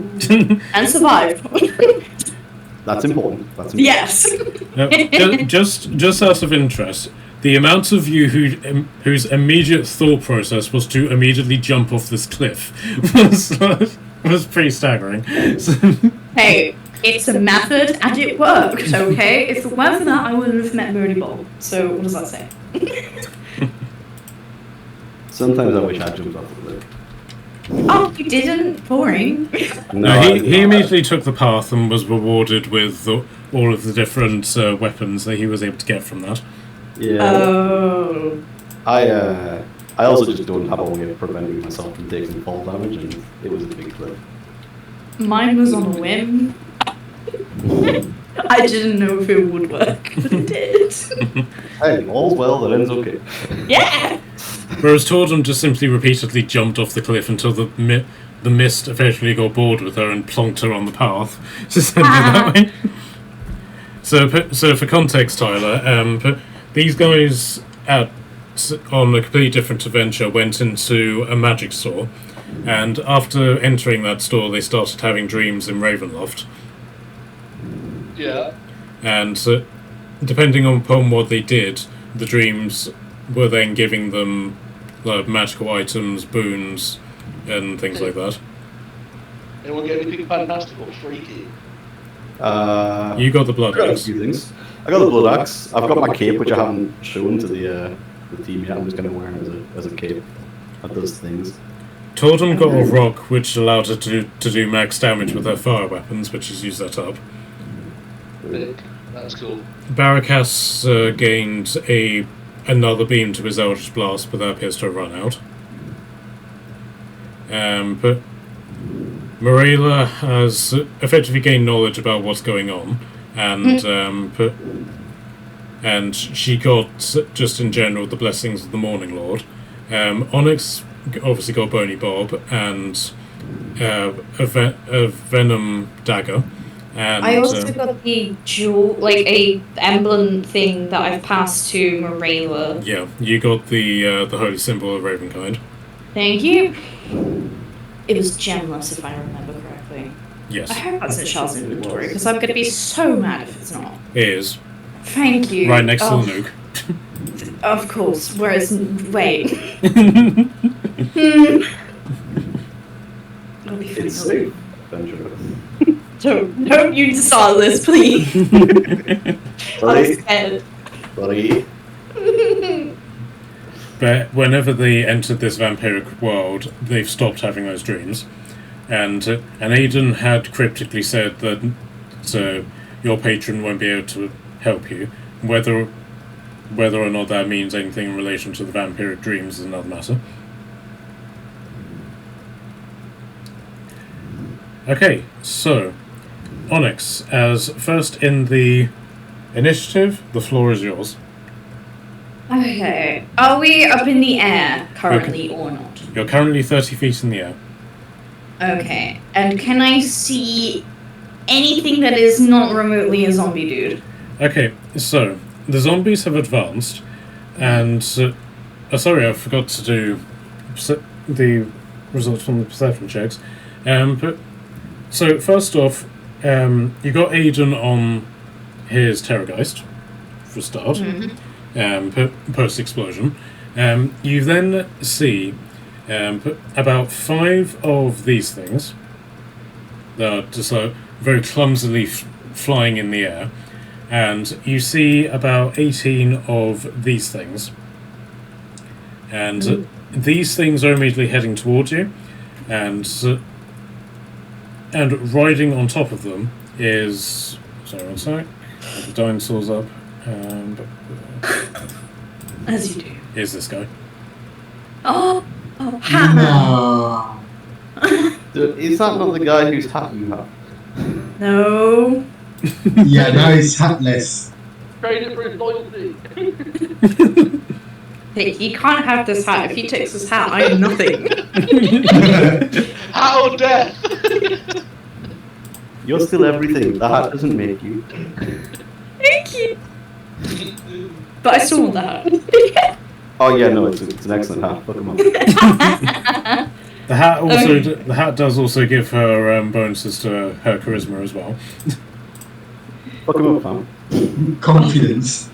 And survive. That's important. Yes. Now, just out of interest, the amount of you whose immediate thought process was to immediately jump off this cliff was pretty staggering. Hey, it's a method and it worked, okay? If it weren't for that, I wouldn't have met Moody Bowl. So, what does that say? Sometimes I wish I jumped off the cliff. Oh, you didn't? Boring. No, he immediately took the path and was rewarded with all of the different weapons that he was able to get from that. Yeah. Oh. I also just don't have a way of preventing myself from taking fall damage, and it was a big cliff. Mine was on a whim. I didn't know if it would work, but it did. Hey, all's well that ends okay. Yeah! Whereas Tordum just simply repeatedly jumped off the cliff until the mist eventually got bored with her and plonked her on the path to send her that way. So for context, Tyler, these guys on a completely different adventure, went into a magic store, and after entering that store, they started having dreams in Ravenloft. Yeah. And depending upon what they did, the dreams were then giving them magical items, boons, and things like that. Anyone get anything fantastic or freaky? You got the blood I got a axe. few things. I got the blood axe. I've got my cape, which I haven't shown to the team yet. I'm just going to wear it as a cape. That does things. Tordum got a rock which allowed her to do max damage with her fire weapons, but she's used that up. Big. That's cool. Barakas gained another beam to his Eldritch Blast, but that appears to have run out. But Morella has effectively gained knowledge about what's going on, and she got, just in general, the blessings of the Morning Lord. Onyx obviously got Bony Bob and a Venom Dagger. And, I also got the jewel, like a emblem thing that I've passed to Morella. Yeah, you got the holy symbol of Ravenkind. Thank you. It was gemless, if I remember correctly. Yes, I hope that's in Charles' inventory, because I'm going to be so mad if it's not. it is. Thank you. Right next to the nuke. Of course. Whereas, wait. I'll be It's fine. safe. Dangerous. Don't you start this, please. I'm Sorry. scared. Sorry. But whenever they entered this vampiric world, they've stopped having those dreams. And Aiden had cryptically said that your patron won't be able to help you. Whether or not that means anything in relation to the vampiric dreams is another matter. Okay, so Onyx, as first in the initiative, the floor is yours. Okay. Are we up in the air currently or not? You're currently 30 feet in the air. Okay. And can I see anything that is not remotely a zombie dude? Okay, so the zombies have advanced, and sorry, I forgot to do the results from the perception checks. But so first off, you got Aiden on his Terrorgeist for a start. Post explosion. You then see about 5 of these things that are just very clumsily flying in the air, and you see about 18 of these things. And these things are immediately heading towards you, and riding on top of them is... Sorry, one sec. The dinosaur's up. As you do. Is this guy. Oh, ha! No. Dude, is that not the guy whose hat you have? No. Yeah, now he's hatless. Trade it for his loyalty. Hey, he can't have this hat. If he takes this hat, I am nothing. How death! You're still everything. The hat doesn't make you. Thank you. But I still want the hat. Oh yeah, no, it's an excellent hat. Look him up. The hat also the hat does also give her bonuses to her charisma as well. Look him up, fam. Confidence.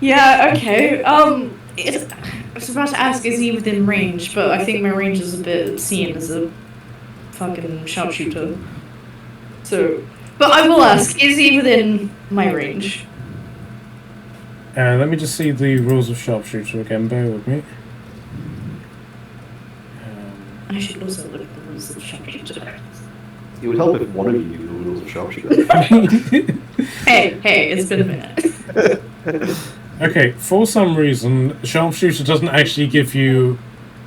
Yeah, okay. I was about to ask, is he within range? But I think my range is a bit seen as a fucking sharpshooter. So, but I will ask, is he within my range? Let me just see the rules of sharpshooter again. Bear with me. I should also look at the rules of sharpshooter. It would help if one of you knew the rules of sharpshooter. Hey, it's been a minute. Okay, for some reason, sharpshooter doesn't actually give you...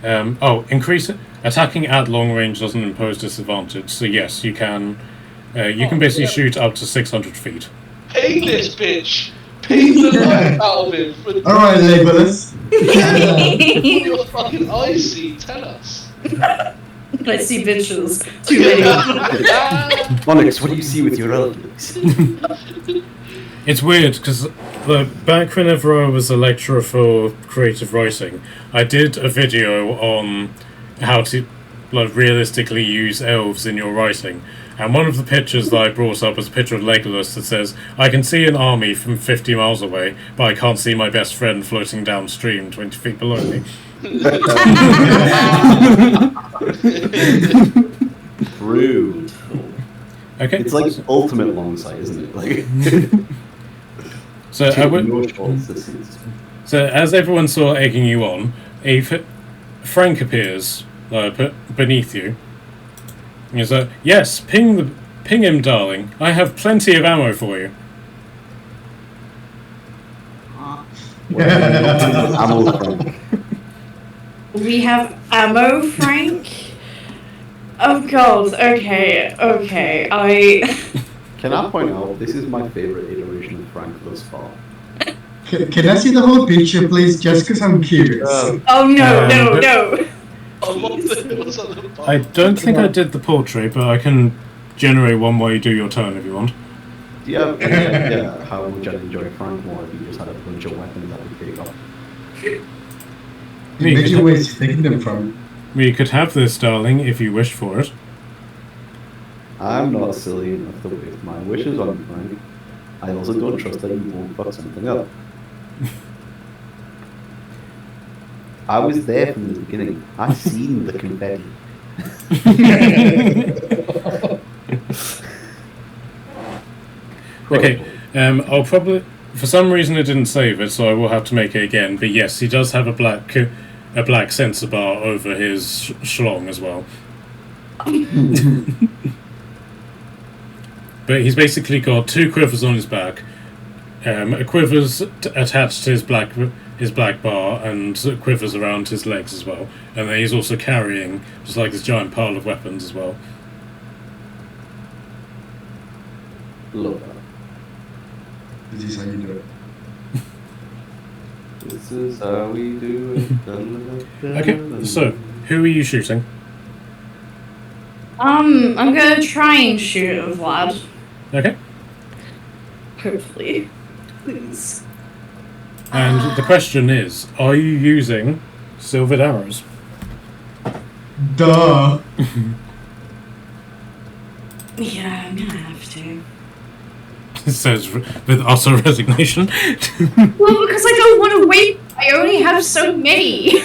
increase attacking at long range doesn't impose disadvantage, so yes, you can... you can basically shoot up to 600 feet. Pay this bitch! Pay the life out of him! For Alright, labelers. what your fucking eyes see, tell us. I see bitches. Too many. Onyx, what do you see with your elbows? It's weird, because back whenever I was a lecturer for creative writing, I did a video on how to realistically use elves in your writing. And one of the pictures that I brought up was a picture of Legolas that says, "I can see an army from 50 miles away, but I can't see my best friend floating downstream 20 feet below me." Rude. Okay. It's like ultimate long sight, isn't it? Like. So, so as everyone saw egging you on, Frank appears beneath you. He's like, "Yes, ping him, darling. I have plenty of ammo for you." Ammo, Frank. We have ammo, Frank? Oh god, okay. Can I point out, this is my favourite iteration of Frank thus far. Can I see the whole picture, please? Just because I'm curious. Oh no. I don't think I did the portrait, but I can generate one while you do your turn if you want. Do you have any idea how much I'd enjoy Frank more if he just had a bunch of weapons that would pick up? Imagine where he's taking them from. We could have this, darling, if you wish for it. I'm not silly enough to waste my wishes on you, Frank. I also don't trust that you won't fuck something up. I was there from the beginning. I seen the confetti. Okay, I'll probably... For some reason it didn't save it, so I will have to make it again. But yes, he does have a black sensor bar over his schlong as well. But he's basically got 2 quivers on his back. A quiver's attached to his black bar, and quivers around his legs as well. And then he's also carrying just like this giant pile of weapons as well. Love that. This is how you do it. This is how we do it. Okay, so who are you shooting? I'm gonna try and shoot at Vlad. Okay. Hopefully. Please. And the question is, are you using silvered arrows? Duh. Yeah, I'm gonna have to. It says with utter resignation. Well, because I don't want to wait. I only have so many.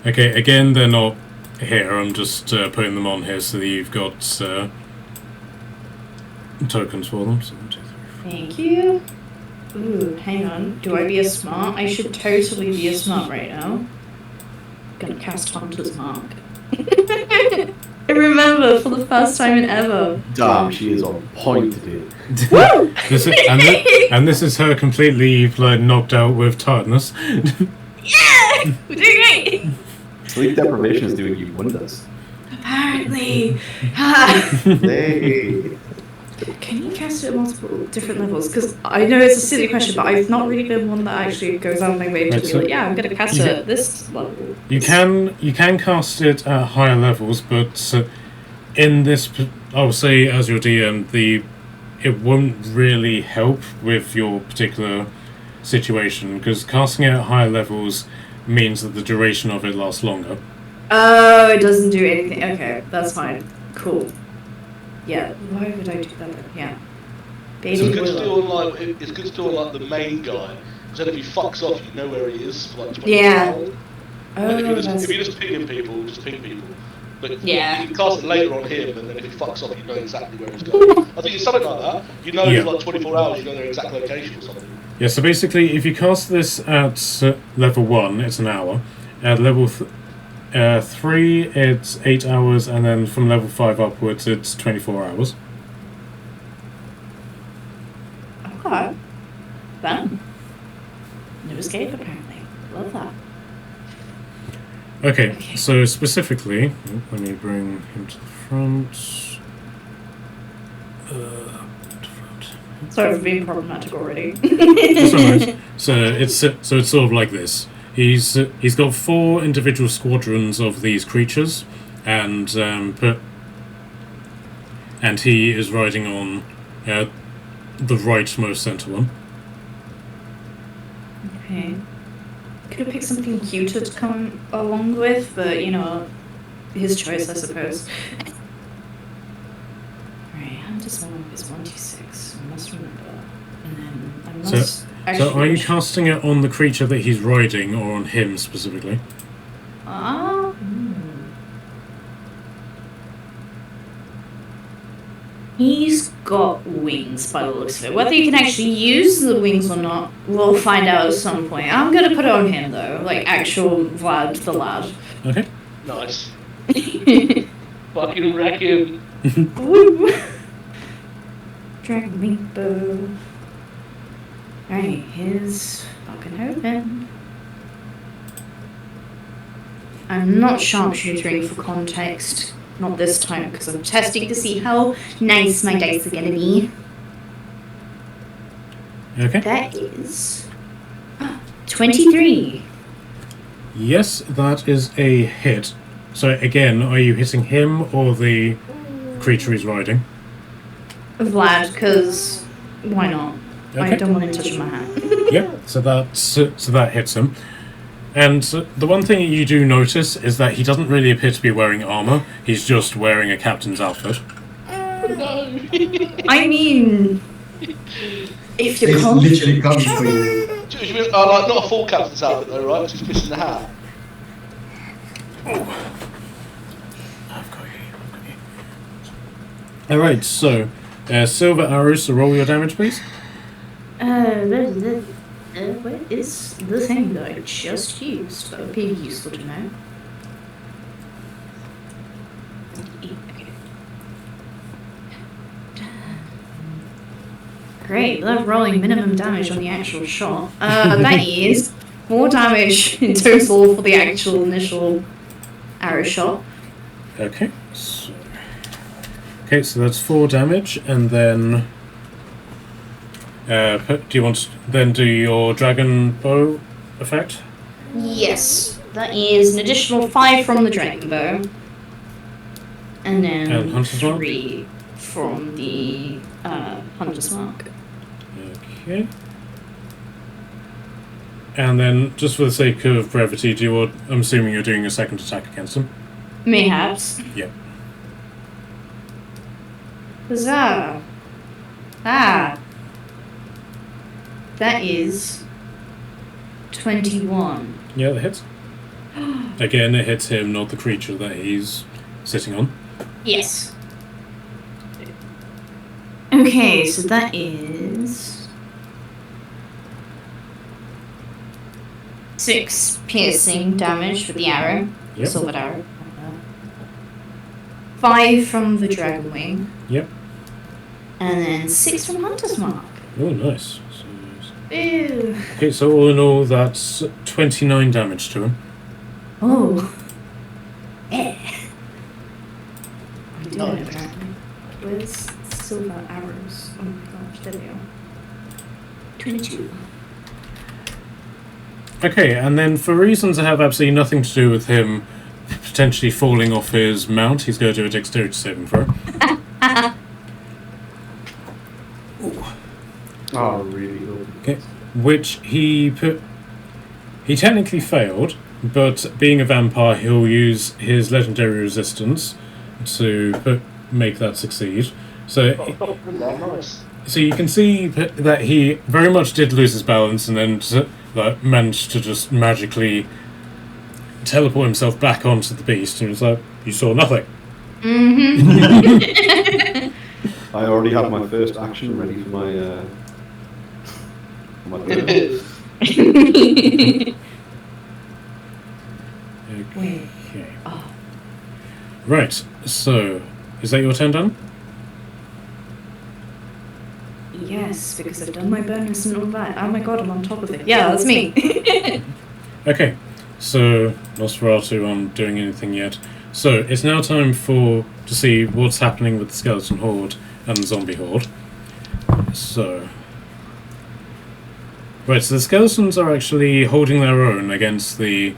Okay, again, they're not here. I'm just putting them on here so that you've got tokens for them. So 1, 2, 3, 4. Thank you. Ooh, hang on. Do I be a smart? I should totally be a smart right now. Gonna cast Hunter's Mark. I remember for the first time in ever. Damn, she is on point today. Woo! This is her completely knocked out with tiredness. Yeah! We're doing great! Sleep deprivation is doing you wonders. Apparently. Hey. Can you cast it at multiple different levels? Because I know it's a silly question, but I've not really been one that actually goes out of my way to be like, yeah, I'm going to cast it at this level. You can cast it at higher levels, but in this, I'll say as your DM, it won't really help with your particular situation, because casting it at higher levels means that the duration of it lasts longer. Oh, it doesn't do anything. Okay, that's fine. Cool. Yeah, why would I do that? Yeah. Baby So it's good to Willow. do on it's good to do on like the main guy, because then if he fucks off, you know where he is for like 20 Yeah. hours. Oh, And if that's... you're just pinging people, just ping people. But Yeah. you can cast it later on him, and then if he fucks off, you know exactly where he's going. I think it's something like that. You know, Yeah. for like 24 hours, you know their exact location or something. Yeah, so basically, if you cast this at level 1, it's an hour. At level 3, it's 8 hours, and then from level 5 upwards, it's 24 hours. Okay. Fun. No escape, apparently. Love that. Okay, so specifically, let me bring him to the front. To front. Sorry for being problematic already. That's alright. So it's sort of like this. He's got 4 individual squadrons of these creatures, and he is riding on the rightmost centre one. Okay. Could have picked something cuter to come along with, but you know, his choice, I suppose. Right, Hunter's Mark is 1d6. I must remember. And then I must. So are you casting it on the creature that he's riding, or on him specifically? He's got wings by the looks of it. Whether you can actually use the wings or not, we'll find out at some point. I'm gonna put it on him though, like actual Vlad the lad. Okay. Nice. Fucking wreck him. Woo! Dragon wing bow. Right, here's fucking open. I'm not sharpshooting for context. Not this time, because I'm testing to see how nice my dice are gonna be. Okay. That is 23. Yes, that is a hit. So again, are you hitting him or the creature he's riding? Vlad, because why not? I Okay. don't want him touching my hand. Yep. So that hits him. And the one thing you do notice is that he doesn't really appear to be wearing armor. He's just wearing a captain's outfit. I mean, if you're It's literally coming for you. Do you mean, like, not a full captain's outfit though, right? Just missing the hat. I've got you. Alright, so silver arrows, so roll your damage, please. What is the thing that I just used? That would be useful to know. Great, love rolling minimum damage on the actual shot. That is 4 damage in total for the actual initial arrow shot. Okay, so that's 4 damage, and then do you want to then do your dragon bow effect? Yes, that is an additional 5 from the dragon bow. And then And Hunter's Mark? 3 from the Hunter's Mark. Okay. And then, just for the sake of brevity, I'm assuming you're doing a second attack against him? Mayhaps. Yep. Huzzah! Ah! That is 21. Yeah, that hits. Again, it hits him, not the creature that he's sitting on. Yes. Okay, so that is 6 piercing damage with the arrow. Yep. Silver arrow. 5 from the dragon wing. Yep. And then 6 from Hunter's Mark. Oh, nice. Ew. Okay, so all in all, that's 29 damage to him. Oh. Eh. I'm doing it Nice. apparently. Where's silver arrows? Oh my gosh, there they are. 22. Okay, and then for reasons that have absolutely nothing to do with him potentially falling off his mount, he's going to do a dexterity saving throw. Oh, really good. Okay. Which he technically failed, but being a vampire, he'll use his legendary resistance to make that succeed. So Nice. So you can see that he very much did lose his balance and then managed to just magically teleport himself back onto the beast. And it's like, you saw nothing. Mm-hmm. I already have my first action ready for my turn. Okay. Right, so is that your turn done? Yes, because I've done my bonus and all that. Oh my god, I'm on top of it. Yeah, that's me. Okay, so Nosferatu aren't doing anything yet. So it's now time to see what's happening with the skeleton horde and the zombie horde. So the skeletons are actually holding their own against the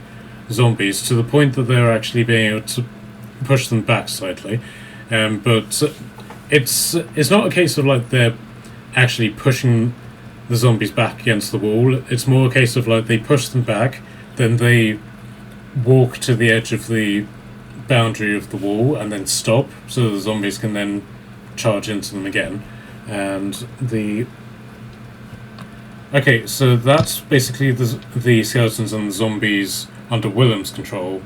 zombies to the point that they're actually being able to push them back slightly. But it's not a case of like they're actually pushing the zombies back against the wall. It's more a case of like they push them back, then they walk to the edge of the boundary of the wall and then stop, so the zombies can then charge into them again. And the okay, so that's basically the skeletons and the zombies under Willem's control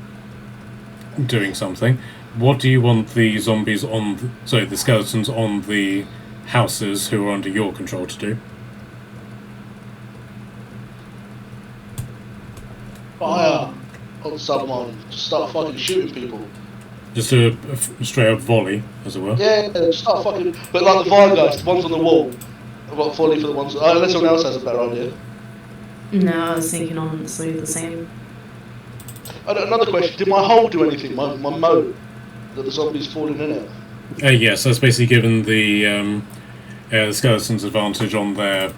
doing something. What do you want the zombies on the skeletons on the houses who are under your control to do? Fire on someone, just start fucking shooting people. Just a straight up volley, as it were. Yeah, just start fucking. But like the fire guys, the ones on the wall, I've got volley for the ones. Unless someone else has a better idea. No, I was thinking honestly the same. Another question: did my hole do anything? My moat that the zombies falling in it? Yes, that's basically given the skeletons advantage on their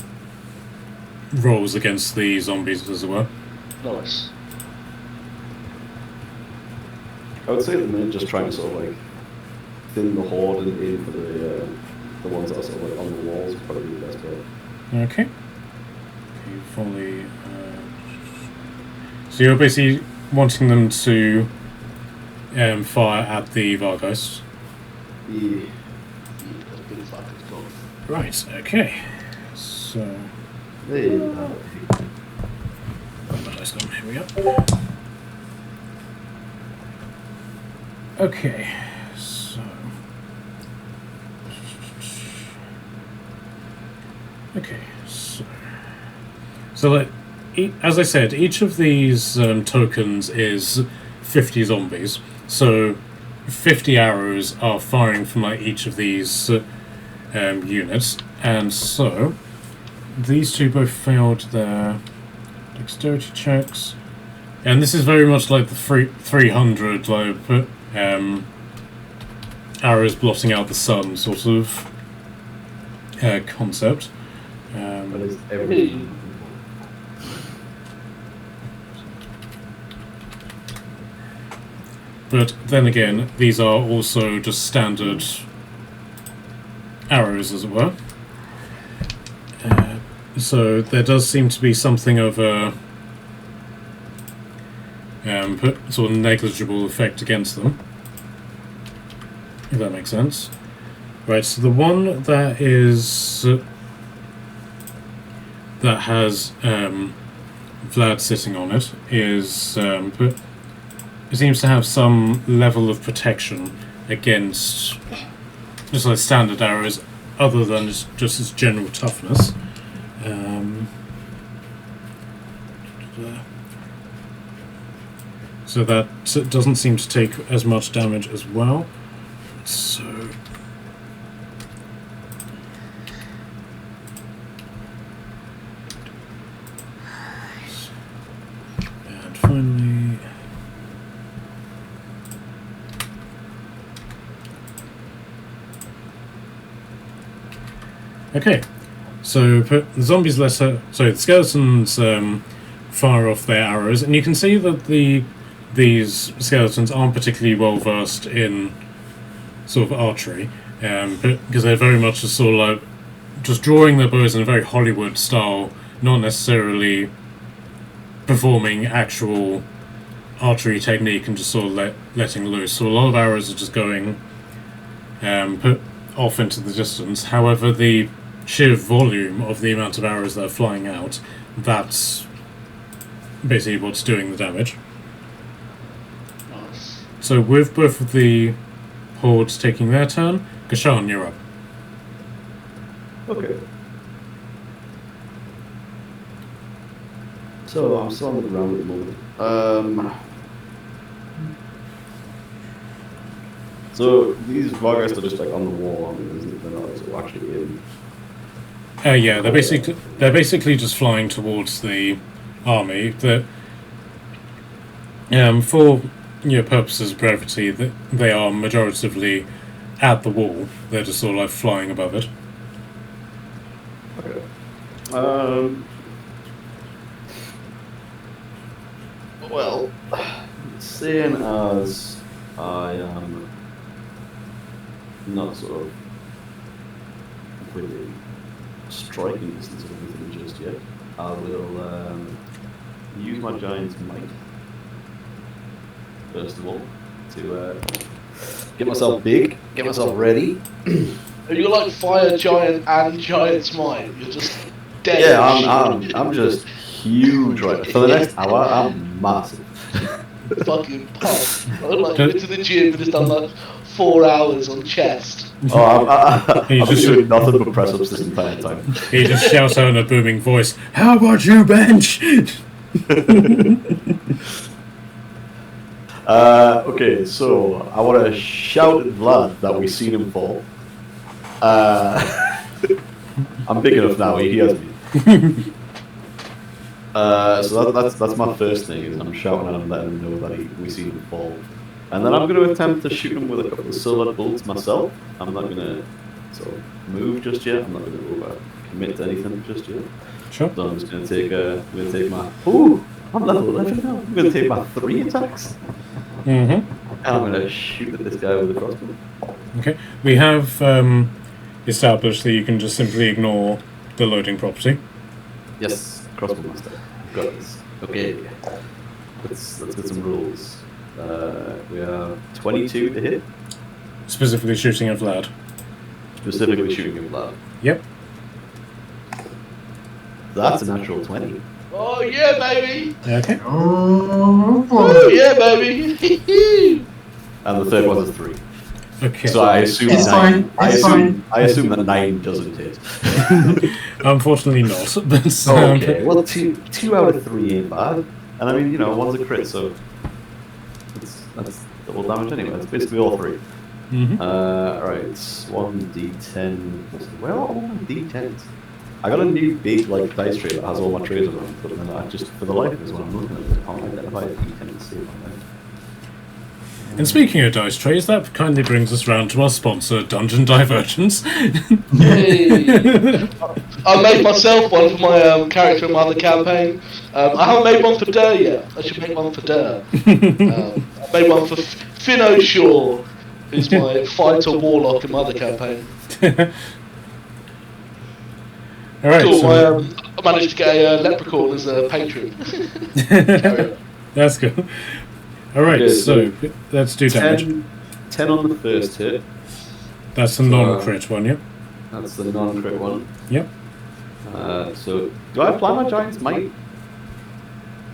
rolls against the zombies, as it were. Nice. I would say at the minute just trying to sort of like thin the horde and aim for the ones that are sort of like on the walls would probably be the best bet. Okay. Fully. So you're basically wanting them to fire at the Vargeist. Yeah. That's pretty fucking cool. Right. Okay. So. Hey, Here we go. Okay, so... Okay, so like, as I said, each of these tokens is 50 zombies, so 50 arrows are firing from like each of these units, and so these two both failed their dexterity checks, and this is very much like the 300 like arrows blotting out the sun sort of concept. but it's every. But then again, these are also just standard arrows, as it were. So there does seem to be something of a sort of negligible effect against them, if that makes sense. Right, so the one that is that has Vlad sitting on it is it seems to have some level of protection against just like standard arrows, other than just its general toughness. So that doesn't seem to take as much damage as well. So and finally okay. So the zombies the skeletons fire off their arrows, and you can see that these skeletons aren't particularly well versed in sort of archery, because they're very much just sort of like just drawing their bows in a very Hollywood style, not necessarily performing actual archery technique and just sort of letting loose. So a lot of arrows are just going off into the distance. However, the sheer volume of the amount of arrows that are flying out, that's basically what's doing the damage. Nice. So with both of the hordes taking their turn, Gashan, you're up. Okay. So I'm still on the ground at the moment. So these Vargeist are just like on the wall. I mean, they're not sort of actually in. Yeah, they're basically just flying towards the army. That for purposes of brevity, that they are majoritively at the wall. They're just sort of like flying above it. Okay. Well, seeing as I am not sort of completely striking distance of anything just yet. I will use my giant's might, first of all, to get myself big, get myself ready. You're like fire giant and giant's might. You're just dead. Yeah, I'm just huge right now. For the next hour, I'm massive. Fucking pumped. I'm like went to the gym and just done like 4 hours on chest. Oh, I've He been just- doing nothing but press ups this entire time. He just shouts out in a booming voice, "How about you, bench?" Okay, so I want to shout at Vlad that we've seen him fall. I'm big enough now, he hears me. So that's my first thing, is I'm shouting at him, letting him know that we see him fall. And then I'm going to attempt to shoot him with a couple of silver bullets myself. I'm not going to sort of move just yet. I'm not going to commit to anything just yet. Sure. So I'm just going to take my... Ooh! I'm level 11 now. I'm going to take my 3 attacks. Mm-hmm. And I'm going to shoot at this guy with a crossbow. Okay. We have established that you can just simply ignore the loading property. Yes, crossbow master. Got this. Okay. Let's get some rules. We have 22 to hit. Specifically shooting at Vlad. Specifically shooting him loud. Yep. That's a natural 20. Oh yeah, baby! Okay. Oh boy. Oh yeah, baby! And the third one's a 3. Okay. So I assume It's 9. fine, it's fine. I assume that 9 doesn't hit. Unfortunately not. But, Okay, well, 2 out of 3 ain't bad. And I mean, you know, one's a crit, so that's double damage anyway. It's basically all 3. Mhm. Alright, 1d10. Where are all my d10s? I got a new big dice tray that has all my trays on it, but then I just, for the life of it, when I'm looking at it, I can't identify a d10 to save on there. And speaking of dice trays, that kindly brings us round to our sponsor, Dungeon Divergence. Hey. I made myself one for my character in my other campaign. I haven't made one for Durr yet. I should make one for Durr. I made one for Finno Shaw, who's my fighter warlock in my other campaign. All right. Cool. So, I managed to get a leprechaun as a patron. that's good. All right. Okay, So let's do damage. 10 on the first hit. That's the non-crit one, yep. That's the non-crit one. Yep. So, do I apply my giant's might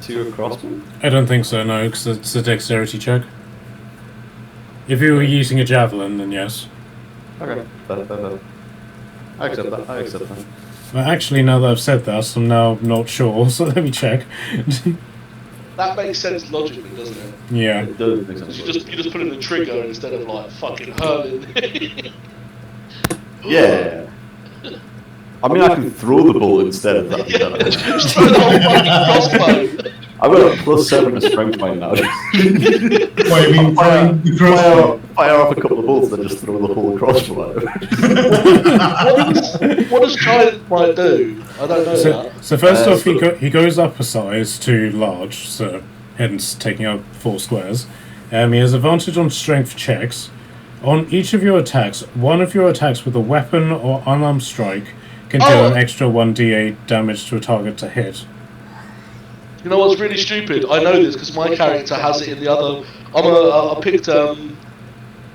to a crossbow? I don't think so, no, because it's a dexterity check. If you were using a javelin, then yes. Okay. I accept that. Well, actually, now that I've said that, I'm now not sure, so let me check. That makes sense logically, doesn't it? Yeah. It does make sense. You just put in the trigger instead of fucking hurling. Yeah. I mean, I can throw the bullet instead of that. Yeah, just throw the whole fucking crossbow. I've got a +7 to strength right now. What, you mean throwing the crossbow? Fire off a couple of bullets, then just throw the whole crossbow at him. What does giant might do? I don't know that. So first off, so- he goes up a size to large, so hence taking up 4 squares. He has advantage on strength checks. On each of your attacks, one of your attacks with a weapon or unarmed strike can deal an extra 1d8 damage to a target to hit. You know what's really stupid? I know this because my character has it in the other. I picked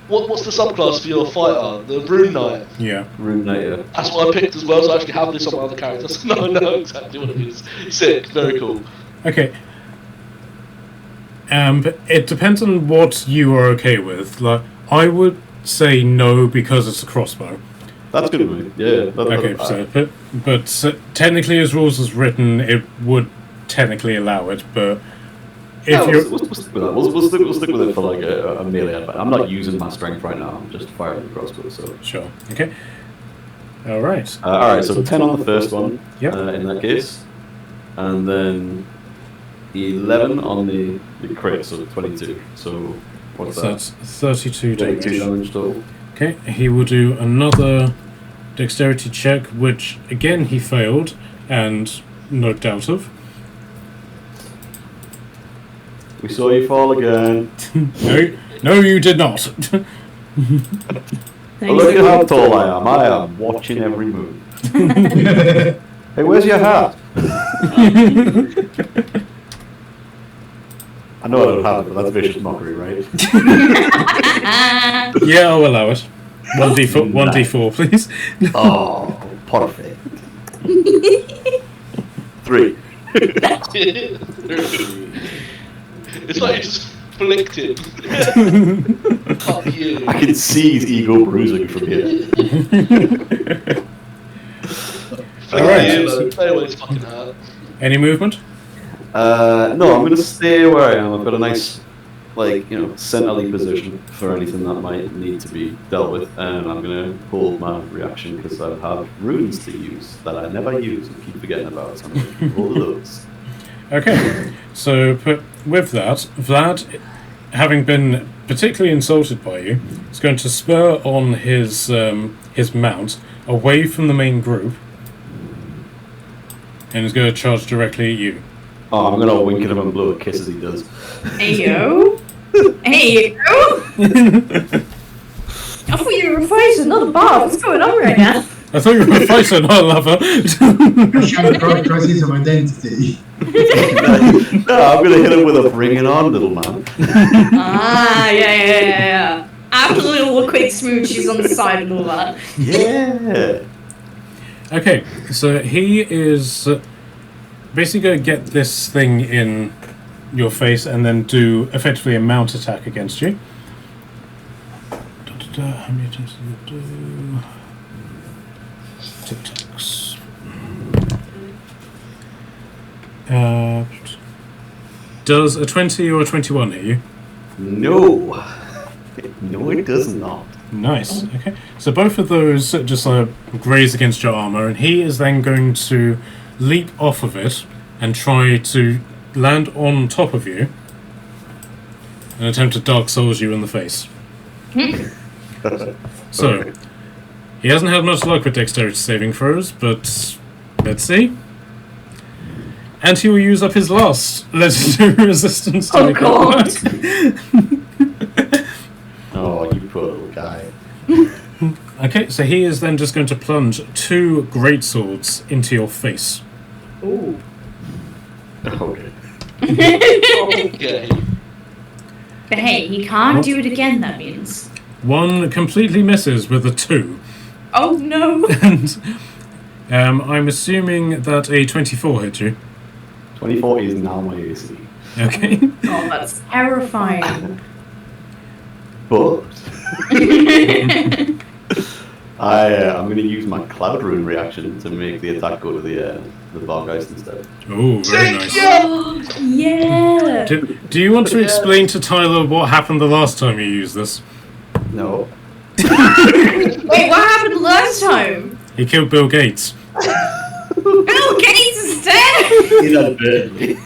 what's the subclass for your fighter? The Rune Knight. Yeah. Rune Knight, yeah. That's what I picked as well. So I actually have this on my other characters. No, I know exactly what it is. Sick, very cool. Okay. But it depends on what you are okay with. Like, I would say no because it's a crossbow. That's good with me. Yeah. Okay, so but technically, as rules is written, it would technically allow it. But if Yeah, you're we'll stick with that. We'll stick with it for a melee attack. I'm not using my strength right now. I'm just firing the crossbow. So. sure, okay, all right. All right. So 10 on the first one. Yep. In that case, and then 11 on the crit, so 22. So what's So that? that's 32 22 damage. damage total. Okay, he will do another dexterity check, which again he failed, and no doubt of. We saw you fall again. No, you did not. Look at how tall I am. I am watching every move. Hey, where's your hat? I know I don't have it, but that's vicious mockery, right? Yeah, I'll allow it. 1d4, 1d4, please. Oh, perfect. 3. It's like you just flicked him. Fuck you. I can see his ego bruising from here. Alright. Stay away his fucking hat. Any movement? No, I'm gonna stay where I am. I've got a nice, centrally position for anything that might need to be dealt with, and I'm gonna hold my reaction because I have runes to use that I never use and keep forgetting about. So I'm gonna hold those. Okay, so with that, Vlad, having been particularly insulted by you, is going to spur on his mount away from the main group, and is going to charge directly at you. Oh, I'm gonna wink at him and blow a kiss as he does. Heyo. Heyo. I thought you were fighting, not a bar. What's going on right now? I thought you were a fighter, not a lover. Crisis of identity. No, I'm gonna hit him with a bring it on, little man. Yeah. After the little quick smoochies on the side and all that. Yeah. Okay, so he is basically going to get this thing in your face and then do effectively a mount attack against you. How many attacks does it do? Tic-tacs. Does a 20 or a 21 hit you? No. No, it does not. Nice. Okay. So both of those just graze against your armor, and he is then going to leap off of it and try to land on top of you and attempt to Dark Souls you in the face. So, he hasn't had much luck with dexterity saving throws, but let's see. And he will use up his last legendary resistance to God. Oh, you poor little guy. Okay, so he is then just going to plunge 2 great swords into your face. Ooh. Okay. Okay. But hey, he can't do it again, that means. One completely misses with a 2. Oh no. And I'm assuming that a 24 hit you. 24 is now my AC. Okay. Oh, that's terrifying. But I'm going to use my Cloud Rune reaction to make the attack go to the Vargeist instead. Oh, very nice. Yeah. Do you want to explain to Tyler what happened the last time you used this? No. Wait, what happened last time? He killed Bill Gates. Bill Gates is dead! Inadvertently.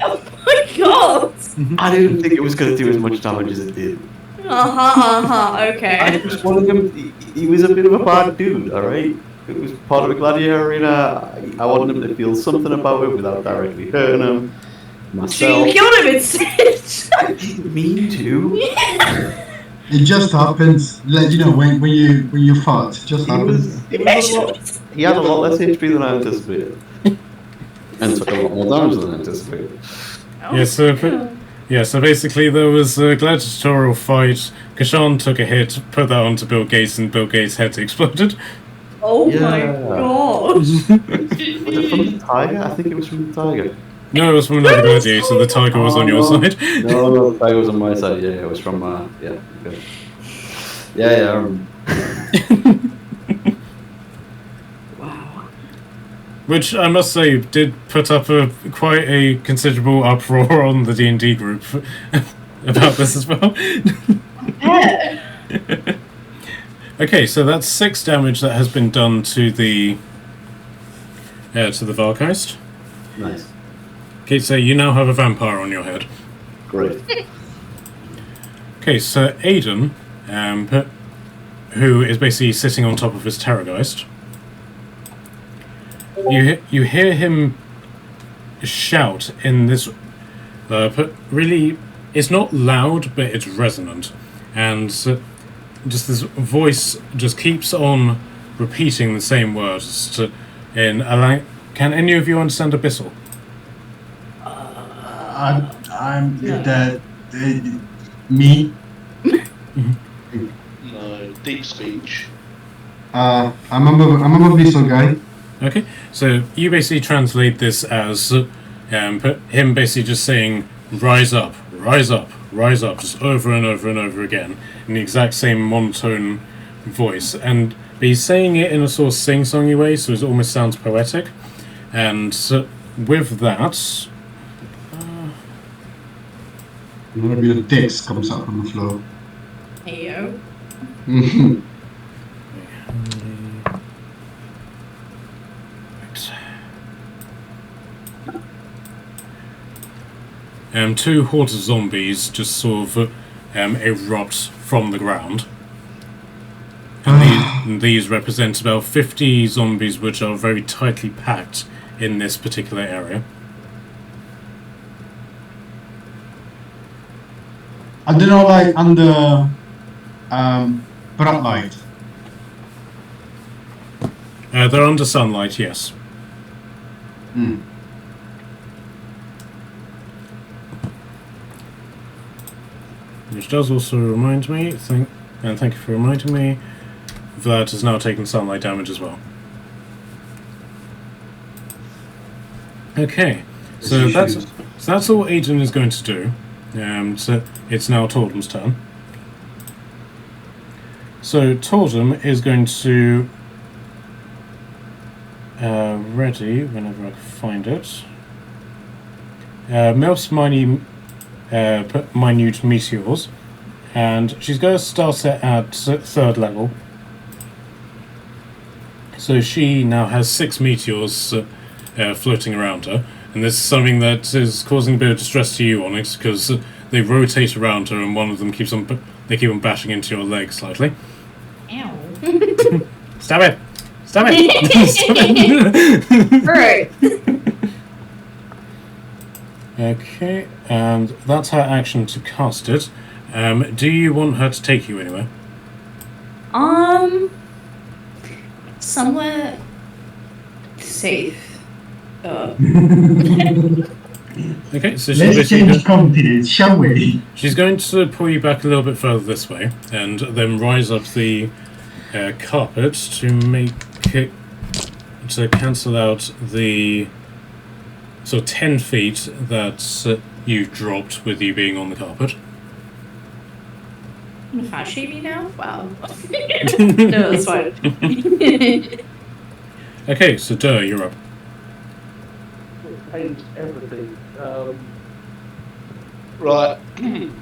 Oh my god! I didn't think it was going to do as much damage as it did. Okay. I just wanted him. He was a bit of a bad dude, alright? It was part of a gladiator arena. I wanted him to feel something about it without directly hurting him. So Myself. you killed him instead? I didn't mean to. It just happens. Like, when you fought, it just happens. He had a lot less HP than I anticipated. And took a lot more damage than I anticipated. So basically there was a gladiatorial fight. Kashan took a hit, put that onto Bill Gates, and Bill Gates' head exploded. Oh my Yeah. god. Was it from the tiger? I think it was from the tiger. No, it was from another gladiator, so the tiger was on your side. No, the tiger was on my side. Yeah, it was from, yeah. Okay. Yeah. Wow. Which I must say did put up quite a considerable uproar on the D&D group about this as well. Yeah. Okay, so that's 6 damage that has been done to the Vargeist. Nice. Okay, so you now have a vampire on your head. Great. Okay, so Aiden, who is basically sitting on top of his Terrorgeist, you hear him shout in this, but really, it's not loud, but it's resonant, and just this voice just keeps on repeating the same words in a Can any of you understand Abyssal? I'm me. No, deep speech. I'm a Visual guy. Okay, so you basically translate this as him basically just saying, rise up, rise up, rise up, just over and over and over again, in the exact same monotone voice. And he's saying it in a sort of sing-songy way, so it almost sounds poetic. And with that... Maybe the text comes up from the floor. Heyo. Two hordes of zombies just sort of erupt from the ground. And these represent about 50 zombies which are very tightly packed in this particular area. I don't know, like under bright light. They're under sunlight, yes. Which does also remind me, thank you for reminding me, that has now taken sunlight damage as well. Okay, so that's all Aiden is going to do. So it's now Tordum's turn. So Tordum is going to ready whenever I can find it. Melts minute meteors, and she's going to start it at 3rd level. So she now has 6 meteors floating around her, and this is something that is causing a bit of distress to you, Onyx, because they rotate around her, and one of them keeps on bashing into your leg slightly. Ow. Stop it! Stop it! Right. Okay, and that's her action to cast it. Do you want her to take you anywhere? Somewhere safe. Okay, so Let's change continents, shall we? she's going to pull you back a little bit further this way, and then rise up the carpet to make it to cancel out the sort of 10 feet that you've dropped with you being on the carpet. Fat shamey now? Wow. No, that's fine. Okay, so Durr, you're up. Change everything. Right. I'm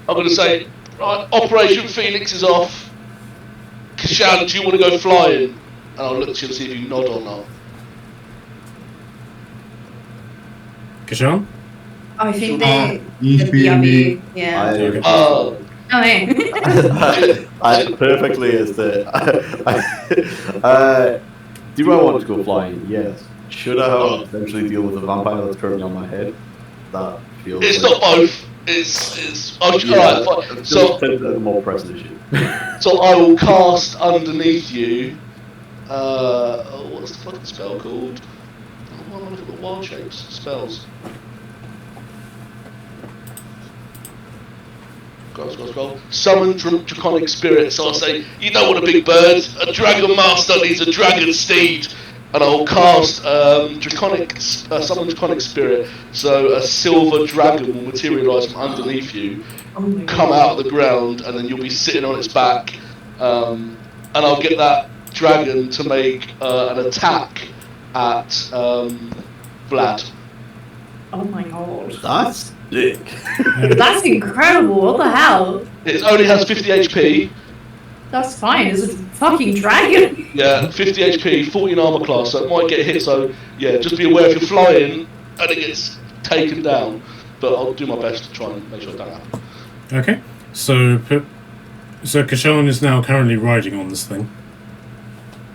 going to say, right, Operation Phoenix is off. Kashan, do you want to go flying? And I'll look to you and see if you nod or not. Kashan? I think they. He's being me. Yeah. Oh, Oh, hey. I perfectly is the. Do I want to go flying? Yes. Should I eventually deal with the vampire that's currently on my head? That feels. it's not both. It's. Oh, Yeah, alright, fine. So more precision. So I will cast underneath you. What's the fucking spell called? Oh, I'm looking at wild shapes spells. Scroll. Summon draconic spirit. So I say, you don't want a big bird. A dragon master needs a dragon steed. And I'll cast summon draconic spirit. So a silver dragon will materialise from underneath you, come out of the ground, and then you'll be sitting on its back. And I'll get that dragon to make an attack at Vlad. Oh my god. That's sick. That's incredible. What the hell? It only has 50 HP. That's fine. It's a fucking dragon. Yeah, 50 HP, 14 armor class, so it might get hit. So yeah, just be aware if you're flying and it gets taken down. But I'll do my best to try and make sure it don't happen. Okay, so Kashan is now currently riding on this thing.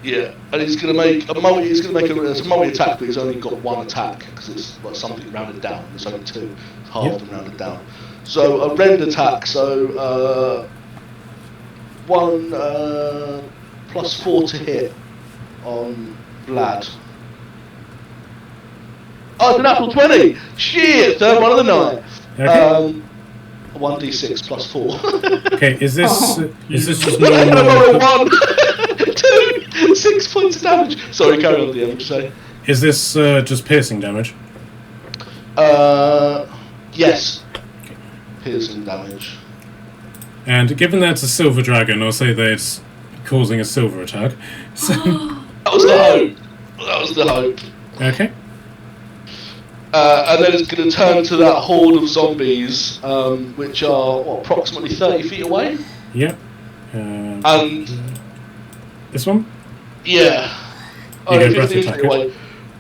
Yeah, and he's gonna make a multi. He's gonna make it's a multi attack, but he's only got one attack because it's like something rounded down. It's only 2, halved and rounded down. So a rend attack. So 1 +4 to hit on Vlad. Oh, it's an natural 20! Shit! Third one of the night. Okay. 1d6 +4. Okay, is this just I roll normal? a 1! 2! 6 points of damage. Sorry, carry on, DM, just say. Is this just piercing damage? Yes. Piercing damage. And given that it's a silver dragon, I'll say that it's causing a silver attack. So, That was the hope. That was the hope. okay. And then it's going to turn to that horde of zombies, which are approximately 30 feet away. Yep. And This one? yeah, You go 50 breath feet attack. away.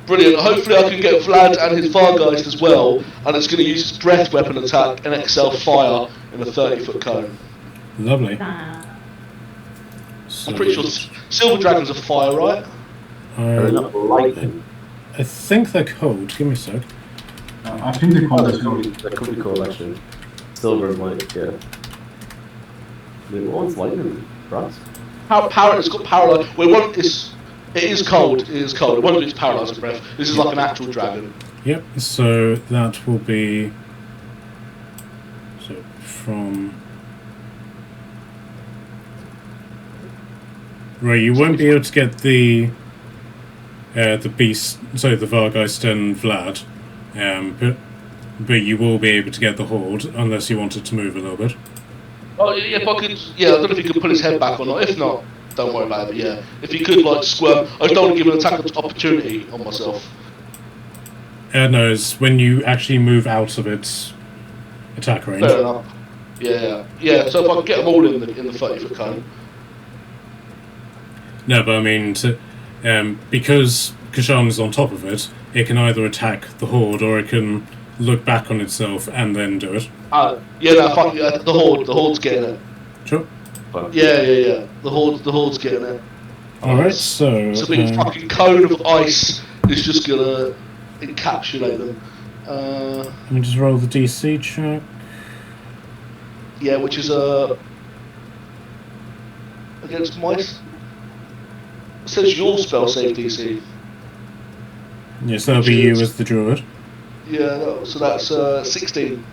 Brilliant. Hopefully, I can get Vlad and his Fargeist as well, and it's going to use its breath weapon attack and excel fire in a 30-foot cone. Lovely. I'm pretty sure silver dragons are fire, right? They're not lightning. I think they're cold. Give me a sec. I think they call this one. That could be cool, actually. Silver and light, yeah. The one's lightning, perhaps. Power. It's got power. It is cold. It is cold. It won't use paralyzing breath. This is like an actual dragon. Yep, so that will be... So, from... Right, you won't be able to get the beast, so the Vargeist and Vlad, but you will be able to get the Horde, unless you wanted to move a little bit. Oh yeah, if I could. Yeah, I don't know if he could pull his head back or not. If not, don't worry about it. Yeah, if he could like squirm, I just don't want to give an attack opportunity on myself. No, it's when you actually move out of its attack range. Fair enough. Yeah. So if I could get them all in the 30-foot cone. No, but I mean, because Kashan is on top of it, it can either attack the Horde or it can look back on itself and then do it. Fuck yeah, the Horde's getting it. Sure. Yeah. The Horde's getting it. Alright, so... It's a big fucking cone of ice is just gonna encapsulate them. Let me just roll the DC check. Yeah, which is against my... It says your spell save DC. Yes, that'll be you as the druid. Yeah, so that's 16.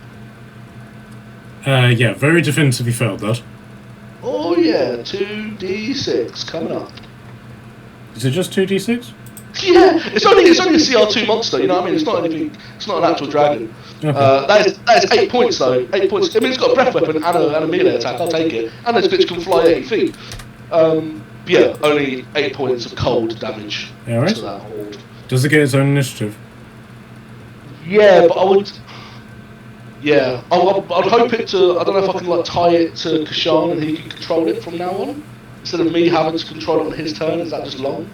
Yeah, very definitively failed that. Oh yeah, 2d6 coming up. Is it just 2d6? Yeah, it's only a CR2 monster. You know what I mean? It's not anything. It's not an actual dragon. Okay. That is 8 points though. 8 points. I mean, it's got a breath weapon and a melee attack. I'll take it. And this bitch can fly 80 feet. Yeah, only 8 points of cold damage Alright. to that horde. Does it get its own initiative? Yeah, but I would. Yeah, I'd hope it to. I don't know if I can like tie it to Kashan and he can control it from now on instead of me having to control it on his turn. Is that just long?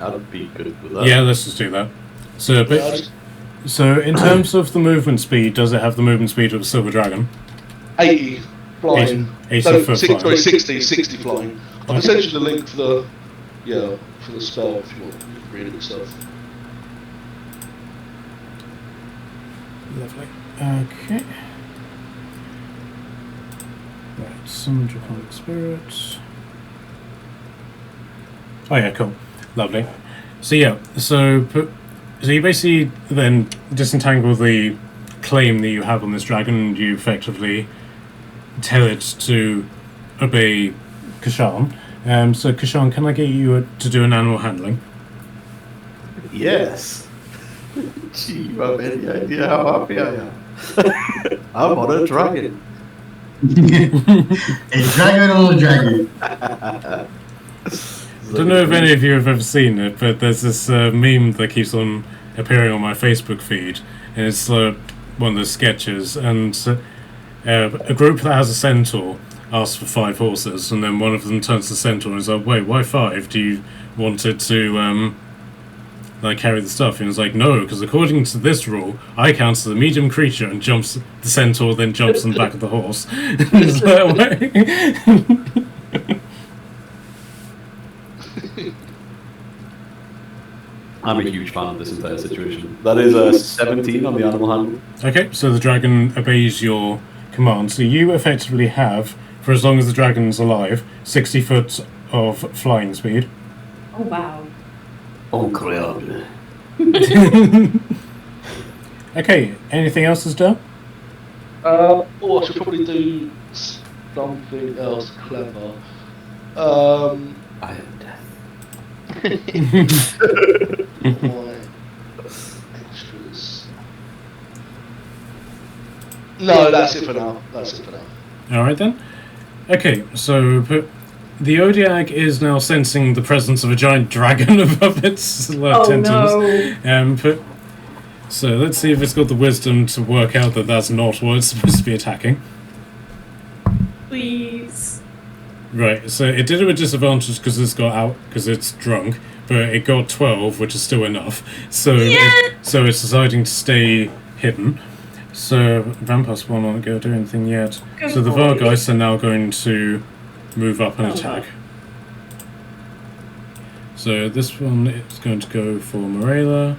I'd be good with that. Yeah, let's just do that. So, so in terms of the movement speed, does it have the movement speed of a silver dragon? 80 flying. 80 foot flying. Sorry, 60 flying. I've essentially the link for the for the spell if you want to read it yourself. Lovely. Okay. Right, summon draconic spirits. Oh yeah, cool. Lovely. So yeah, so you basically then disentangle the claim that you have on this dragon and you effectively tell it to obey Kashan. So Kashan, can I get you to do an animal handling? Yes. Gee, you have any idea how happy I am? I'm on a dragon. A dragon on a dragon. I don't know if any of you have ever seen it, but there's this meme that keeps on appearing on my Facebook feed, and it's one of the sketches, and a group that has a centaur asks for 5 horses, and then one of them turns to the centaur and is like, wait, why 5? Do you want it to like carry the stuff? And he's like, no, because according to this rule, I count as a medium creature, and jumps the centaur, then jumps on the back of the horse. It's that way. I'm a huge fan of this entire situation. That is a 17 on the animal handling. Okay, so the dragon obeys your command. So you effectively have, for as long as the dragon's alive, 60 foot of flying speed. Oh wow. Incroyable. Okay, anything else is done? Oh, I should probably do something else clever. I am death. My extras. No, that's it for now. Alright then. Okay, so the Odiag is now sensing the presence of a giant dragon above its tentacles. No. So let's see if it's got the wisdom to work out that that's not what it's supposed to be attacking. Please. Right, so it did it with disadvantage because it's drunk, but it got 12, which is still enough. So so it's deciding to stay hidden. So Vampire Spawn won't go do anything yet. So the Vargeists are now going to move up and attack. So this one is going to go for Morella.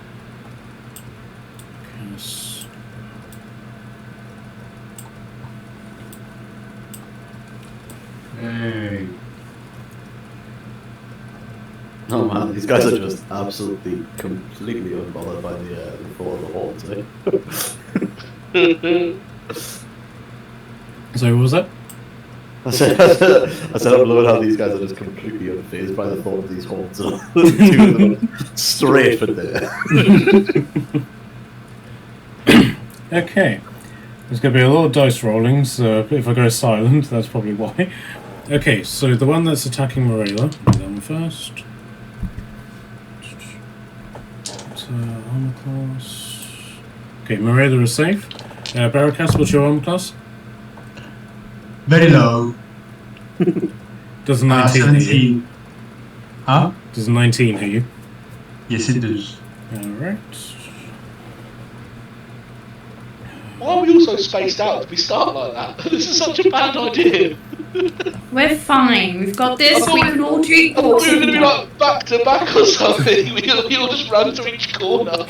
Hey. Oh man, these guys are just absolutely, completely unbothered by the thought of the horns, So what was that? I said I'm loving how these guys are just completely unfazed by the thought of these horns. Two of them straight for there. Okay. There's going to be a lot of dice rolling, so if I go silent, that's probably why. Okay, so the one that's attacking Morella, do that one first. Armor class. Okay, Morella is safe. Barracast, what's your armor class? Very low. Does 19 hit you? 17. Huh? Does 19 hit you? Yes, it does. Alright. Why are we all so spaced out if we start like that? This is such a bad idea. We're fine. We've got this. I thought We can all do we were going to be like back to back or something. We all just run to each corner.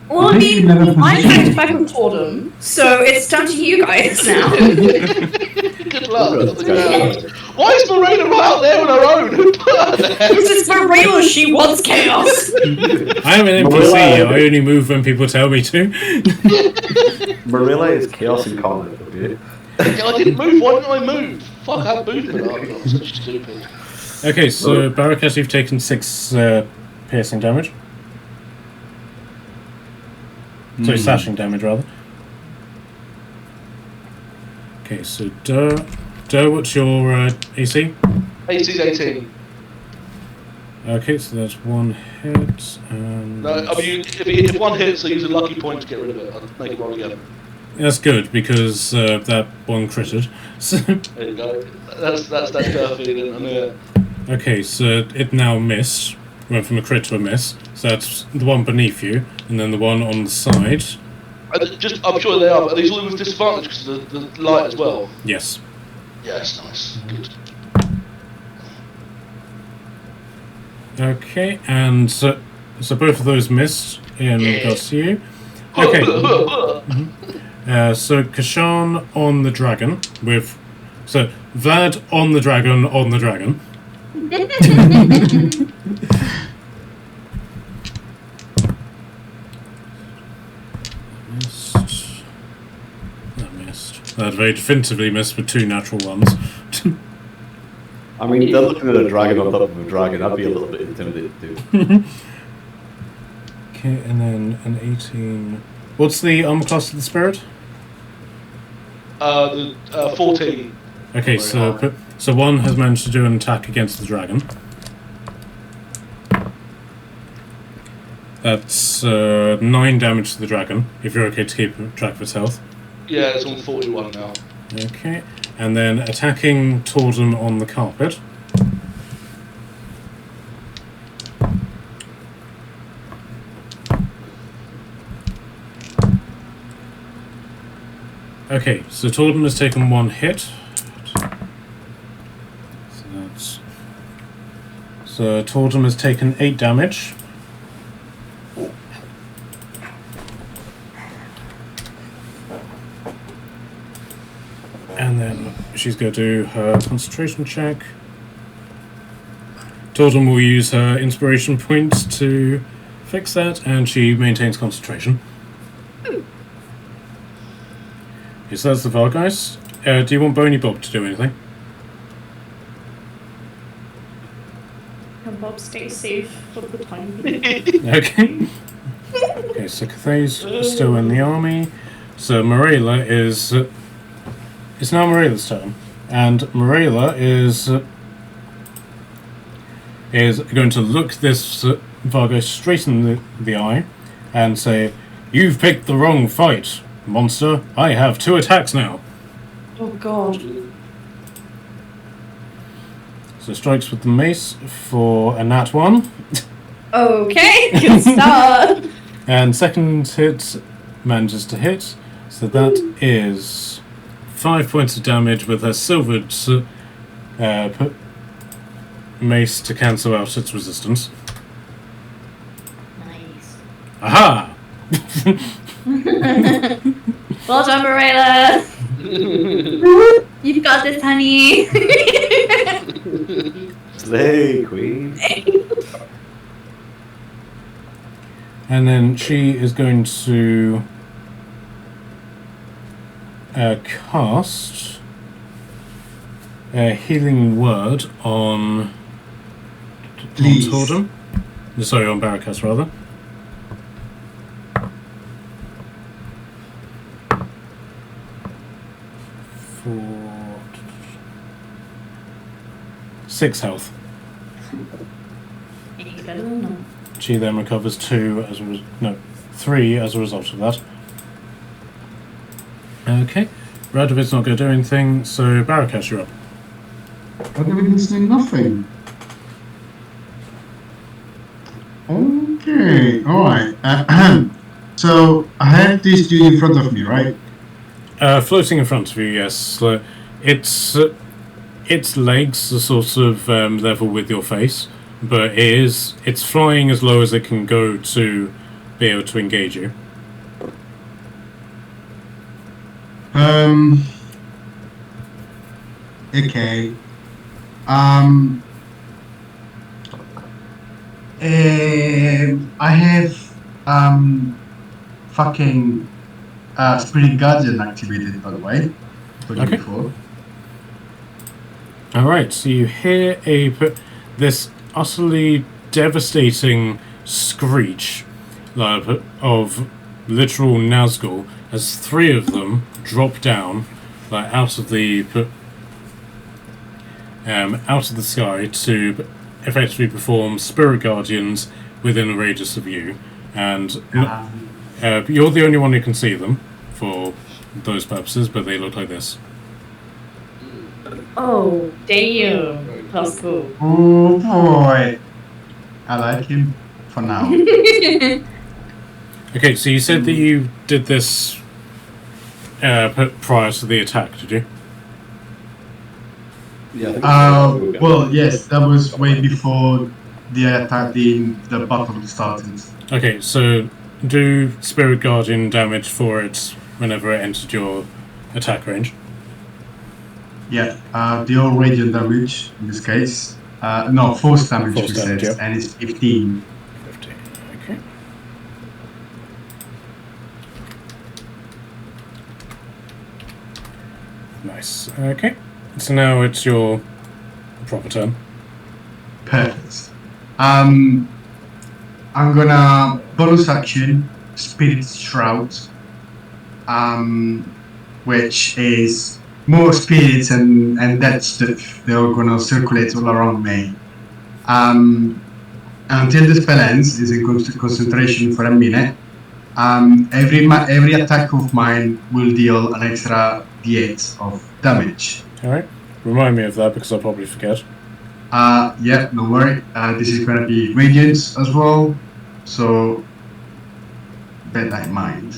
Well, I mean, I tried back on Totem, so it's down to you guys now. Good luck. Why is Morena right out there on her own? Who put her there? This is Morella. She wants chaos. I am an NPC. I only move when people tell me to. Morella is chaos incarnate, okay? I didn't move. Why didn't I move? Fuck, I had movement. I'm so stupid. Okay, so Barracast, you've taken 6 piercing damage. Sorry, slashing damage, rather. Okay, so Dur, what's your AC? AC's 18. Okay, so that's 1 hit, and... No, I mean, if one hits, I use a lucky point to get rid of it. I'll make it roll again. That's good, because that one critted. So There you go. That's Durfy, I knew it. okay, so it now missed. Went from a crit to a miss. So that's the one beneath you, and then the one on the side. I'm sure they are, but are these all with disadvantage because of the light as well? Yes. Yes, nice. Good. Okay, and so both of those missed in regards to you. Okay. So Kashan on the dragon with... So, Vlad on the dragon on the dragon. Missed. That very definitively missed with 2 natural ones. I mean, they're looking at a dragon on top of a dragon. I'd be a little bit intimidated too. Okay, and then an 18... What's the armor class of the spirit? 14. Okay, so one has managed to do an attack against the dragon. That's 9 damage to the dragon, if you're okay to keep track of its health. Yeah, it's on 41 now. Okay, and then attacking Torden on the carpet. Okay, so Torden has taken 1 hit. So Torden has taken 8 damage. And then she's going to do her concentration check. Torton will use her inspiration point to fix that, and she maintains concentration. Okay, so that's the Vargeist. Do you want Bony Bob to do anything? And Bob stays safe for the time being. Okay. Okay, so Cathay's still in the army. So Morella is... it's now Morella's turn. And Morella is going to look this Vargo straight in the eye and say, "You've picked the wrong fight, monster. I have 2 attacks now." Oh god. So strikes with the mace for a nat 1. Okay, good start. And second hit manages to hit. So that is 5 points of damage with her silvered mace to cancel out its resistance. Nice. Aha! Well done, Morella. You've got this, honey. Slay, queen. And then she is going to cast a healing word on Please. Torton. Sorry, on Barakas rather. For 6 health. You better than not. She then recovers 3 as a result of that. Okay, Radovid's not going to do anything, so Barakas, you're up. Radovid's doing nothing. Okay, alright. So, I have this dude in front of me, right? Floating in front of you, yes. Its legs are sort of level with your face, but it's flying as low as it can go to be able to engage you. Okay. I have fucking Spirit Guardian activated, by the way. Okay. Before. Alright, so you hear this utterly devastating screech of literal Nazgul as 3 of them drop down out of the sky to effectively perform Spirit Guardians within a radius of you, and you're the only one who can see them for those purposes, but they look like this. Oh, damn. That's cool. Oh boy. I like him for now. Okay, so you said that you did this prior to the attack, did you? Yeah. I think Well, yes, that was way before the attack, the battle started. Okay, so do Spirit Guardian damage for it whenever it entered your attack range. Yeah, the all radiant damage in this case. No, force damage Force we damage, said, yeah. and it's 15. 15. Okay. Nice. Okay. So now it's your proper turn. Perfect. I'm gonna bonus action Spirit Shroud, which is more spirits and that stuff. They're all gonna circulate all around me. Until the spell ends, is in concentration for a minute. Every attack of mine will deal an extra d8 of damage. Alright. Remind me of that because I'll probably forget. Yeah, don't worry. This is gonna be radiance as well, so bear that in mind.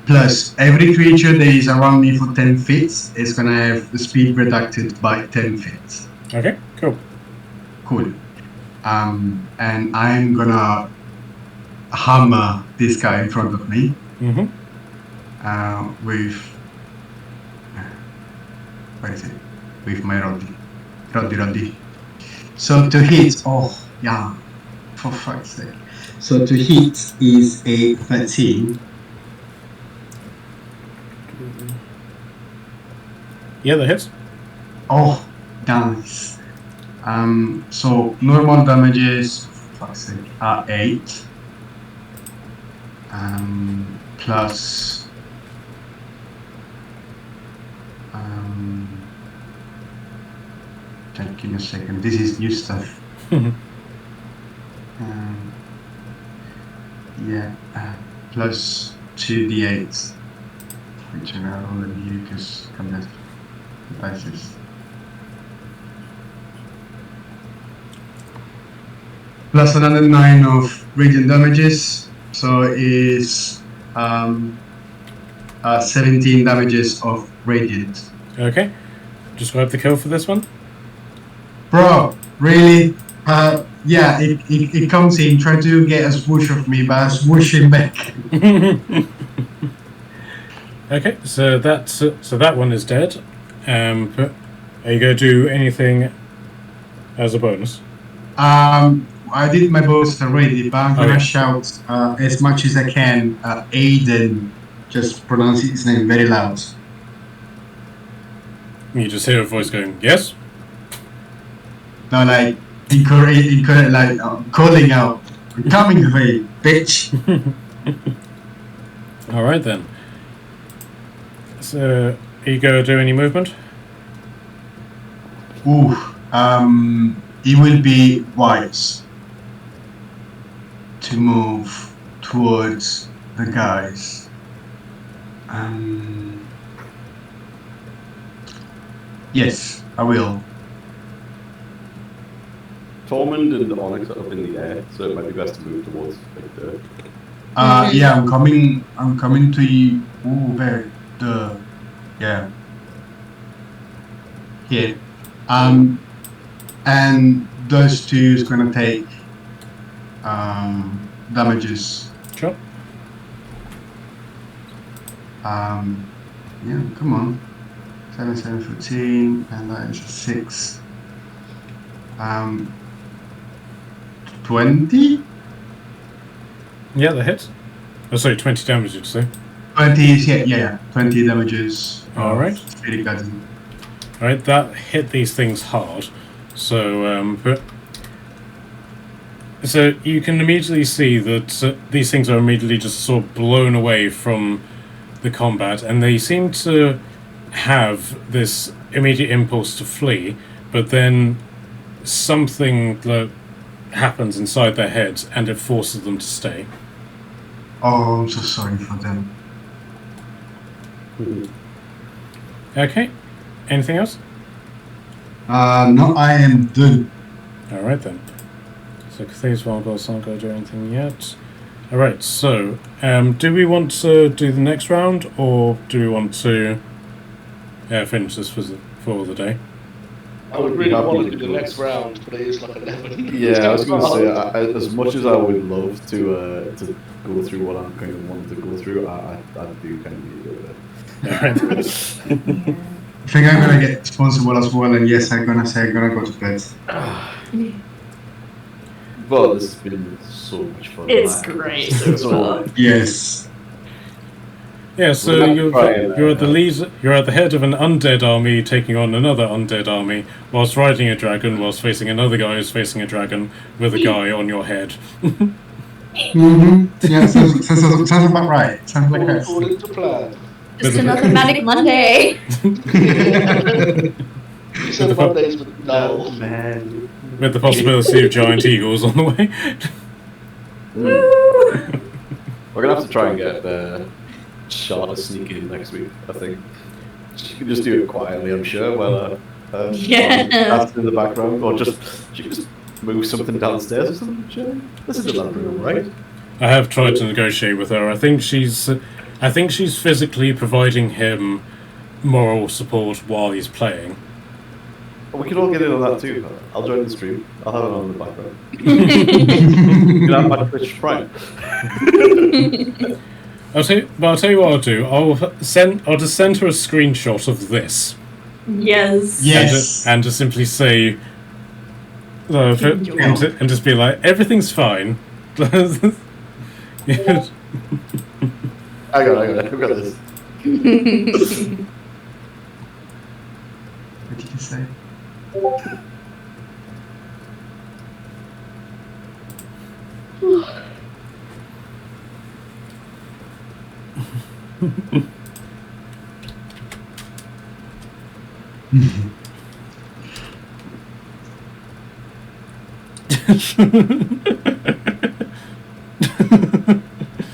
Plus, every creature that is around me for 10 feet is gonna have the speed reduced by 10 feet. Okay, cool. Cool. And I'm gonna hammer this guy in front of me Mm-hmm. with what is it? With my rod. Roddy. So to hit, oh yeah, for fuck's sake. So to hit is a 13. Yeah, that hits. Oh, nice. So normal damages, for fuck's sake, are 8. Plus. Just give me a second. This is new stuff. Yeah, plus 2d8, which are now only you because come as devices. Plus another 9 of radiant damages, so is 17 damages of radiant. Okay. Describe the kill for this one. Bro, really? Yeah, it comes in, try to get a swoosh of me, but I swoosh him back. Okay, so that one is dead. But are you going to do anything as a bonus? I did my bonus already, but I'm gonna Okay. shout as much as I can. Aiden, just pronounce his name very loud. You just hear a voice going, yes? No, like encourage, like calling out, "I'm coming for you, bitch." Alright then. So, are you going to do any movement? Ooh, it will be wise to move towards the guys. Yes, I will. Tormund and Onyx are up in the air, so it might be best to move towards like the. Yeah, I'm coming to you. Ooh, where the, yeah. Here. And those two is gonna take damages. Sure. Yeah, come on. 7, 7, 14, and that is a 6. 20? Yeah, that hits. Oh, sorry, 20 damage, did you say? 20, yeah, 20 damages. All right. Spirit Guardian. Alright, that hit these things hard. So, so you can immediately see that these things are immediately just sort of blown away from the combat, and they seem to have this immediate impulse to flee, but then something that happens inside their heads and it forces them to stay. Oh, I'm so sorry for them. Okay, anything else? No, I am done. Alright then. So Cathay's Wild aren't going to do anything yet. Alright, so do we want to do the next round, or do we want to finish this for the day? I would really want to do the next round, but it is like 11. Yeah, I was going to say, as much as I would love to go through what I'm kind of wanting to go through, I do kind of need to do it. Alright. I think I'm gonna get responsible as well, and yes, I'm gonna say I'm gonna go to bed. But this has been so much fun. It's great so far. Yes. Yeah, so We're not you're trying, at the lead, you're at the head of an undead army taking on another undead army, whilst riding a dragon, whilst facing another guy who's facing a dragon with a guy on your head. Yeah, sounds about right. Sounds like that. According to plan. Just another Manic Monday. You said Mondays, but no. Man. With the possibility of giant eagles on the way. We're gonna have to try and get Charlotte sneak in next week, I think. She can just do it quietly, I'm sure, while Yeah. that's in the background, or she can just move something downstairs or something. Sure. This is the living room, right? I have tried to negotiate with her. I think she's physically providing him moral support while he's playing. We can all get in on that too. I'll join the stream. I'll have it on in the background. You can have my Twitch Prime. I'll tell you what I'll do. I'll just send her a screenshot of this. Yes. Yes. And just simply say, and just be like, everything's fine. Yeah. I got it. I've got this. What did you say?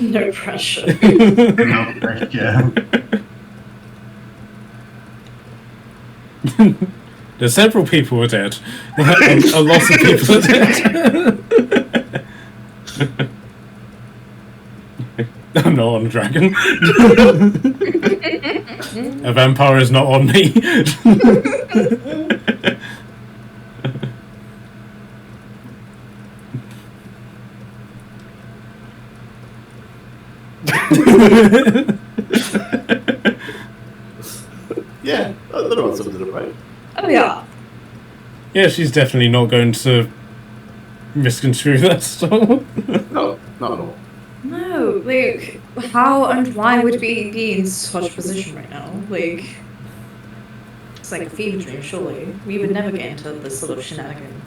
No pressure. No pressure. There's several people are dead. A lot of people are dead. I'm not on a dragon. A vampire is not on me. Yeah, I don't know what's up to the right. Oh yeah. Yeah, she's definitely not going to misconstrue that stuff. No, not at all. No, like, how and why would we be in such a position right now? Like, it's like a fever dream, surely. We would never get into this sort of shenanigan.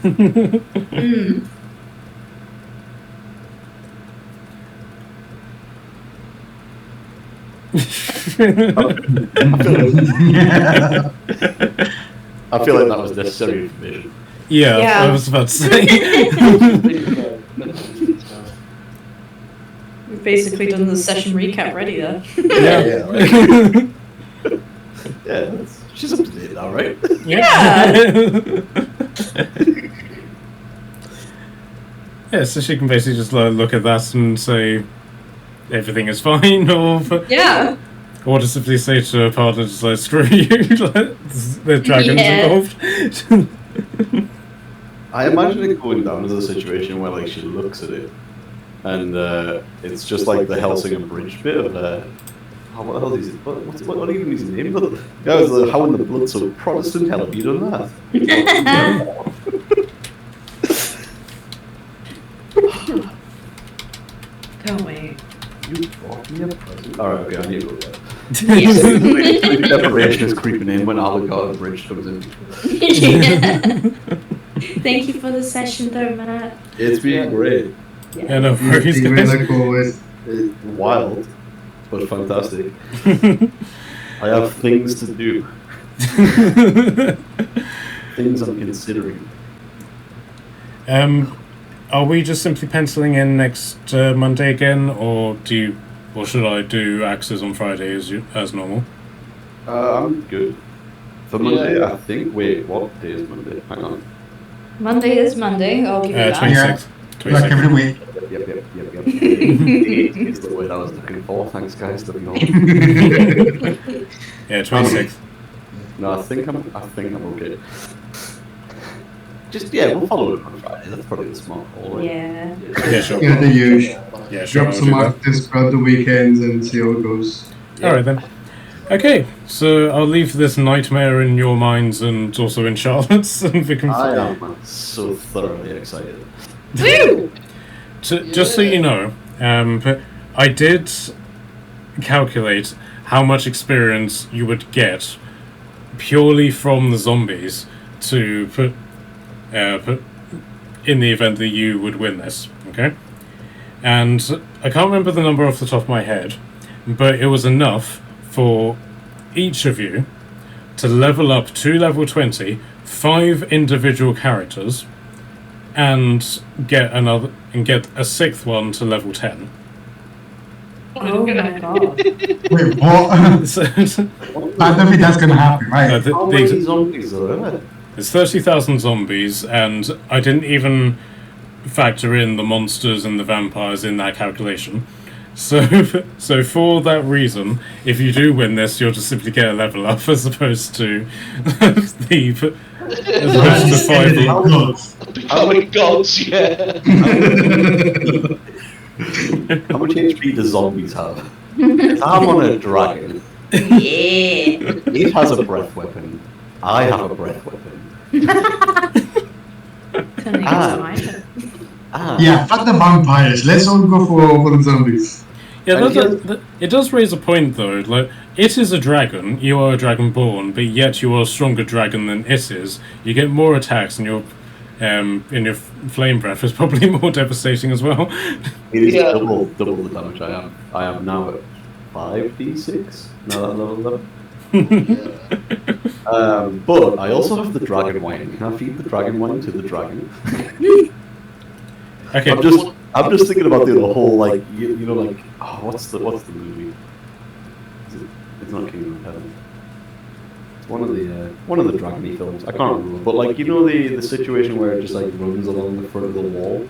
Mm. I feel like that was necessary information. Yeah, Yeah. I was about to say. We've basically done the session recap ready there. Yeah. She's up to date now, right? Yeah, so she can basically just look at that and say everything is fine, or Yeah. or just simply say to her partner, just like, screw you, like, the dragon's involved. I imagine it going down to the situation where like she looks at it, and it's just like the Helsinger Bridge bit of what the hell is it? What even is his name? Guys, how in the blood so Protestant? Hell have you done that? Can't wait. You brought me a present. Alright, okay, I need to go there. Yes. The deprivation is creeping in when Alligator Bridge comes in. Thank you for the session though, Matt. It's been great. Yeah, no worries, guys. It's wild, but fantastic. I have things to do. Things I'm considering. Are we just simply penciling in next Monday again, or should I do axes on Friday as normal? I'm good. For Monday, I think. Wait, what day is Monday? Hang on. Monday is Monday. I'll give you that. 26th. Like every week. Yep. It's the word I was looking for. Thanks, guys. To be on. Yeah, 26th. No, I think I'm okay. Just we'll follow it on Friday. That's probably the smart call, right? Yeah. Yeah, sure. Yeah, the usual. Yeah, sure. Drop I'll some do that. actors throughout the weekends and see how it goes. Alright then. Okay, so I'll leave this nightmare in your minds and also in Charlotte's, and we can. I am so thoroughly excited. Woo! Just so you know, I did calculate how much experience you would get purely from the zombies to put in the event that you would win this, okay? And I can't remember the number off the top of my head, but it was enough for each of you to level up to level 20, 5 individual characters, and get a 6th one to level 10. Oh my god. Wait, what? So, I don't think that's gonna happen, right? How many zombies are there? There's 30,000 zombies, and I didn't even factor in the monsters and the vampires in that calculation. So for that reason, if you do win this, you'll just simply get a level up as opposed to the Becoming gods, yeah. How much HP do zombies have? I'm on a dragon. Yeah. It has a breath weapon. I have a breath weapon. Turning Ah. inside. Yeah, fuck the vampires. Let's all go for the zombies. Yeah, And it does raise a point though. Like, it is a dragon. You are a dragonborn, but yet you are a stronger dragon than it is. You get more attacks, and your flame breath is probably more devastating as well. It is Yeah. double the damage I have. I am now at 5d6. Now that level 11. But I also have the dragon wine. Can I feed the dragon wine to the dragon? Okay. I'm just thinking about the whole like you know like what's the movie? It's not Kingdom of Heaven. It's one of the dragony films. I can't remember, but like you know the situation where it just like runs along the front of the wall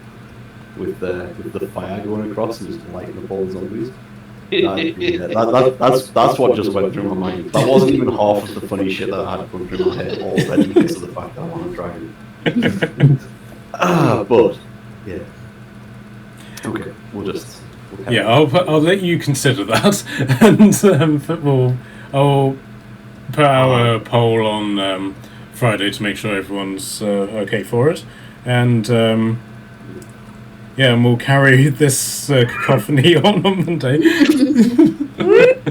with the fire going across and just lighting up all the zombies. That's what just went through my mind. That wasn't even half of the funny shit that I had going through my head already because of the fact that I'm on a dragon. But yeah. Okay, we'll Yeah, I'll let you consider that, and I'll put our poll on Friday to make sure everyone's okay for it, and and we'll carry this cacophony on Monday.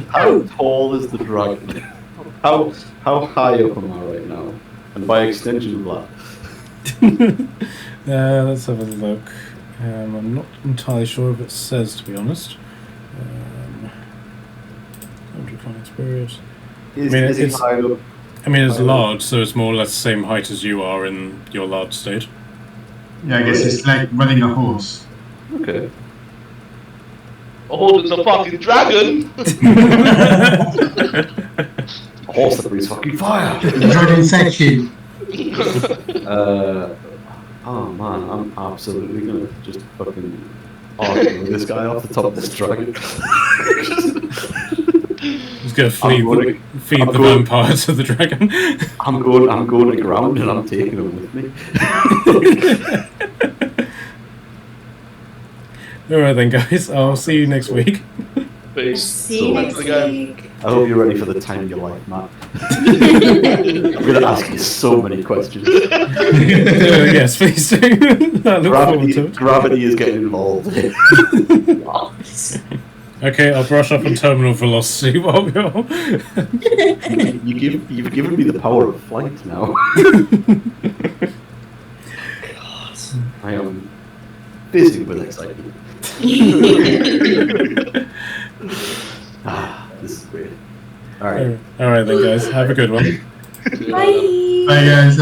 How tall is the dragon? How high up am I right now? And by extension, black. Let's have a look. I'm not entirely sure if it says, to be honest. Spirit. Is high up? I mean, it's large, so it's more or less the same height as you are in your large state. Yeah, I guess it's like running a horse. Okay. A horse is a fucking dragon! A horse that breathes fucking fire! Dragon section. Oh man, I'm absolutely gonna just fucking argue this guy off the top of this dragon. He's gonna feed the vampire to the dragon. I'm going to ground and I'm taking him with me. Alright then, guys, I'll see you next week. Peace. See you next week. I hope you're ready for the time of your life, Matt. I'm gonna ask you so many questions. Yes, please do. I look forward to it. Gravity is getting involved. Okay, I'll brush up on terminal velocity while you're... You've given me the power of flight now. I am busy with excitement. This is weird. Alright. Alright then, guys. Have a good one. Bye. Bye guys.